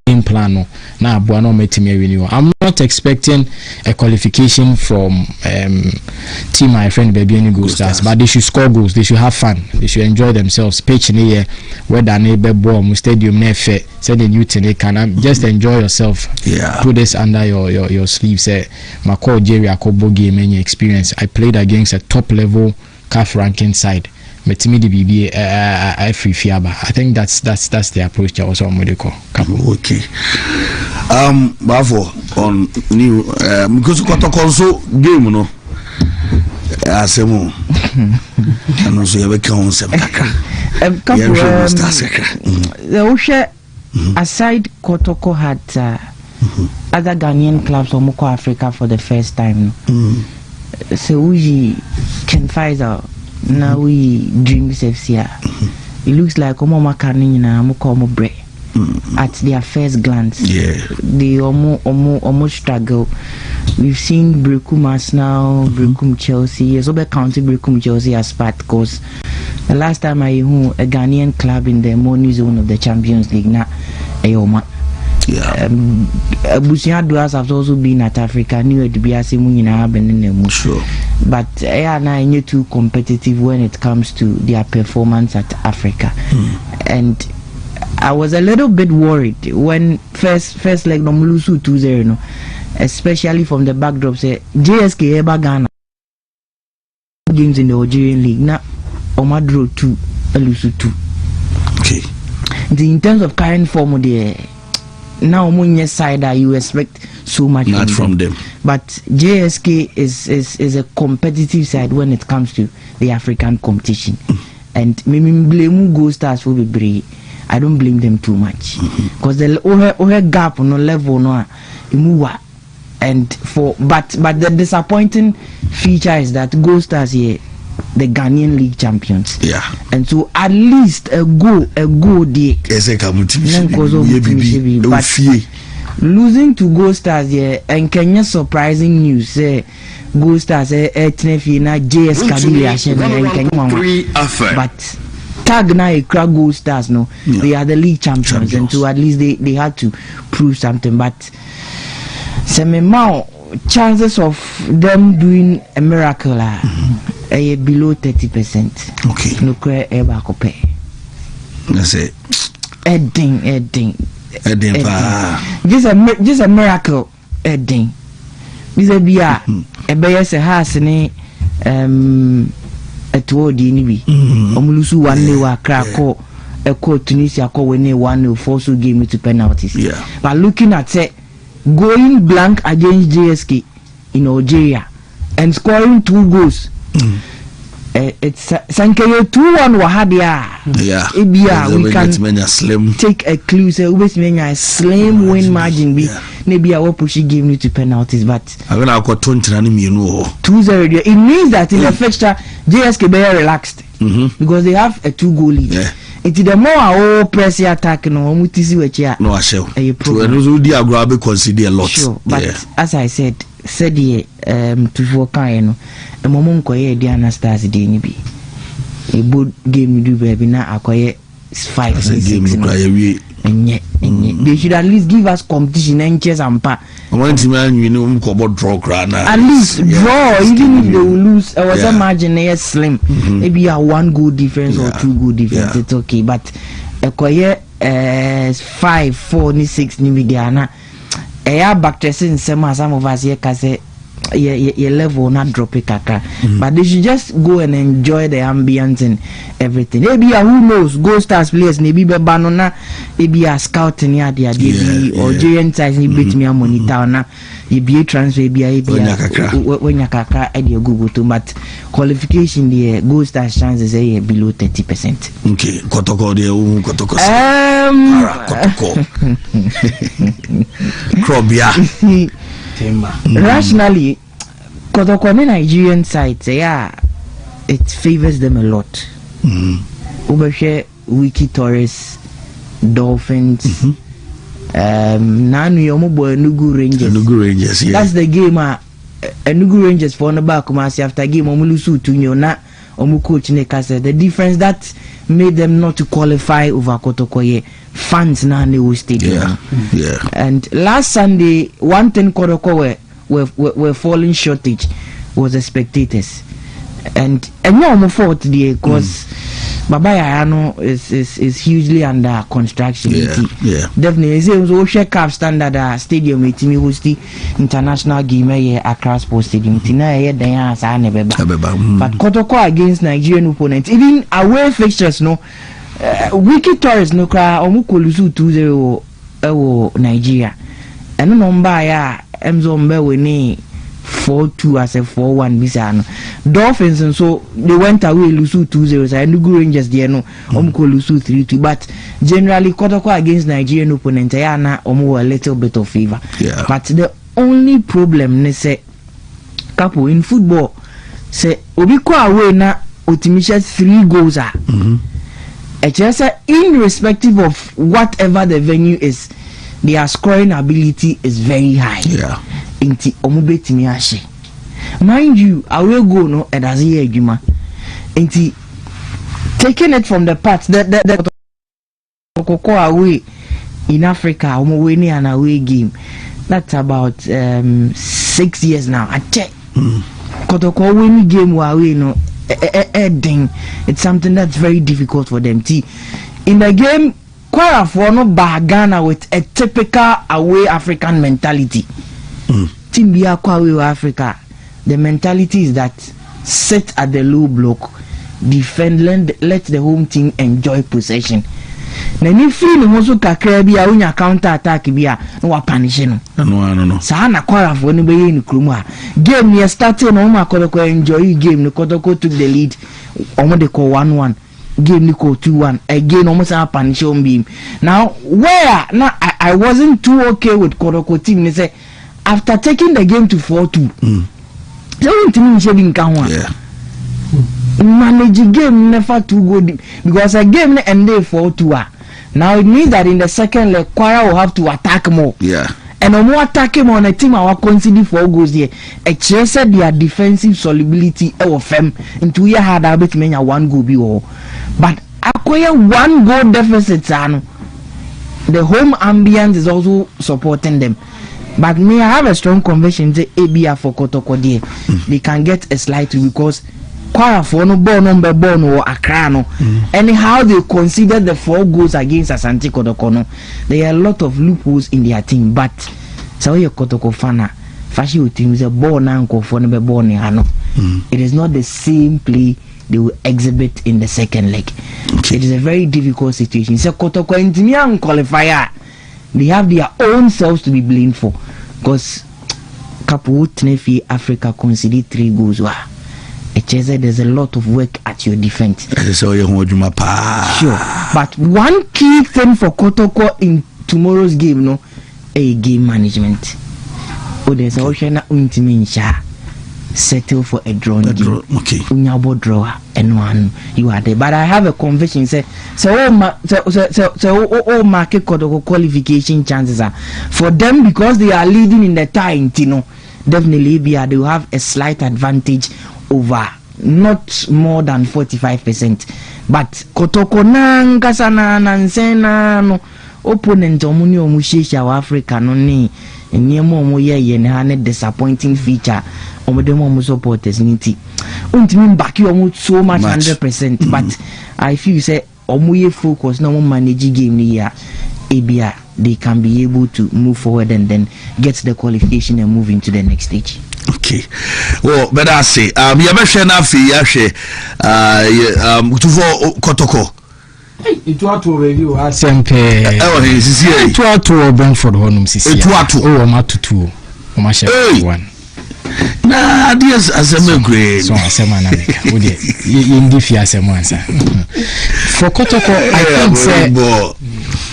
game plan. Na buano metime renew. I'm not expecting a qualification from team my friend Baby any Gold Stars, but they should score goals, they should have fun, they should enjoy themselves. Pitch in here whether neighbor ball stadium nefe said the Newton they can just enjoy yourself. Put this under your sleeve. Say my call Jerry Akobo game any experience. I played against a top level CAF ranking side. Metimi the BBA free fiaba. I think that's the approach that also Modeko. Okay. Bafo on new because koto konso game no. Asemo. And also you have a some kakra. Aside Kotoko had other Ghanaian clubs Omoko Africa for the first time. So we can find out now we Dreams FC. It looks like Omo Makani na Omoko Omo Bre. At their first glance, they almost struggle. We've seen Brekum Arsenal, Brekum Chelsea. Yes, over counting Brekum Chelsea as part because the last time I knew a Ghanaian club in the money zone of the Champions League, na Ayoma. Busia Duas have also been at Africa. New to be as sure, but they are not too competitive when it comes to their performance at Africa, and I was a little bit worried when first leg no Mulusu 2-0, no, especially from the backdrop. Say JSK Eba Ghana games in the Algerian league. Now Omadro 2, Alusu 2. Okay. In terms of current form, there now Munye side you expect so much not from them. But JSK is a competitive side when it comes to the African competition, and maybe blame Gold Stars will be brave. I don't blame them too much because the gap on no level no and for but the disappointing feature is that Gold Stars here the Ghanaian league champions, and so at least a go there. But losing to Gold Stars here and Kenya surprising news say Gold Stars JS Kadiri but tag na Gold Stars no, they are the league champions. And so at least they had to prove something. But some amount chances of them doing a miracle are below 30%. Okay. No cry ever copy. That's it. Edding. Just a miracle. Edding. This a be a BS has ni toward the Nibi. Omulusu 1-0 wa Krakow, a court Tunisia call when 1-0 force game to penalties. But looking at it, going blank against JSK in Algeria and scoring 2 goals. It's Sankayo 2-1 Wahadia. We can take a clue. So we a slim win margin. Maybe I will push a game to penalties, but I'm gonna go 2-0. It means that in the fixture JSK very relaxed because they have a 2-goal lead. It's the more our press attack no mutisi wecha. No, I shall. Consider a lot. Sure, but as I said to Fokano, a moment koye Diana Stars de ni bi. A good game do baby na akoye 5 they should at least give us competition and chess and pa. At least draw, even if they will lose. I was imagining slim, maybe a 1-goal difference or 2-goal difference. It's okay, but akoye 5-4-6 ni Diana. Back to some of us here cause your level not drop it kaka. But they should just go and enjoy the ambience and everything. Maybe who knows, Gold Stars players maybe banana, maybe a scout in the or giant size ni beat me a monitor na be a transfer be a when you kaka at your Google too, but qualification the Gold Stars chances are below 30%. Okay, Kotoko Kotoko. Krobia. Rationally, Kotoko Nigerian sides, it favors them a lot. Ubashe, Wiki Torres, Dolphins, Nanu Yomobo, Enugu Rangers. That's the game. Enugu Rangers for the back after game Omulusu Tunyo na Omucoach Nekase. The difference that made them not to qualify over Kotokoye fans na New Stadium. And last Sunday, one thing Kotoko were falling shortage was the spectators. And no fault there because Baba Yano is hugely under construction. Definitely, it was Osha Cup standard stadium. It me host the international game here Accra Sports Stadium. Tina here there sa nebeba. But Kotoko against Nigerian opponents, even away fixtures no. Wiki Torres no cry Omukolusu 2-0 Nigeria. And no number ya Mzombe we 4-2 as a 4-1 bisano. Dolphins and so they went away lose 2-0. So Enugu Rangers there no lose 3-2. But generally Kotoko against Nigerian opponent na a little bit of favor. Yeah. But the only problem ne say couple in football say obi ko away na otimisha 3 goals are. Irrespective of whatever the venue is, their scoring ability is very high. Yeah. Inti omubetimi ashe. Mind you, away go no edazi ejuma. Inti taking it from the parts that Koko away in Africa, omo ni an away game. That's about 6 years now. I check. Kotoko winning game away no. It's something that's very difficult for them. In the game, Kwara for no Ghana with a typical away African mentality. Team Bia Kwawe Africa, the mentality is that sit at the low block, defend, let the home team enjoy possession. Then if you also kakra bia unya counter attack bia no wa punish no. No. Sa na Kwara for no be in Kruma. Game near starting no ma Kotoko enjoy game no Kotoko took the lead. Omo de call 1-1. Game ni call 2-1. Again almost a punish on beam. Now where now I wasn't too okay with Kotoko team. They say after taking the game to 4-2. Don't team shebin kanwa. Yeah. Manage game never too good because a game ended 4-2. Now it means that in the second leg, Kwara will have to attack more. Yeah. And no more attacking on a team our conceding 4 goals there. It just said their defensive solubility of them into your hard habit mean 1 goal be all. But acquire 1 goal deficit, the home ambience is also supporting them. But me, I have a strong conviction that ABR for Kotoko there, they can get a slight because Kwara for no ball number born or Akrano. Anyhow, they considered the 4 goals against Asante Kotoko. No, there are a lot of loopholes in their team. But so your Kotoko fana, Fashi team is a ball now for number born Hano. It is not the same play they will exhibit in the second leg. Okay. It is a very difficult situation. So Kotoko and qualifier, they have their own selves to be blamed for because Kapu Tnefi Africa conceded 3 goals. There's a lot of work at your defense. Sure, but one key thing for Kotoko in tomorrow's game, no, a game management. Oh, there's also na untimincha settle for a draw. Okay. Unyabo draw and one you are there. But I have a conviction. Say market Kotoko qualification chances are for them because they are leading in the tie. Definitely, they will have a slight advantage over not more than 45%. But Kotoko nanga sana nansena no opponent omuni omushisha wa Africa no ni nyemo omoye ne disappointing feature omodemo omo supporters niti untimi back you so much 100%. But I feel say omoye focus na manage game ni ya ABR they can be able to move forward and then get the qualification and move into the next stage. Okay. Well, but I say, Yabasha Nafi Yashe, Tuvo Kotoko. It was to review Asempe. Oh, he's here. It was to Brentford Honum Sisi. It was to Matutu. One. Nah, dears, as a grade. So, as a man, in Diffia as a man, sir. For Kotoko, I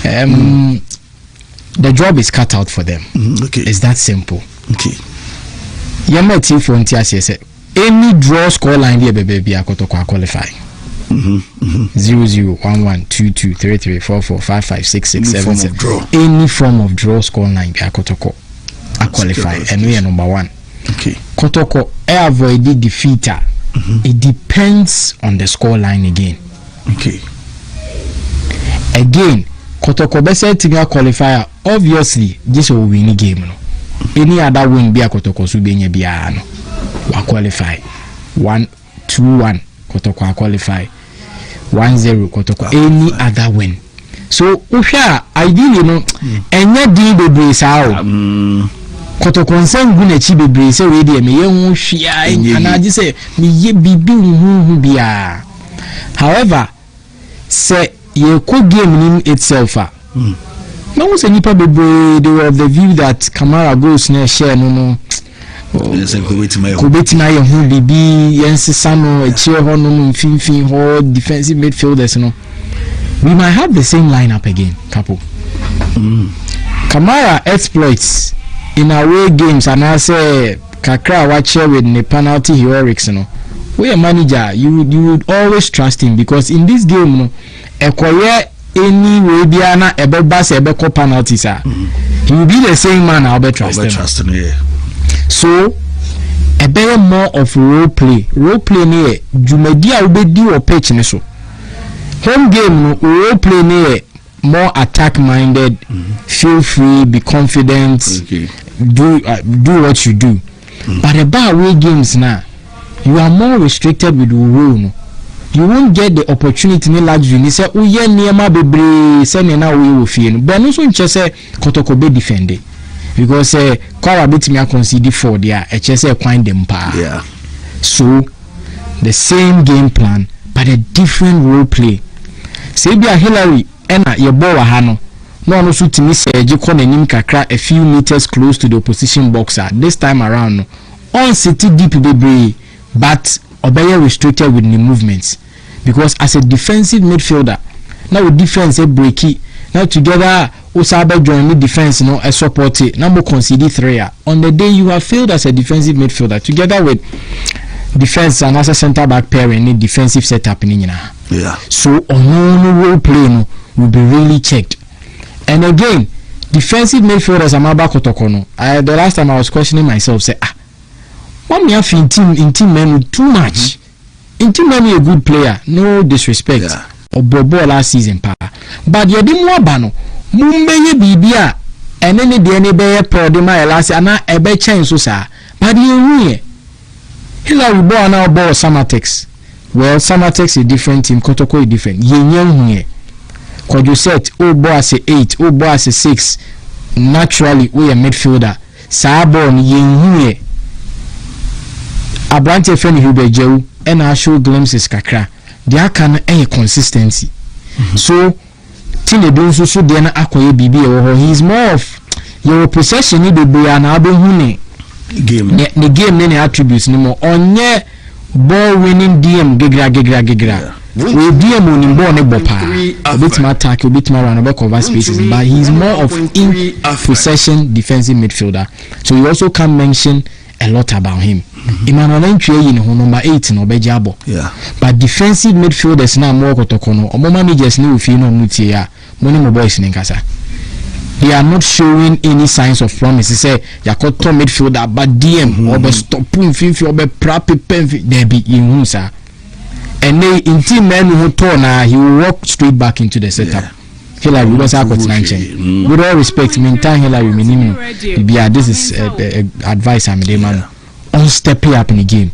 think, the job is cut out for them. Okay. It's that simple. Okay. Yama team frontier says any draw score line there baby Kotoko qualify. 0-0, 1-1, 2-2, 3-3, 4-4, 5-5, 6-6, 7-7. Any form of draw score line be Kotoko qualify and we are number 1. Okay. Kotoko avoid the defeater. It depends on the score line again. Okay. Again, Kotoko best team qualifier obviously this will win the game. No? Any other win be a Kotoko so be no wa qualify 1-2-1 Kotoko qualify 1-0 Kotoko any other win. So usha ideally no enya din bebre sao Kotoko nsan gu na chi bebre se we dey me yen hwia anaje se me ye bibi hu bia. However, say ye ko game itself no was any probably they were of the view that Kamara goes near share no Kubetima who be Yensano, a chair honor, Finfin, or defensive midfielders. No, we might have the same lineup again, couple. Kamara exploits in away games, and I say Kakra watch with the penalty heroics. No, we a manager, you would always trust him because in this game, no, Ekoye any way Biana Ebebas Ebeko penalties are. He will be the same man. I'll be trusting. So a better more of role play near Jumedia Ubedi or pitch so. Home game no role play near more attack minded. Feel free, be confident, do what you do. But about away games now, you are more restricted with the role. No? You won't get the opportunity in large you say oh yeah near my baby send na we will feel but no so in say Kotoko be defend because Kwara bit me concede for there a say find them pa so the same game plan but a different role play say be a Hillary ena ye ball ha no no so timi say je ko nanim kakra a few meters close to the opposition boxer this time around no on city deep baby but Obey restricted with the movements because as a defensive midfielder now with defense a breaky now together Osabe join the defense no a support it now concede 3 on the day you have failed as a defensive midfielder together with defense and as a center back pair in defensive setup in so on role play no will be really checked and again defensive midfielders Amaba Kotoko no the last time I was questioning myself say one me have in team men too much. In team men a good player, no disrespect. Or Bobo last season pa. But you didn't want bano. Mumbe bibia and then the any bear prodima last and a be change so sa. But you Hillary Bo now ball Samatex. Well, Samatex is different team, Kotoko is different. Yen here. Could you set oh boy as a 8, oh boy as a 6. Naturally we a midfielder. Sabon yen here. Abrante Feni Hubejew and I show glimpses kakra. There can a consistency. So Tine Dunsu so Diana Akoye Bibi or he's more of your possession ni be an Abu game. The game any attributes no more on ye ball winning DM gigra. We DM on ball ne bopa. A bit more attack, a bit more run about cover spaces, but he's more of in possession defensive midfielder. So you also can mention a lot about him. Emmanuel Ntwe in number 8 no bejabo. But defensive midfielders na more kotokono. Omo managers ni ufi no mutie ya. Money mo boys ni nkasa. They are not showing any signs of promise. Say yakoto midfielder but DM or be stopun finfi or be prapi penfi there be in sir. And they in team men who turn he will walk straight back into the setup. Hillary was out with with all respect, maintain Hillary minimum. This is advice I'm a man on stepping up in the game.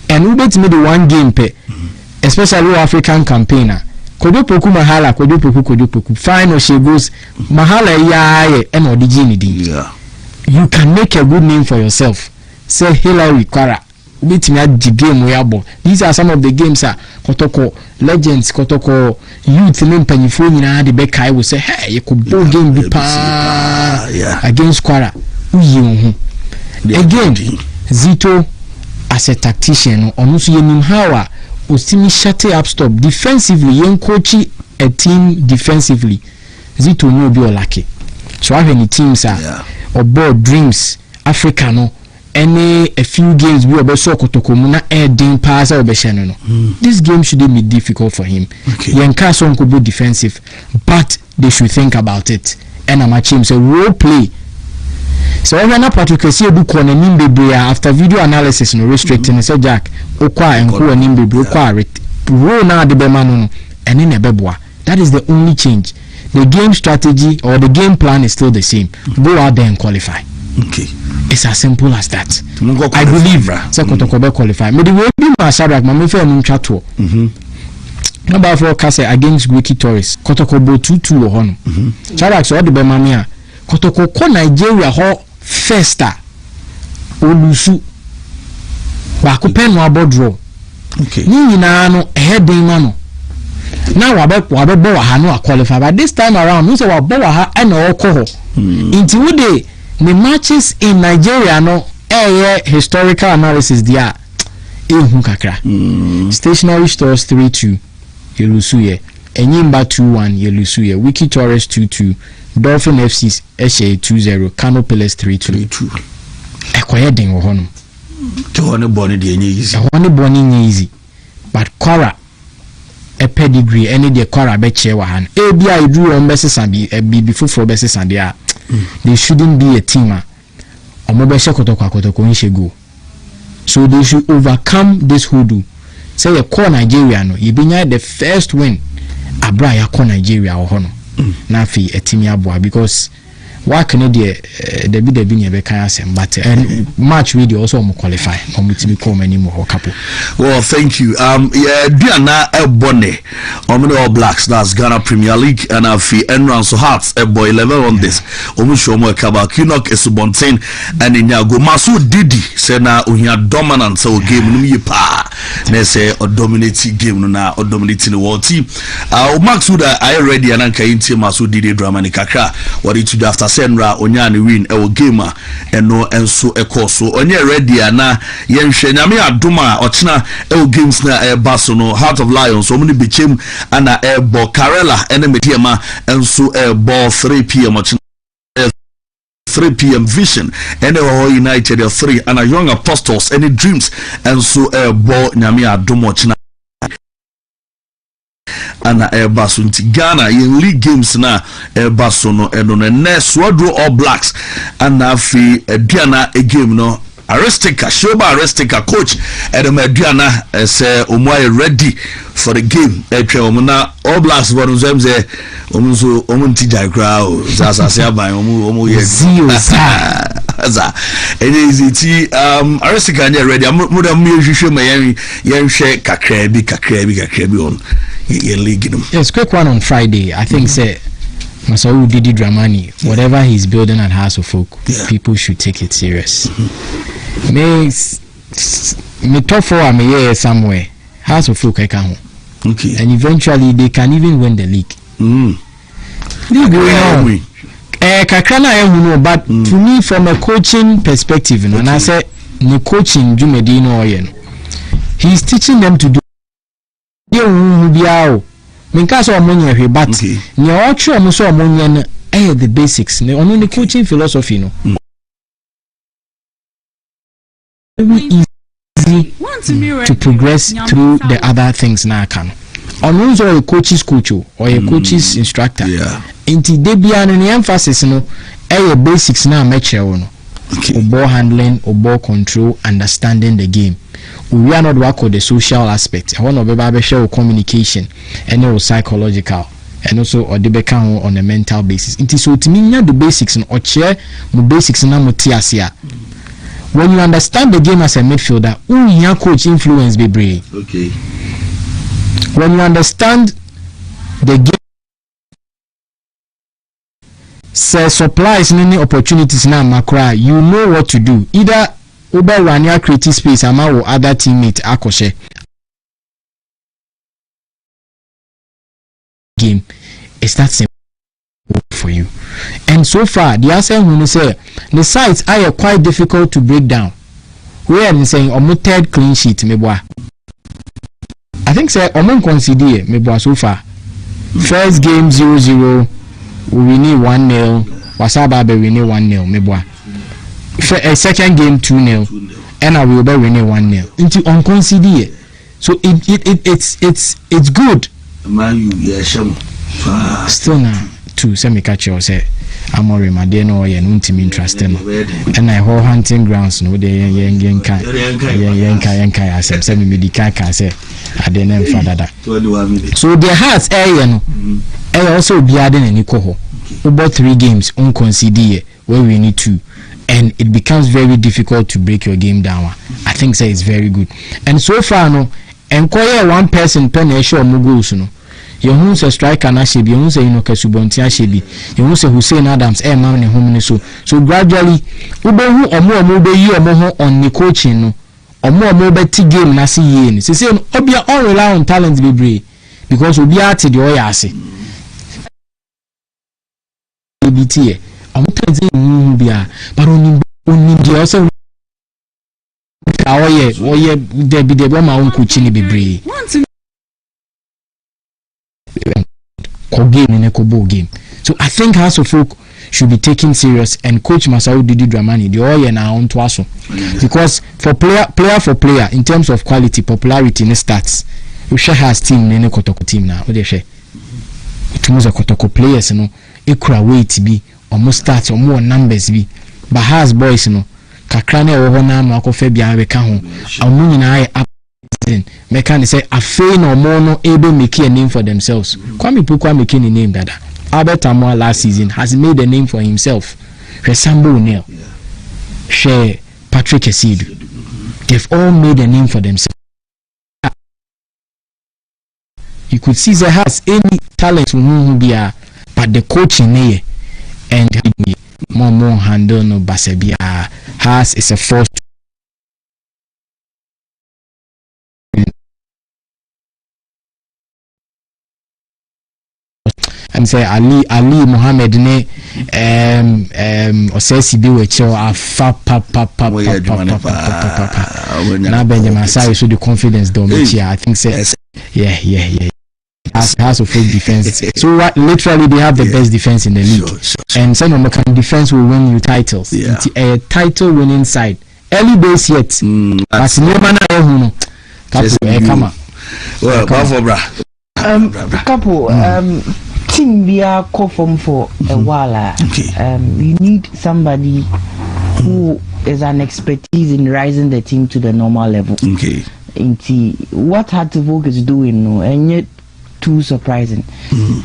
And we bet me the one game pay, especially African campaigner. Kodopoku Mahala, Kodopoku. Final she goes Mahala ya and or you can make a good name for yourself. Say Hillary Kwara. Beat me at the game we are. These are some of the games Kotoko legends, Kotoko youth in Penifuna, the Bekai will say, hey, you could go game against Kwara. Again, Zito as a tactician, almost Yenim Hawa, Ostimi shut up stop defensively, young coachy a team defensively. Zito no be lucky. So have any teams or board dreams, Africano. Any a few games we are so Kotokomuna adding pass or Beshano. This game shouldn't be difficult for him. Yankason could be defensive, but they should think about it. And I'm a team so role play. So I'm not particularly see a book on a nimbe after video analysis no restricting say Jack Okwa and Ko nimbe role now the bemano and in a beboa. That is the only change. The game strategy or the game plan is still the same. Go out there and qualify. It's as simple as that. I believe Kotoko qualify. Me the way be my Shadrach, my friend Mchato. Number 4 Kase against Gweki Torres. Kotoko bo 2-2 on. Shadrach so the Bemania. Kotoko ko Nigeria ho festa. Olusu. Ba ko pen no draw. Ni nyina no heading man no. Now wabe bo ha no qualify. But this time around, no say wabe ha and okọ ho. Inti wo dey the matches in Nigeria no historical analysis there. Ehu kakra. Stationary Stores 3-2. Yelusuye. Enyimba 2-1. Yelusuye. Wiki Torres 2-2. Dolphin FC Eshe 2-0. Kano Pillars 3-2. Ekoye den wo hono. To one boni de easy. One boni easy. But Kora a pedigree any de Kora be che wa han. Ebia idu on bese sabi before for bese sande a. They shouldn't be a team. Omo be kotoko nhego. So they should overcome this hoodoo. Say you call Nigeria no, you be the first win. Abra ya call Nigeria or hono. Na fi a team ya boy because why can the be near Bekayasem, but match video also qualify on which we call many more couple. Well, thank you. Yeah, Diana Ebone, All Blacks, that's Ghana Premier League, and I feel Enron so Hearts, a boy level on this. Omushomo Kaba, Kinok Esubontain, and in Yago Masu Didi, Sena, Unia dominant, so game Numipa, Nese, or dominating game now, or dominating the world team. Max Uda, I already and Anka Inti Masu Didi Dramani Kaka, what it should after Senra Onyani win ewo gamer eno enso ekoso onye ready ana yenhwe nyame adoma ochina ewo games na baso no Heart of Lions omuni bechem ana ebo Karela ene mediema enso ebo 3 p.m. ochina 3 p.m. Vision ene wo United 3 ana Young Apostles any Dreams enso ebo nyame adoma ochina ana Airbaso nti Ghana in league games na Airbaso no eno ne next All Blacks ana afi aduana a game no Aristica Shoba Aristica coach edem aduana say omoy ready for the game etwe omuna All Blacks won them say omunso omunti jagra o sasa se aban omu ye za eneziti Aristica nya ready mudam me hwehwe ma yenhwe kakra bi on yes, quick one on Friday. I think say Masau Didi Dramani, whatever he's building at House of Folk, people should take it serious. Me top 4 me somewhere. House of Folk I can. Okay. And eventually they can even win the league. League going Kakana I but to me from a coaching perspective, and I say the coaching Jumedino Oyen, he's teaching them to do biao minka so omonye hwe but ne ocho mo so omonye no the basics ne onu ne coaching philosophy no very easy to progress through the other things na aka no onu so a coach's coach or a coach's instructor inti de bia no emphasis no basics na meche no ball handling or ball control, understanding the game. We are not work on the social aspect. I want to be show communication and psychological and also or the become on a mental basis. It is so to me the basics and or share the basics na motiasia. When you understand the game as a midfielder, your coach influence be brave. Okay. When you understand the game, say supplies many opportunities now macra, you know what to do. Either over run your creative space ama or other teammate akoshe game. It's that simple for you. And so far the answer when say the sites are quite difficult to break down. We are saying third clean sheet meboa. I think say omon consider meboa so far. First game 0-0, we need 1-0. Wasaba be winning 1-0 meboa. Second game 2-0, and I will be winning 1-0. Into on consider. So it's good. Still now to semi catch you say I'm already my day no and ultimate interest and I whole hunting grounds no they yenka I said semi medical say I didn't father that. So their hearts no also be adding any coho about 3 games on consider where we need to, and it becomes very difficult to break your game down. I think say it's very good. And so far no enquire one person pen show goals no. You who say striker na shebi, you who say Kasubonti shebi, you who say Hussein Adams man ne home so gradually ubehu omo be yi omo ho on the coaching no omo be ti game na see ye ni say obia all rely on talent be brave because obi ati the oya ase BT omo talent bia but oni the also oye debi ma won coach ni bebre ko game ne ko ball game. So I think House of Folk should be taken serious, and Coach Masao Didi Dramani the all na on to aso, because for player in terms of quality, popularity and stats, we share has team ne Kotoko team now. What they share it was a Kotoko players ekura weight bi almost stats or more numbers bi, but has boys kakra na wo na ma akofia bia be ka ho amu nyina ai mechanic say afei no more no able make a name for themselves. Kwame Pukwa making a name that Albert Amoa last season has made a name for himself. Sambo O'Neil, Share Patrick Esidu, they've all made a name for themselves. You could see there has any talent who be but the coaching there and more handle no Basebia has is a force. And say Ali Mohammed ne osesi bi wecho afa pa na Benjamin Sai so the confidence don't I think say yeah has a full defense. So literally they have the best defense in the league. And some of them defense will win you titles. It's a title winning side. Early days yet. But no man come on. Well, couple team we are call for a while. You need somebody who is an expertise in rising the team to the normal level. What Hearts of Oak is doing, and yet too surprising.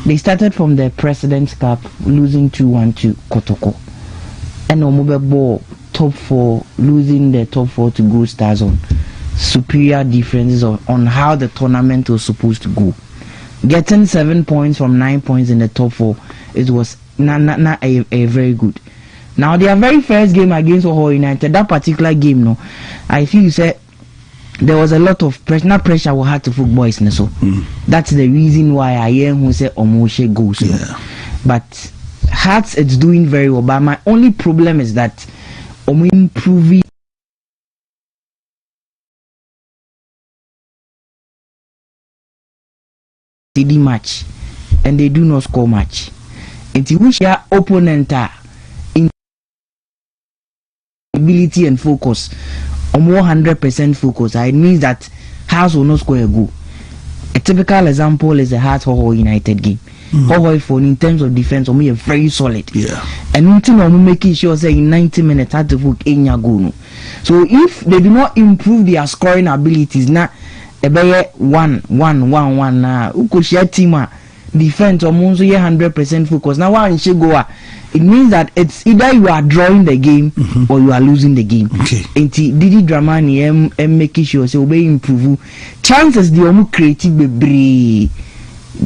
They started from the President's Cup losing 2-1 to Kotoko, and Omobe Ball top 4 losing the top 4 to Gold Stars on superior differences on how the tournament was supposed to go. Getting 7 points from 9 points in the top 4, it was not a very good. Now their very first game against Oho United, that particular game, no, I feel you said there was a lot of pressure. Not pressure we had to foot boys, so that's the reason why I am who say Omoshe goes. But Hearts, it's doing very well. But my only problem is that improving TD match and they do not score much. Until which your opponent are in ability and focus, or more 100% focus, it means that Hearts will not score a goal. A typical example is the Hearts Hoho United game. Hoho for in terms of defense, we are very solid. And until I'm making sure say in 90 minutes Hearts of Oak in goal. So if they do not improve their scoring abilities, now ebeye 1 na ukoshia team defense almost 100% focus. Now one go, it means that it's either you are drawing the game or you are losing the game. And Didi Dramani and making sure so we improve chances the omu creative be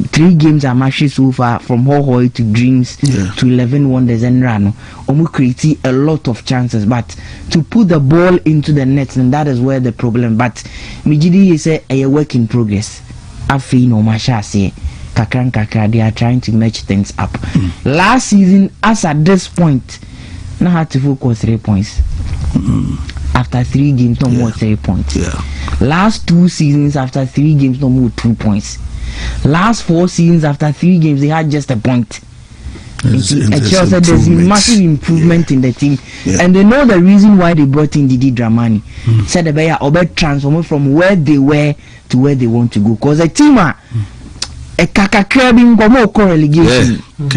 3 games are matches so far from Hohoi to Dreams to 11 Wonders and Rano. Omu create a lot of chances, but to put the ball into the net, and that is where the problem. But Mijidi is a work in progress. Afi no masha say kakra they are trying to match things up. Last season, as at this point, now had to focus 3 points. After 3 games, no more 3 points. Last 2 seasons, after 3 games, no more 2 points. Last 4 seasons, after 3 games, they had just a point. There's massive improvement in the team, and they know the reason why they brought in Didi Dramani. Said the Bayer Obed transform from where they were to where they want to go. Because the team a kakakrebi ngomo ko relegation. A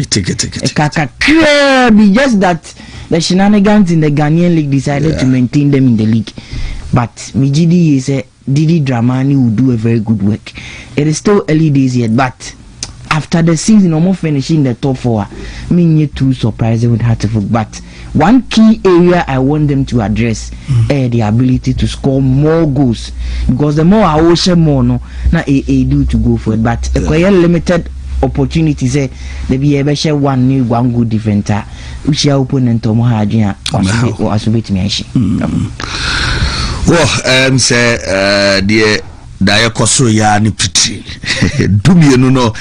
kakakrebi, just that the shenanigans in the Ghanaian league decided to maintain them in the league. But Mijidi is a Didi Dramani will do a very good work. It is still early days yet, but after the season, almost finishing the top 4, me too surprising with Hearts of Oak. But one key area I want them to address is the ability to score more goals, because the more I watch more, no, na a do to go for it. But a quite limited opportunity say they be able to share one good defender, which your opponent or Mohadria or Asubit Miashi. Well, say dear Daya Koso ya ni pretty Dumie no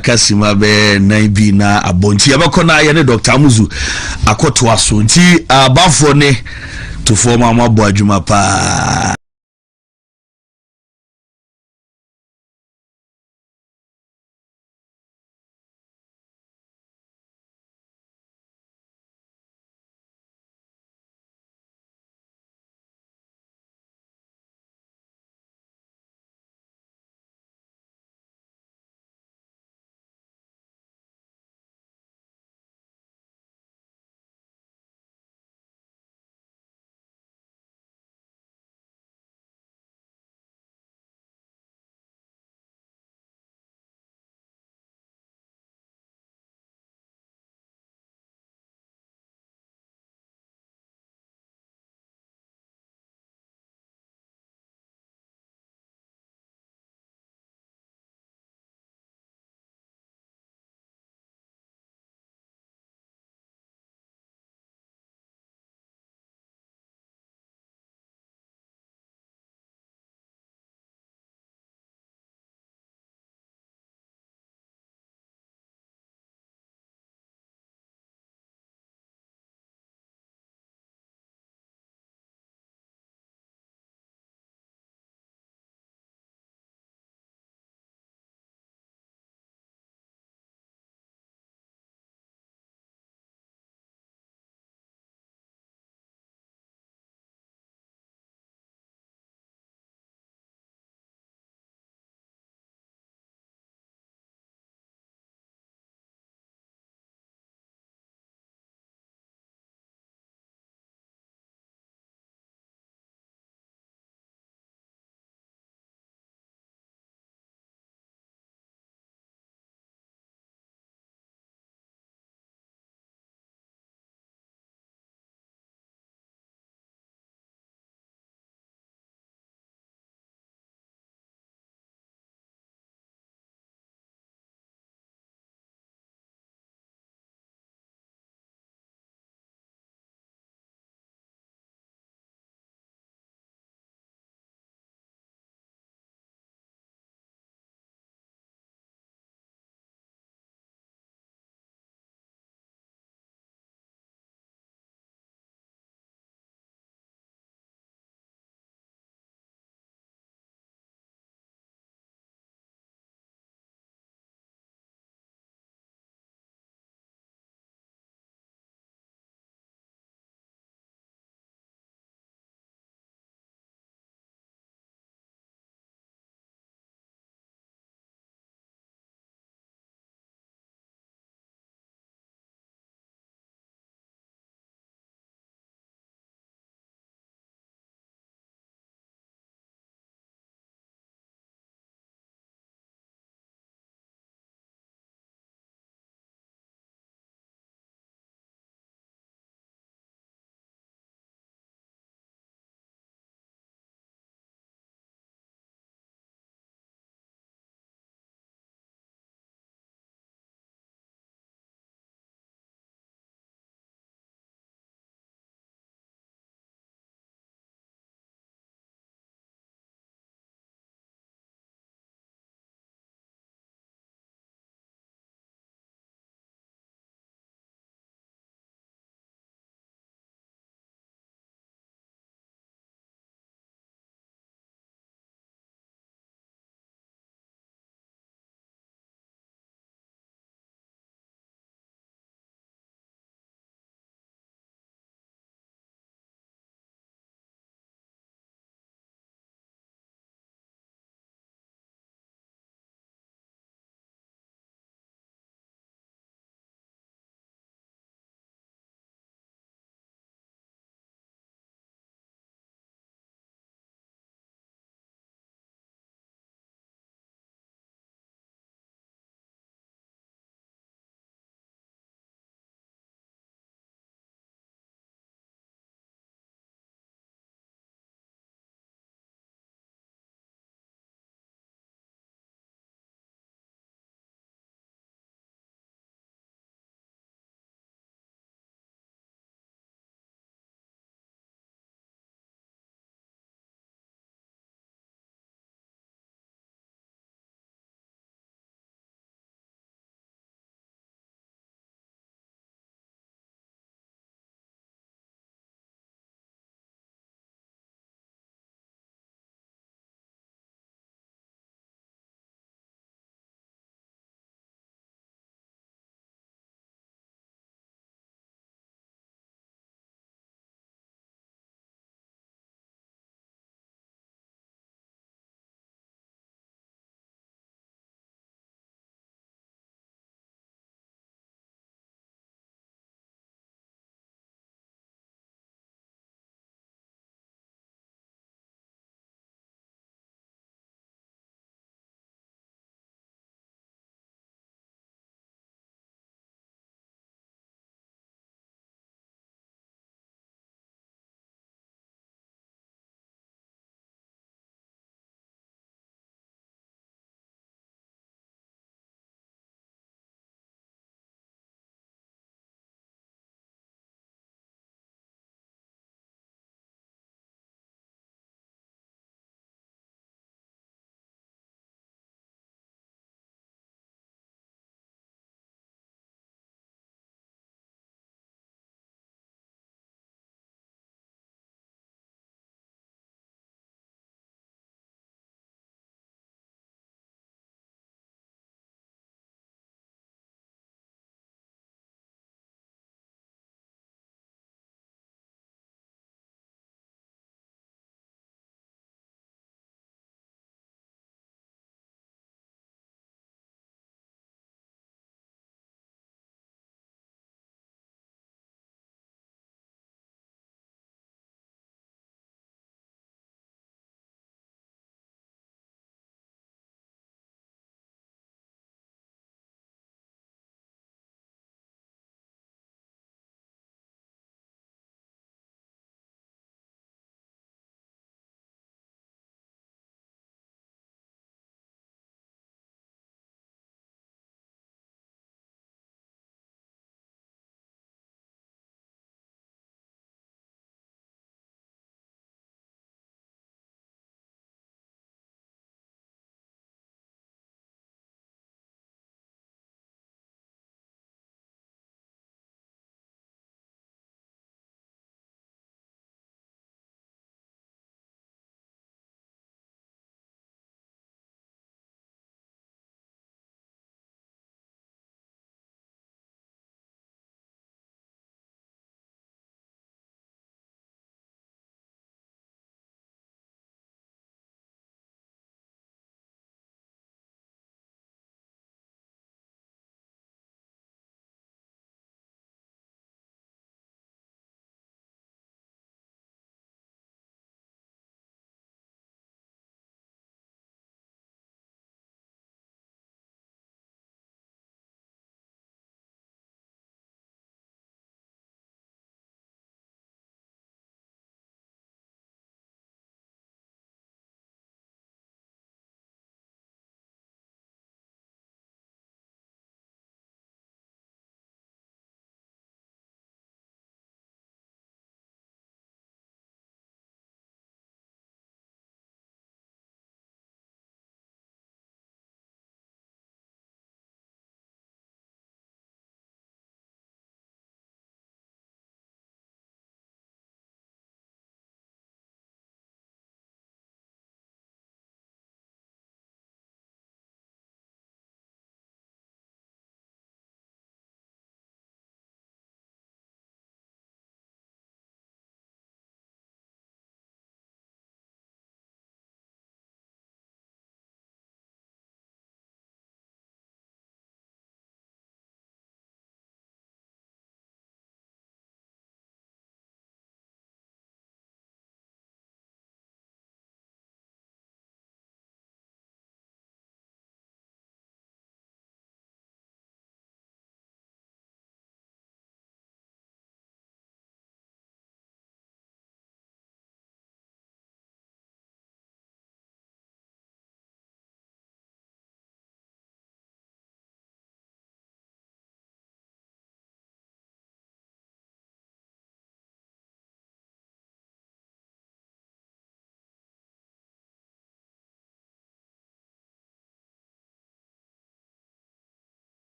kasima be na bi na abonti abakona ya ne Dr. Amuzu akoto aso nti abafo ne to form a boy juma pa